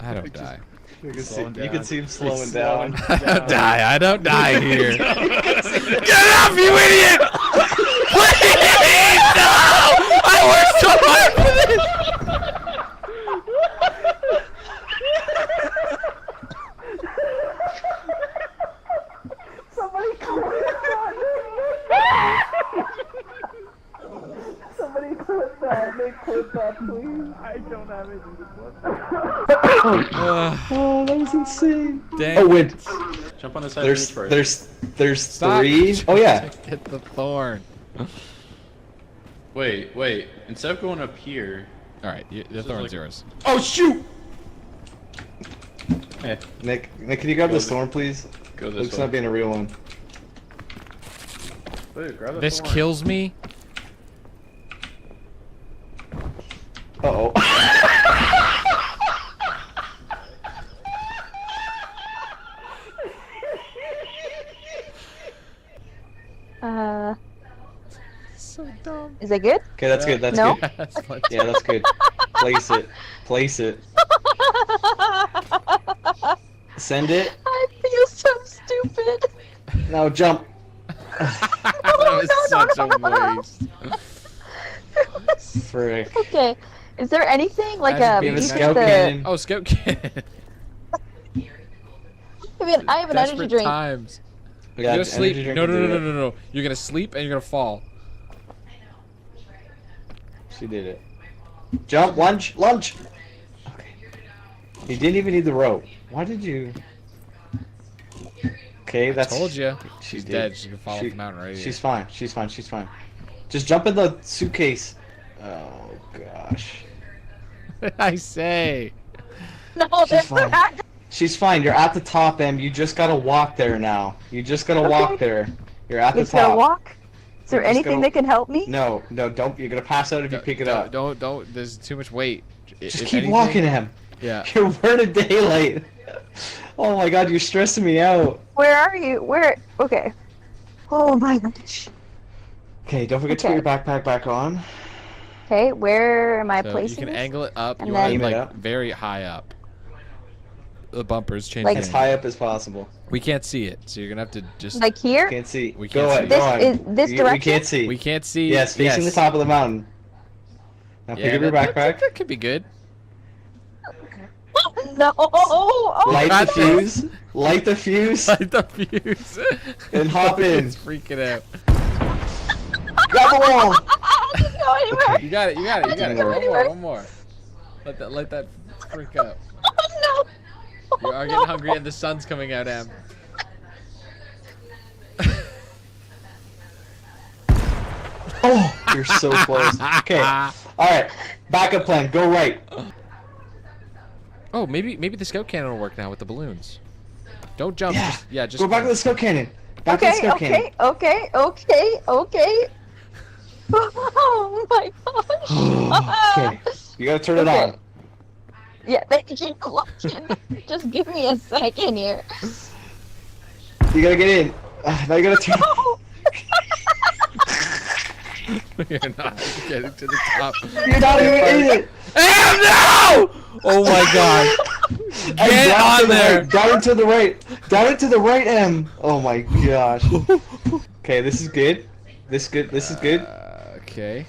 I don't die. You can, Slowing you can down. see him slowing He's down. I don't die. I don't die here. Get up, you idiot! Please, no! I worked so hard for this. Somebody clip that. Make clip that, please. I don't have anything to clip. Oh, that was insane. Dang. Oh, wait. Jump on the side of each first. There's Stop. 3. Oh yeah. Hit the thorn. Wait. Instead of going up here. All right, the is thorn's like- yours. Oh shoot! Eh, Nick, can you grab this thorn, please? go this Luke's way. not being a real one. Wait, grab the This thorn. kills me. Uh-oh. So dumb. Is that good? Okay, that's good. That's No? good. That's fun. Yeah, that's good. Place it. Place it. Send it. I feel so stupid. Now jump. That was such a waste. Frick. Okay. Is there anything like Imagine a being We have a Use scout the, cannon. Oh, scout cannon. I have an energy Desperate drink. times. Yeah, You're gonna energy sleep. drink No, will no, no, do no, it. no, no. You're gonna sleep and you're gonna fall. She did it. Jump, lunge. Okay. You didn't even need the rope. Why did you? Okay, that's. Told you. She She's did. dead. She can fall off the mountain right She's fine. She's fine. Just jump in the suitcase. Oh gosh. I say. No, She's there's fine. not. She's fine. You're at the top, Em. You just gotta walk there now. You just gotta walk there. You're at the It's gonna top. walk. Is there You're just anything gonna- that can help me? No, don't. You're gonna pass out if you pick it up. Don't. There's too much weight. Just If keep anything- walking, Em. Yeah. You're burning daylight. Oh my god, you're stressing me out. Where are you? Where? Okay. Oh my gosh. Okay, don't forget to Okay. put your backpack back on. Okay, where am I So you placing can this? angle it up. And You want then- it Aim it like up. very high up. The bumpers change. Like- As high up as possible. We can't see it, so you're gonna have to just. Like here? Can't see. We Go can't ahead. see. Go on. This is this We direction? can't see. We can't see. Yes, facing the top of the mountain. Now pick up your backpack. That could be good. No. Oh, Light Got the fuse. Light the fuse. Light the fuse. And hop in. It's freaking out. Grab the wall. I didn't go anywhere. You got it. You got it. You got it. Go One more. Let that freak up. Oh no. You are getting hungry and the sun's coming out, Em. Oh, you're so close. Okay. All right. Backup plan. Go right. Oh, maybe the scout cannon will work now with the balloons. Don't jump. Yeah. Just Go back to the scout cannon. Back to the Okay, scout cannon. okay. Oh my gosh. Okay. You gotta turn it Okay. on. Yeah, they keep clutching. Just give me a second here. You gotta get in. Now you gotta turn. Oh, You're not getting to the top. You're not even in it. No! Oh my god. Get down to on the there. right, down and to the right. Down and to the right, M. Oh my gosh. Okay, this is good. This is good. Okay.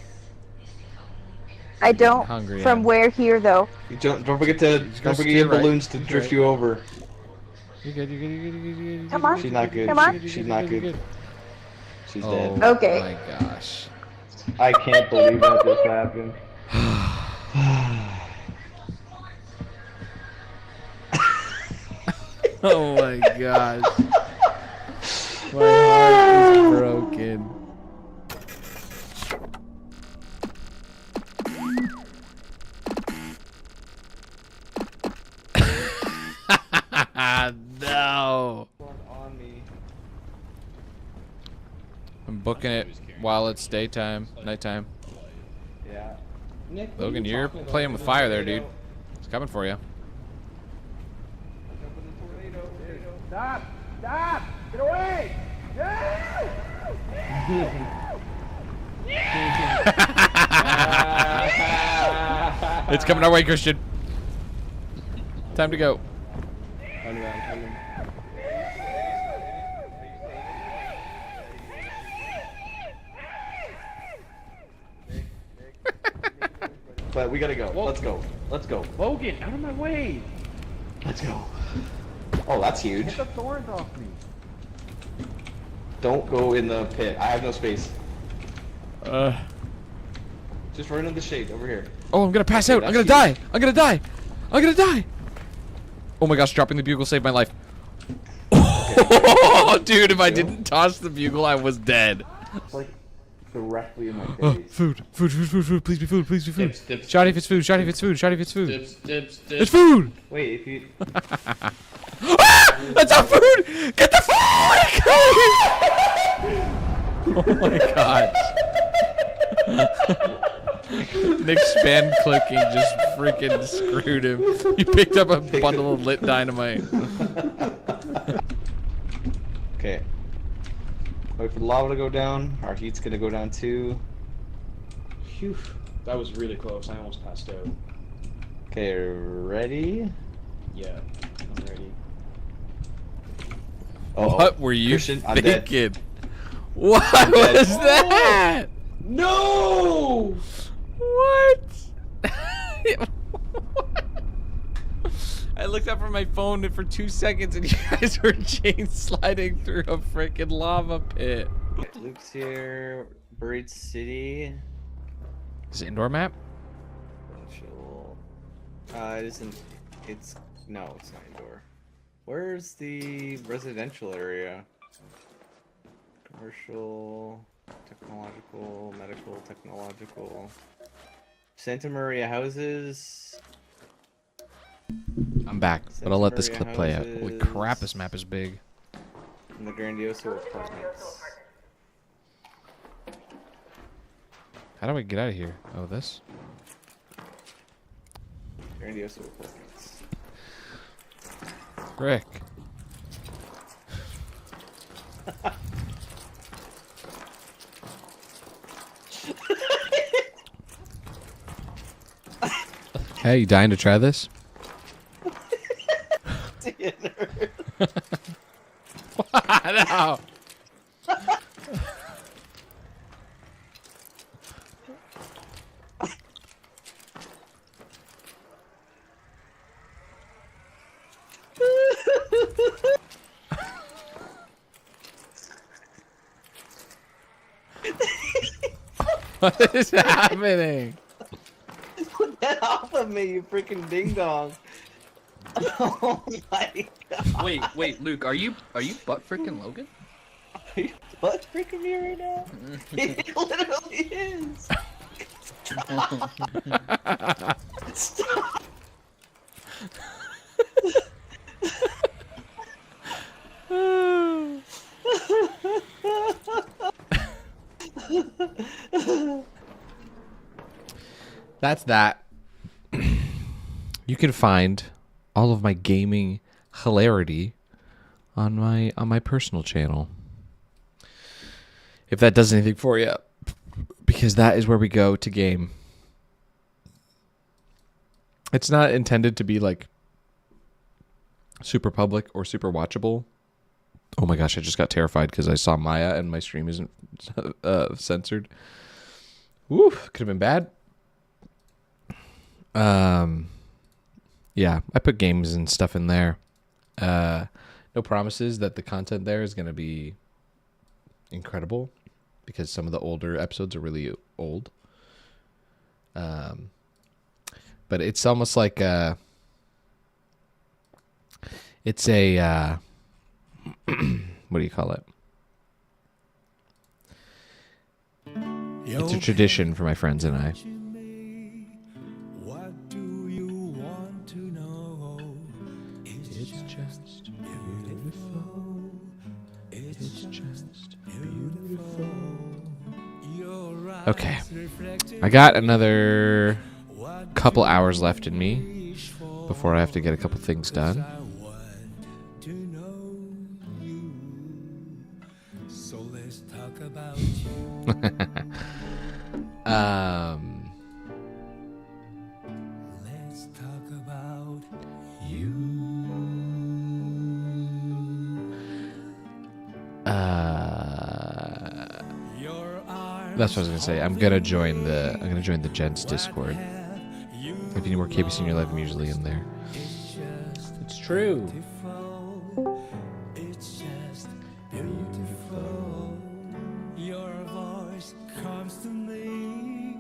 I don't. Hungry, From Em. where here though? You don't forget to Just don't go forget your steer right. balloons to drift Right. you over. You're good, you're good, you're good, you're good, you're good. Come on. She's not good. Come on. She's not good. She's Oh dead. Okay. my gosh. I can't believe that just happened. Oh my gosh. My heart is broken. No. On me. I'm booking it while it's daytime, nighttime. Yeah. Nick, Logan, you're playing with fire there, dude. It's coming for you. Stop! Stop! Get away! It's coming our way, Christian. Time to go. But we gotta go. Let's go. Let's go. Logan, out of my way! Let's go. Oh, that's huge. Get the thorns off me. Don't go in the pit. I have no space. Just run in the shade over here. Oh, I'm gonna pass out. I'm gonna that's die. I'm gonna die. I'm gonna die. Oh my gosh, dropping the bugle saved my life. Oh, dude, if I didn't toss the bugle, I was dead. It's like directly in my Oh, face. food. Food. Please be food. Please be food. Dips, dips, Shotty if it's food. Shotty if it's food. Shotty if it's food. Dips, dips, dips. It's food. Wait, if you Ah! That's not food. Get the food. Oh my god. Nick's span clicking just freaking screwed him. He picked up a bundle of lit dynamite. Okay. Wait for the lava to go down. Our heat's gonna go down too. Phew. That was really close. I almost passed out. Okay, ready? Yeah, I'm ready. Uh-oh. What were you Christian, I'm dead. thinking? What dead. was that? No! What? I looked up from my phone for 2 seconds and you guys were chain sliding through a freaking lava pit. Luke's here. Buried City. Is it indoor map? Residential. It isn't. It's no, it's not indoor. Where's the residential area? Commercial, technological, medical, technological. Santa Maria houses. I'm back, but I'll let this clip play out. Holy crap, this map is big. And the Grandioso apartments. How do I get out of here? Oh, this? Grandioso apartments. Rick. Hey, you dying to try this? No. What is happening? Put that off of me, you freaking ding dong. Oh my god. Wait, Luke, are you butt freaking Logan? Are you butt freaking me right now? It literally is. Stop. That's that. You can find all of my gaming hilarity on my personal channel. If that does anything for you, because that is where we go to game. It's not intended to be like super public or super watchable. Oh my gosh, I just got terrified because I saw Maya and my stream isn't censored. Woo, could have been bad. Yeah, I put games and stuff in there. No promises that the content there is going to be incredible because some of the older episodes are really old. But it's almost like it's a what do you call it? It's a tradition for my friends and I. What do you want to know? It's just beautiful. It's just beautiful. Okay. I got another couple hours left in me before I have to get a couple things done. So let's talk about you. Let's talk about You. That's what I was gonna say. I'm gonna join the Gents Discord. If you need more KBC in your life, I'm usually in there. It's true. it's just beautiful. Your voice comes to me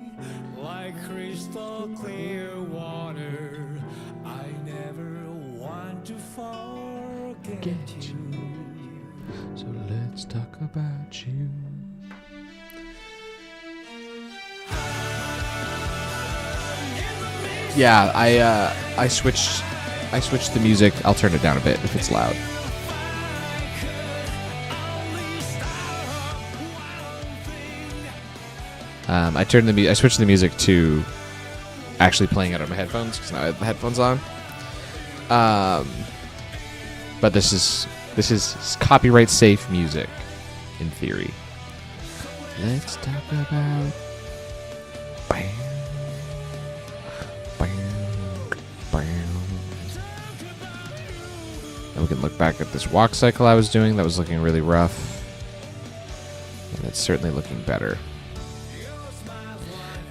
like crystal clear water. I never want to forget you. So let's talk about you. Yeah, I switched the music. I'll turn it down a bit if it's loud. I switched the music to actually playing it on my headphones because now I have the headphones on. But this is copyright safe music in theory. Let's talk about. And we can look back at this walk cycle I was doing that was looking really rough. And it's certainly looking better.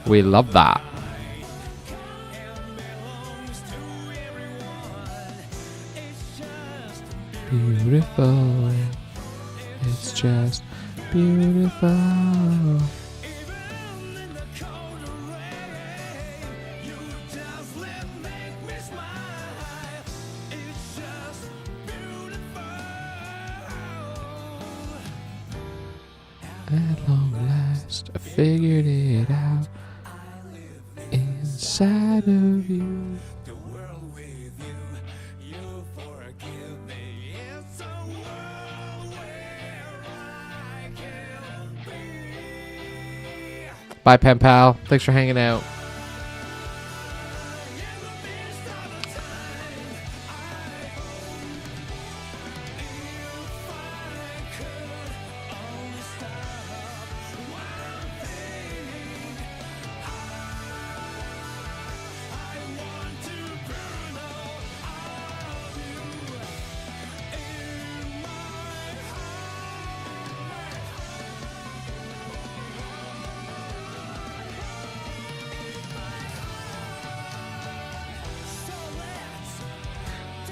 We love that. Beautiful. It's just beautiful. At long last, I figured it out inside of you. Bye, pen pal. Thanks for hanging out.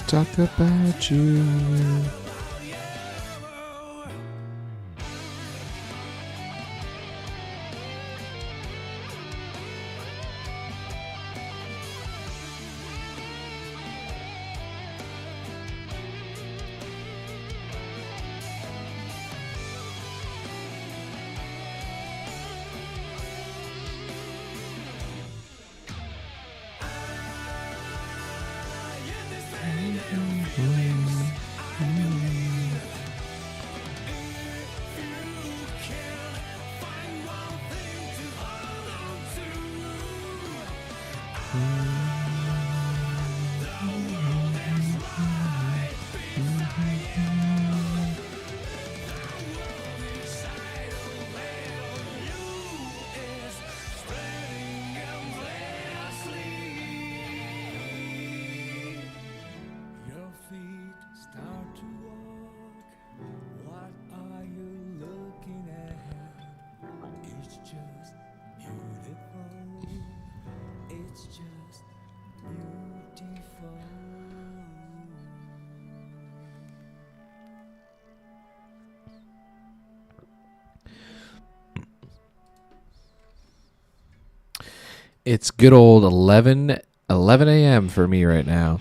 Talk about you. It's good old 11 a.m. for me right now.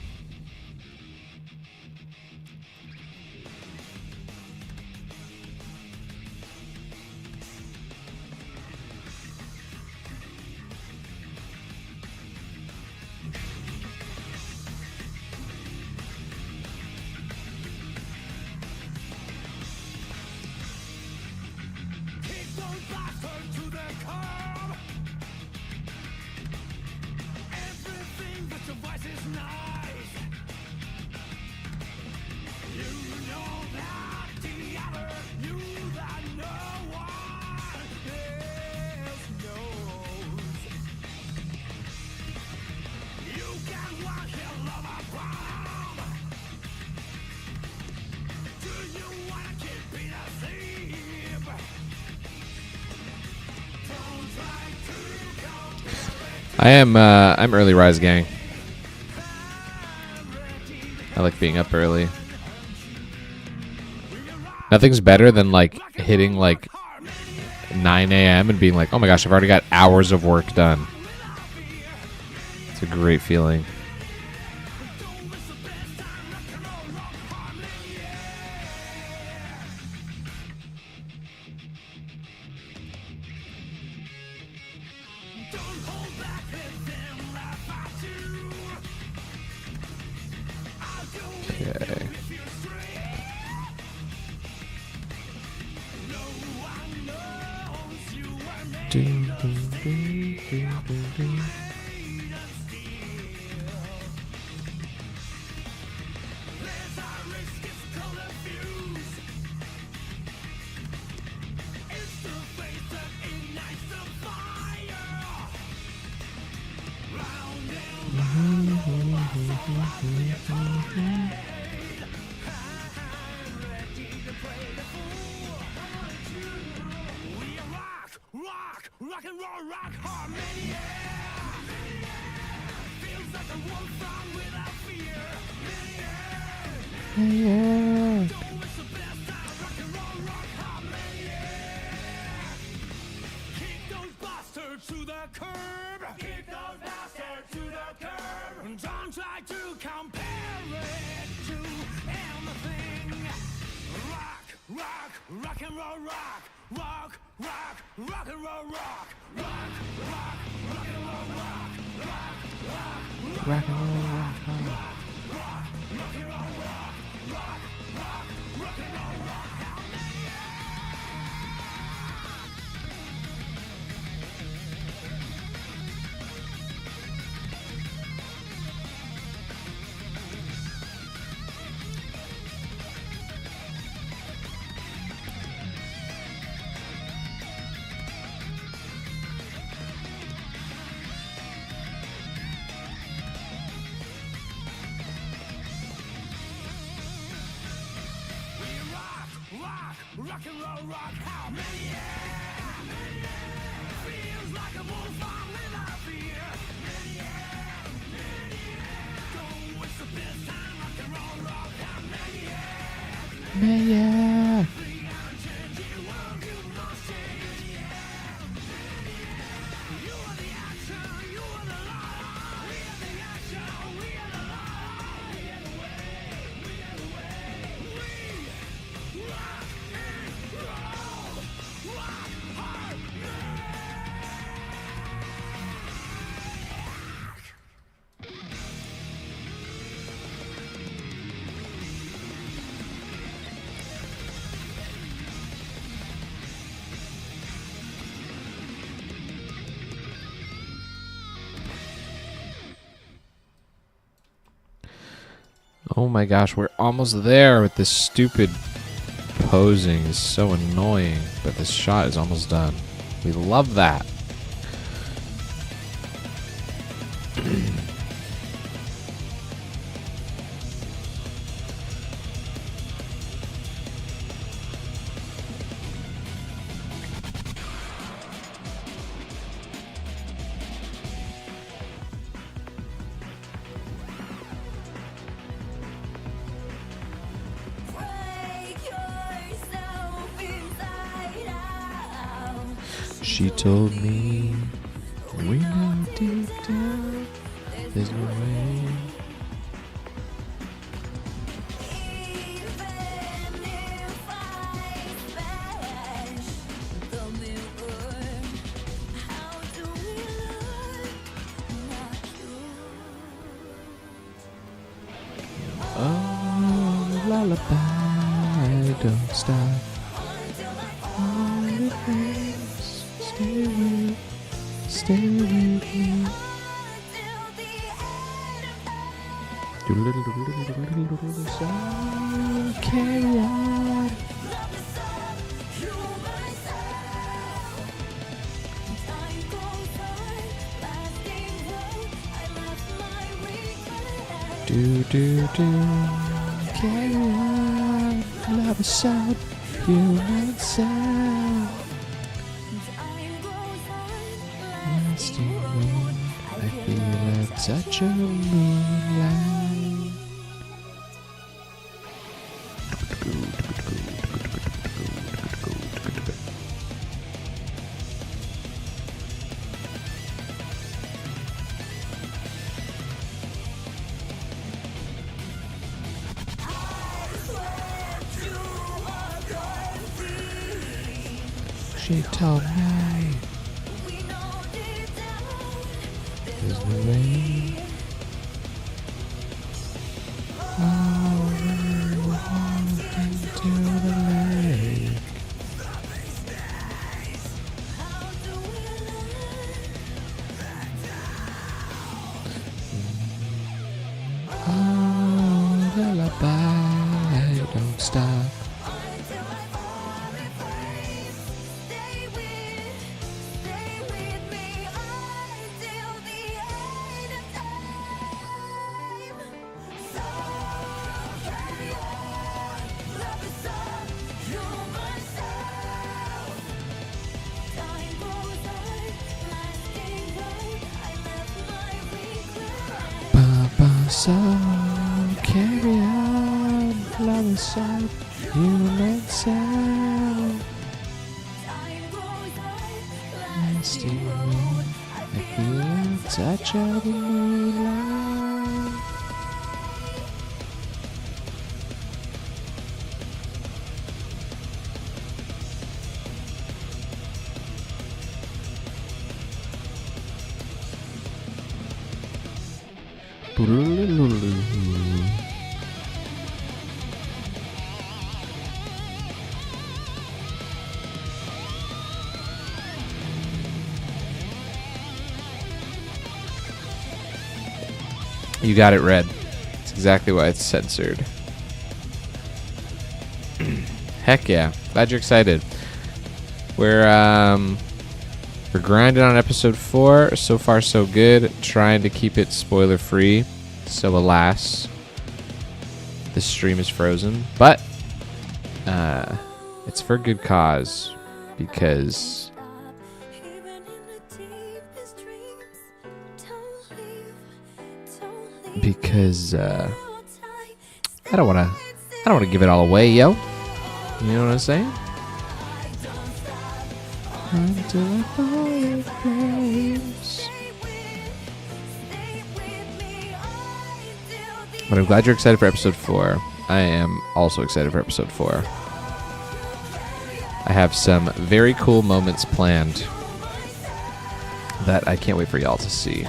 I'm early rise gang. I like being up early. Nothing's better than like hitting like 9 a.m. and being like, oh my gosh, I've already got hours of work done. It's a great feeling. Okay. Maya. Oh my gosh, we're almost there with this stupid posing. Is so annoying, but this shot is almost done. We love that. She told me We know deep down there's no way. Oh, lullaby, don't stop. All the things, stay with me. So carry on. Do, carry on, love is sound, human sound. Nasty moon, I feel a touch of moonlight. She told me there's no way. Oh, we walked into the lake. Oh, lullaby, don't stop. So carry on, love is so human sound. Nasty moon, I feel a touch of the moonlight. You got it, Red. That's exactly why it's censored. Heck yeah. Glad you're excited. We're grinding on episode 4. So far, so good. Trying to keep it spoiler free. So alas, this stream is frozen. But it's for good cause. Because I don't wanna give it all away, yo. You know what I'm saying? Until I fall in flames. But I'm glad you're excited for episode 4. I am also excited for episode 4. I have some very cool moments planned that I can't wait for y'all to see.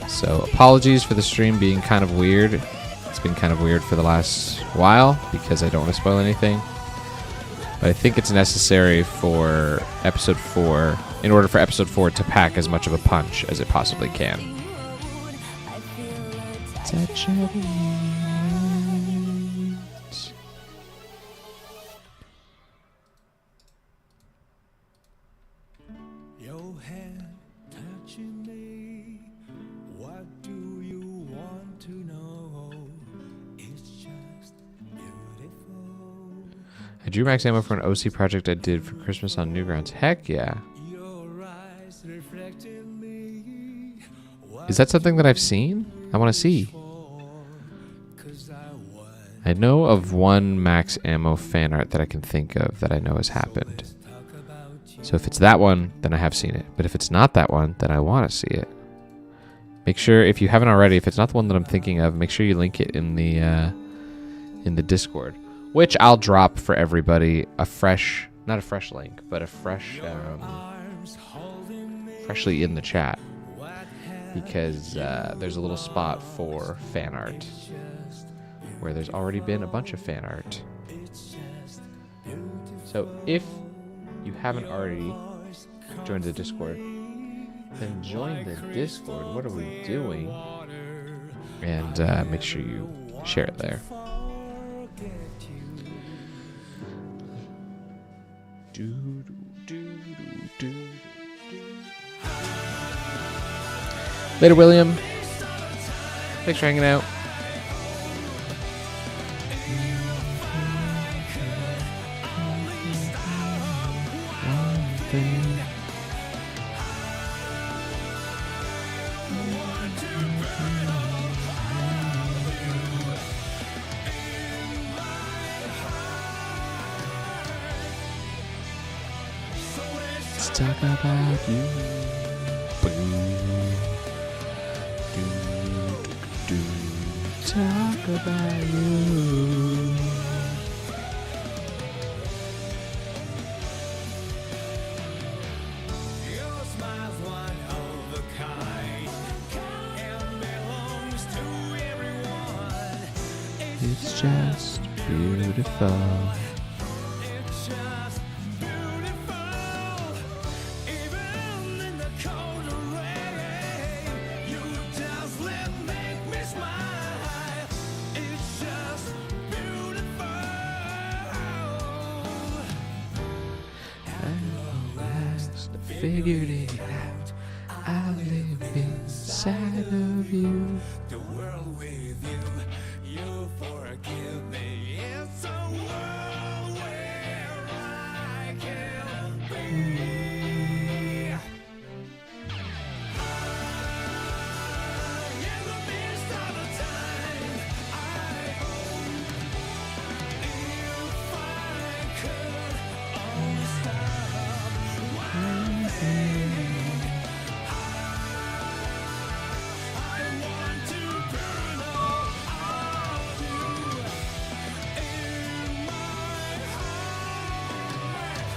So apologies for the stream being kind of weird. It's been kind of weird for the last while because I don't want to spoil anything. But I think it's necessary for episode 4, in order for episode 4 to pack as much of a punch as it possibly can. Touch of light. Your hand touching me. What do you want to know? It's just beautiful. I drew max ammo for an OC project I did for Christmas on Newgrounds. Heck yeah. Your eyes reflect in me. Is that something that I've seen? I want to see. I know of one max ammo fan art that I can think of that I know has happened. So if it's that one, then I have seen it. But if it's not that one, then I want to see it. Make sure, if you haven't already, if it's not the one that I'm thinking of, make sure you link it in the Discord, which I'll drop for everybody a fresh, not a fresh link, but a fresh, freshly in the chat, because there's a little spot for fan art where there's already been a bunch of fan art. So if you haven't already joined the Discord, then join the Discord. What are we doing? And make sure you share it there. Later, William. Thanks for hanging out. Let's talk about you. Talk about you. Your smile's one of a kind and belongs to everyone. It's just beautiful. It's just beautiful. Even in the cold rain, you just make me smile. It's just beautiful. At last I figured it out. I live inside of you. The world with you, you forgive me. It's a world where I can be. In the midst of the time, I hope if I could only stop one thing. I want to burn all of you in my heart.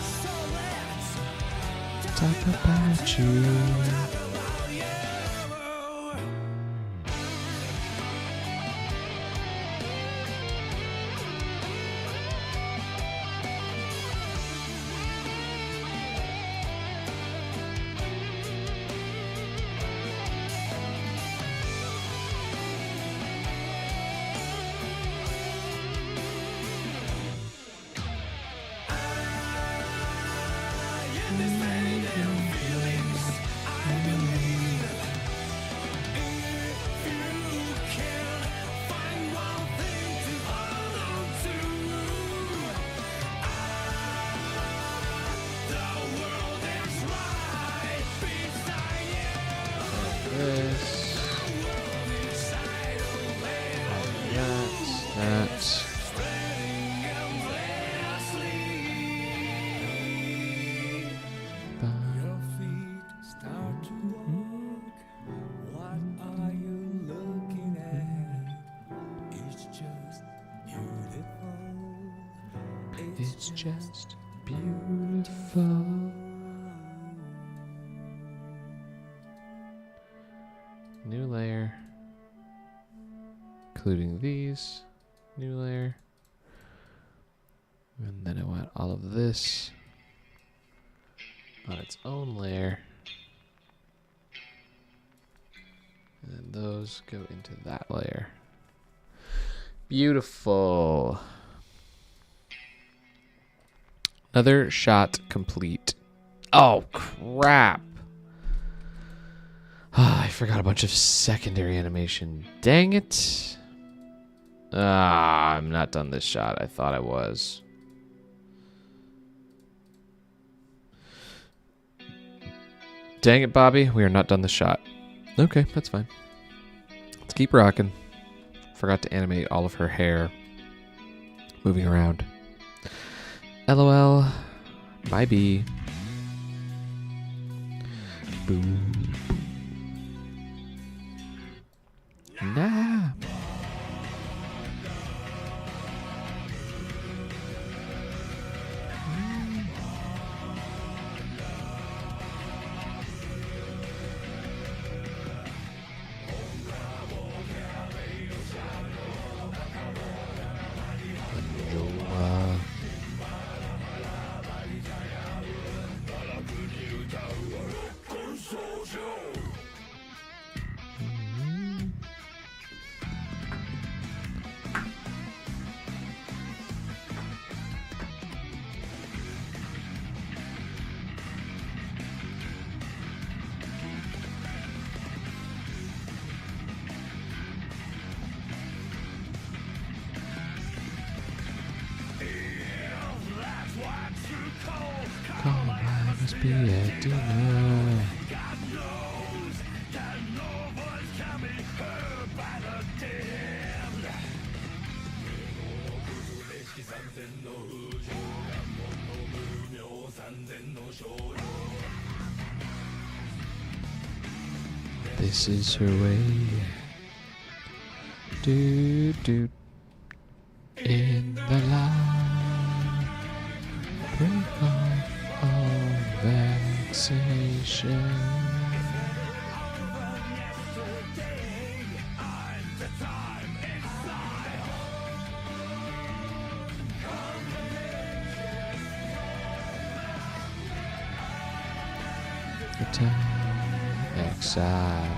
So let's Talk about you. This. That. Your feet start to walk. What are you looking at? It's just beautiful. It's just beautiful. New layer. Including these. New layer. And then I want all of this on its own layer. And then those go into that layer. Beautiful. Another shot complete. Oh, crap. I forgot a bunch of secondary animation. Dang it. I'm not done this shot. I thought I was. Dang it, Bobby. We are not done this shot. Okay, that's fine. Let's keep rocking. forgot to animate all of her hair moving around. LOL. Bye, B. Boo. Nah. Must be at dinner. This is her way. Do do in the line. Break off all vexation. The time exile.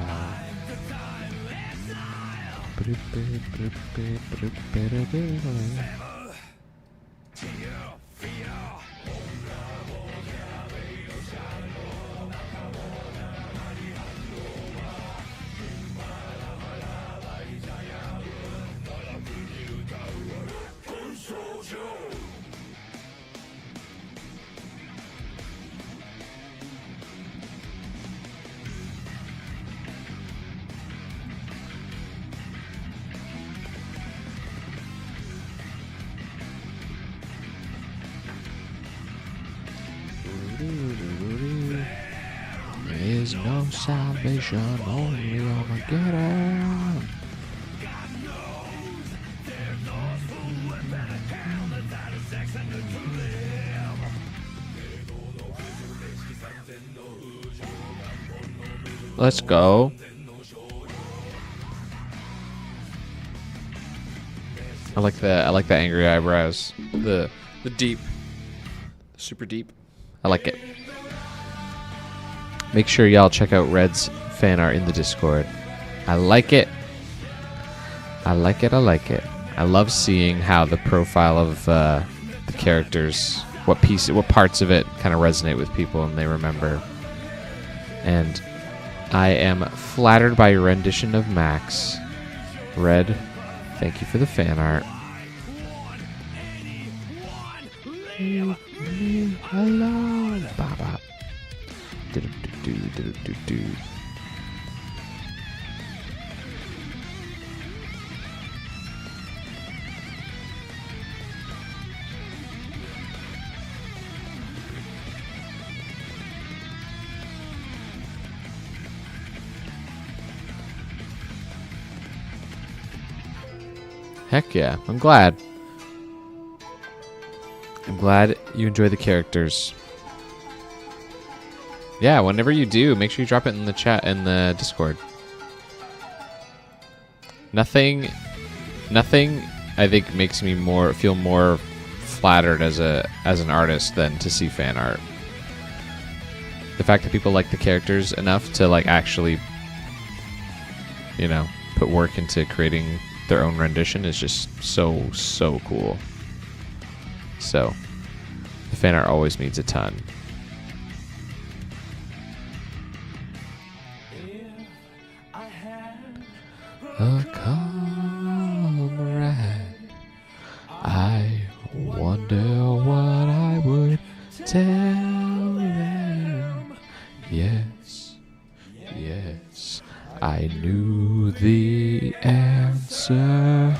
There is no salvation, only Armageddon. Let's go. I like the angry eyebrows. The deep. Super deep. I like it. Make sure y'all check out Red's fan art in the Discord. I like it. I like it. I like it. I love seeing how the profile of the characters, what parts of it kind of resonate with people and they remember. And I am flattered by your rendition of Max. Red, thank you for the fan art. Hello, Baba. Do. Heck yeah, I'm glad. I'm glad you enjoy the characters. Yeah, whenever you do, make sure you drop it in the chat in the Discord. Nothing I think makes me feel more flattered as an artist than to see fan art. The fact that people like the characters enough to like actually, you know, put work into creating their own rendition is just so cool. So, the fan art always means a ton. A comrade, I wonder what I would tell them. Yes, I knew the the answer.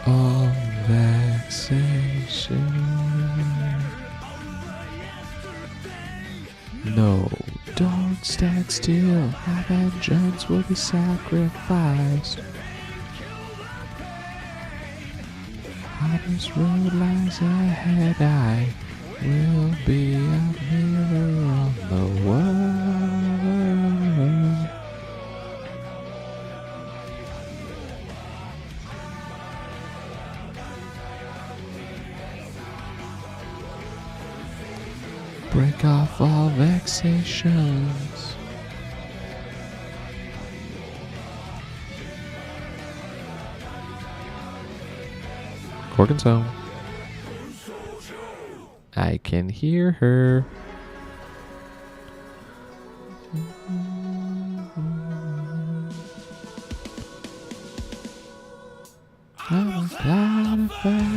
All vexation. No, don't stand still. Our vengeance will be sacrificed. Hottest road lies ahead. I will be a mirror on the world. Break off all vexations. Corgan's home. I can hear her. I'm a cloud of fire.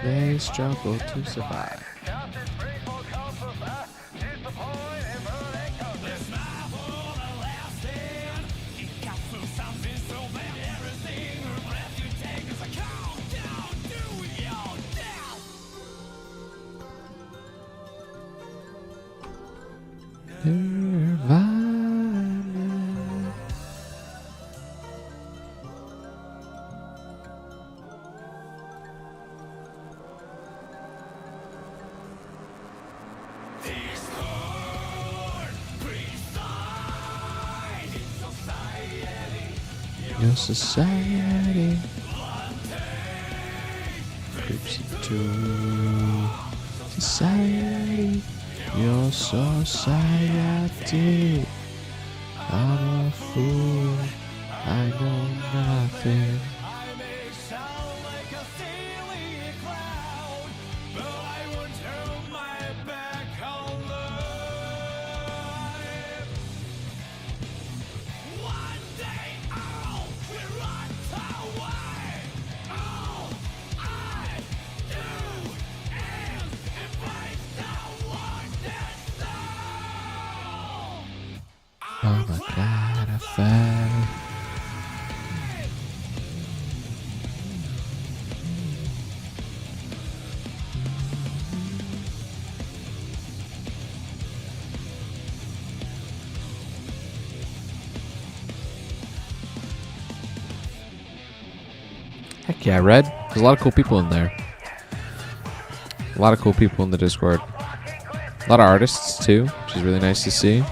They struggle to survive. Nirvana. Your society creeps into society. Your society. I'm a fool. I know nothing. Oh my god, I fell. Heck yeah, Red. There's a lot of cool people in there. A lot of cool people in the Discord. A lot of artists too, which is really nice to see.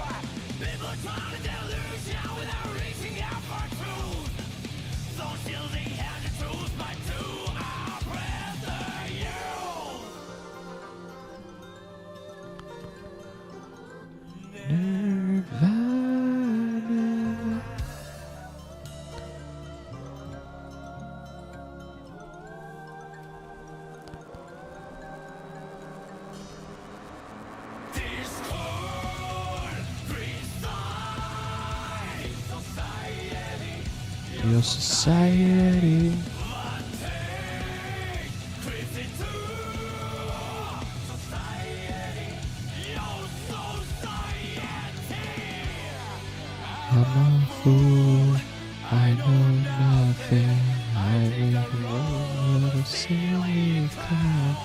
Nirvana. Your society. I'm a fool. I know nothing. I really want to see cloud.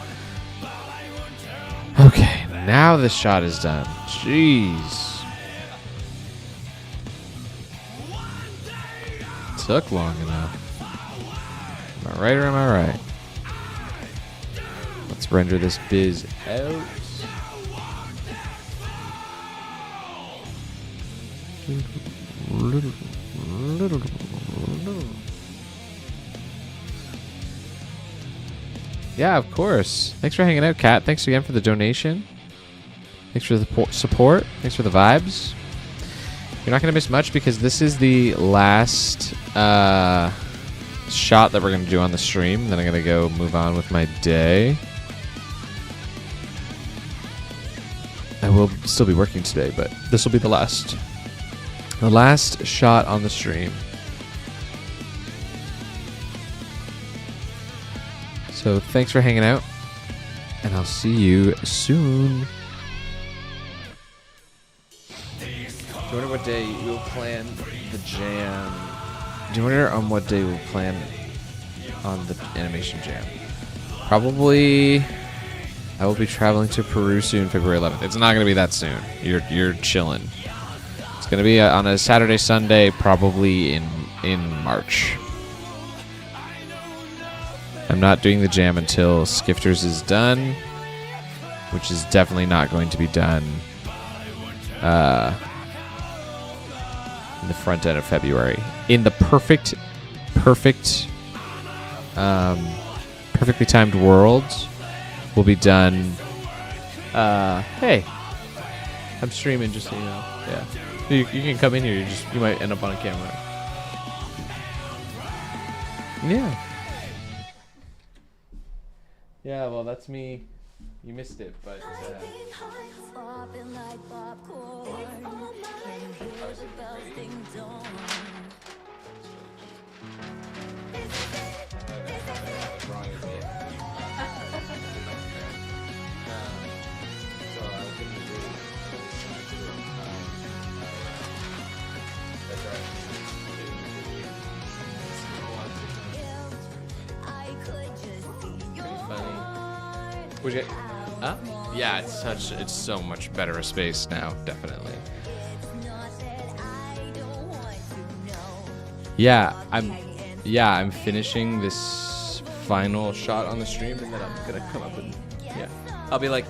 Okay, now the shot is done. Jeez. Took long enough. Am I right or am I right? Let's render this biz out. Yeah, of course. Thanks for hanging out, Kat. Thanks again for the donation. Thanks for the support. Thanks for the vibes. You're not going to miss much because this is the last shot that we're going to do on the stream. Then I'm going to go move on with my day. I will still be working today, but this will be the last shot on the stream. So thanks for hanging out, and I'll see you soon. Do you wonder what day we'll plan the jam? Do you wonder on what day we'll plan on the animation jam? Probably, I will be traveling to Peru soon, February 11th. It's not going to be that soon. You're chilling. It's going to be on a Saturday, Sunday, probably in March. I'm not doing the jam until Skifters is done, which is definitely not going to be done in the front end of February. In the perfectly timed world, will be done. Hey, I'm streaming, just so you know. Yeah, you can come in here. You might end up on a camera. Yeah. Yeah, well, that's me. You missed it, but. Would you? Huh? Yeah, it's so much better a space now, definitely. Yeah, I'm finishing this final shot on the stream, and then I'm gonna come up and I'll be like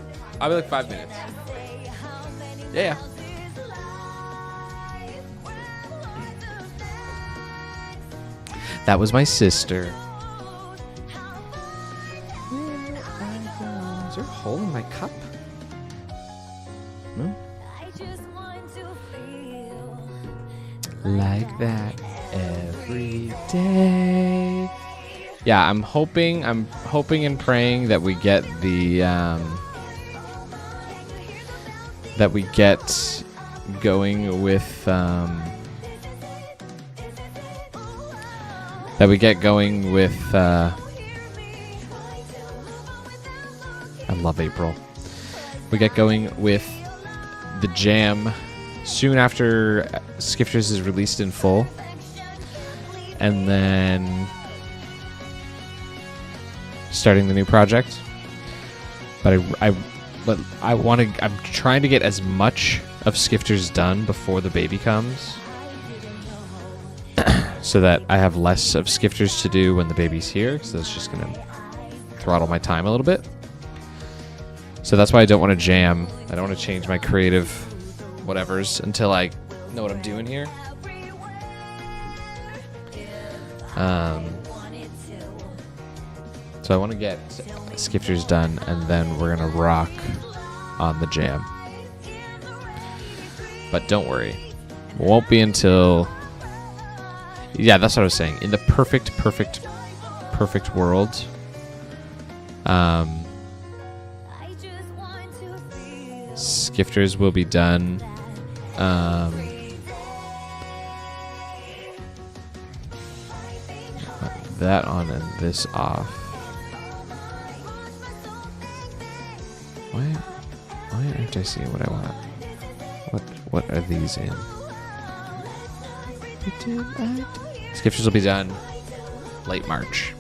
5 minutes. Yeah. That was my sister. Is there a hole in my cup? No? Like that every day. Yeah, I'm hoping and praying that we get the going with I love April. We get going with the jam soon after Skifters is released in full, and then starting the new project. But I'm trying to get as much of Skifters done before the baby comes, so that I have less of Skifters to do when the baby's here, because that's just gonna throttle my time a little bit. So that's why I don't want to jam. I don't want to change my creative whatevers until I know what I'm doing here. So I want to get Skifters done, and then we're going to rock on the jam. But don't worry. It won't be until... Yeah, that's what I was saying. In the perfect world, Skifters will be done. That on and this off. Why aren't I seeing what I want? What are these in? Skifters will be done late March.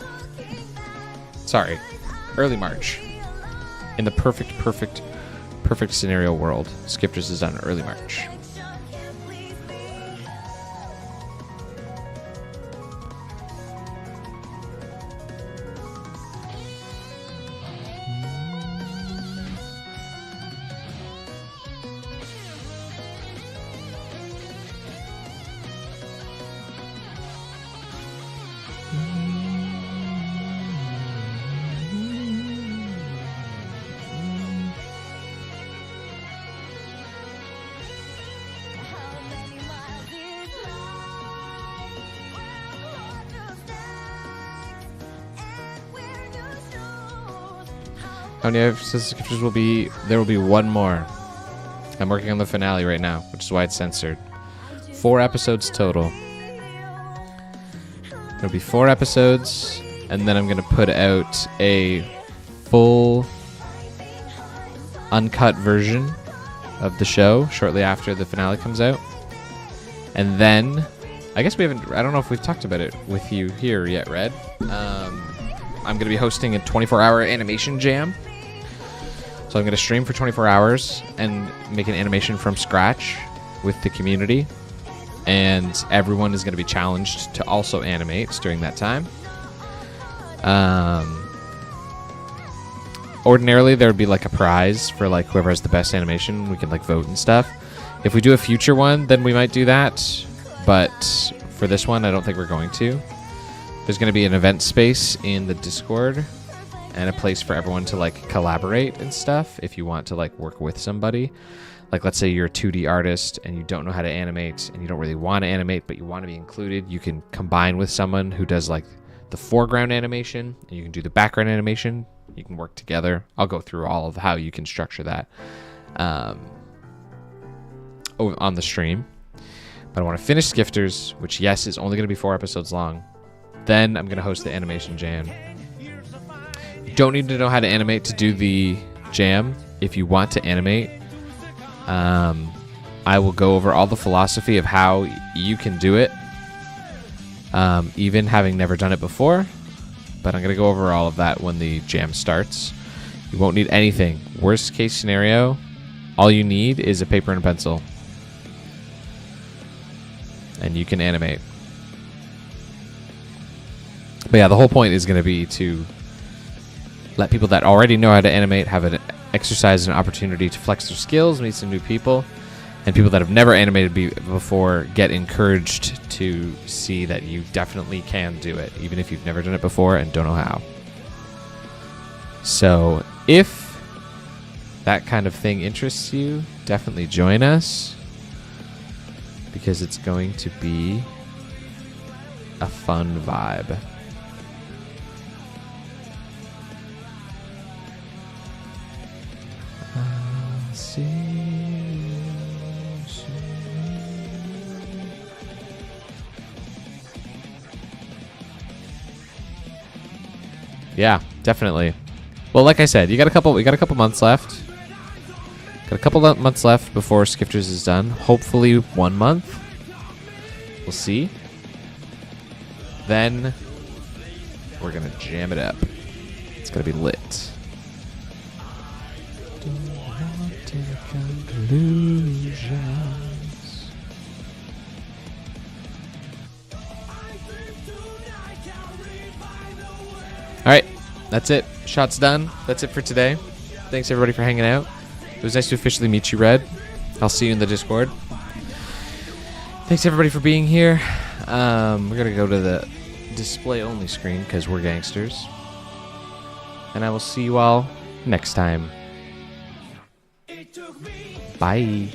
Sorry, early March. In the perfect scenario world, Skifters is done early March. How many episodes of Skifters will be? There will be one more. I'm working on the finale right now, which is why it's censored. 4 episodes total. There'll be 4 episodes, and then I'm going to put out a full uncut version of the show shortly after the finale comes out. And then, I guess we haven't, I don't know if we've talked about it with you here yet, Red. I'm going to be hosting a 24-hour animation jam. So I'm going to stream for 24 hours and make an animation from scratch with the community. And everyone is going to be challenged to also animate during that time. Ordinarily, there would be like a prize for like whoever has the best animation. We can like vote and stuff. If we do a future one, then we might do that. But for this one, I don't think we're going to. There's going to be an event space in the Discord and a place for everyone to like collaborate and stuff if you want to like work with somebody. Like, let's say you're a 2D artist and you don't know how to animate and you don't really want to animate, but you want to be included. You can combine with someone who does like the foreground animation and you can do the background animation. You can work together. I'll go through all of how you can structure that on the stream. But I want to finish Skifters, which, yes, is only going to be 4 episodes long. Then I'm going to host the animation jam. You don't need to know how to animate to do the jam. If you want to animate, I will go over all the philosophy of how you can do it, even having never done it before. But I'm going to go over all of that when the jam starts. You won't need anything. Worst case scenario, all you need is a paper and a pencil. And you can animate. But yeah, the whole point is going to be to let people that already know how to animate have an exercise and opportunity to flex their skills, meet some new people, and people that have never animated before get encouraged to see that you definitely can do it, even if you've never done it before and don't know how. So if that kind of thing interests you, definitely join us, because it's going to be a fun vibe. Yeah, definitely. Well, like I said, we got a couple months left. Got a couple of months left before Skifters is done. Hopefully 1 month. We'll see. Then we're gonna jam it up. It's gonna be lit. Alright, that's it. Shot's done. That's it for today. Thanks everybody for hanging out. It was nice to officially meet you, Red. I'll see you in the Discord. Thanks everybody for being here. We're gonna go to the display only screen because we're gangsters. And I will see you all next time. Bye.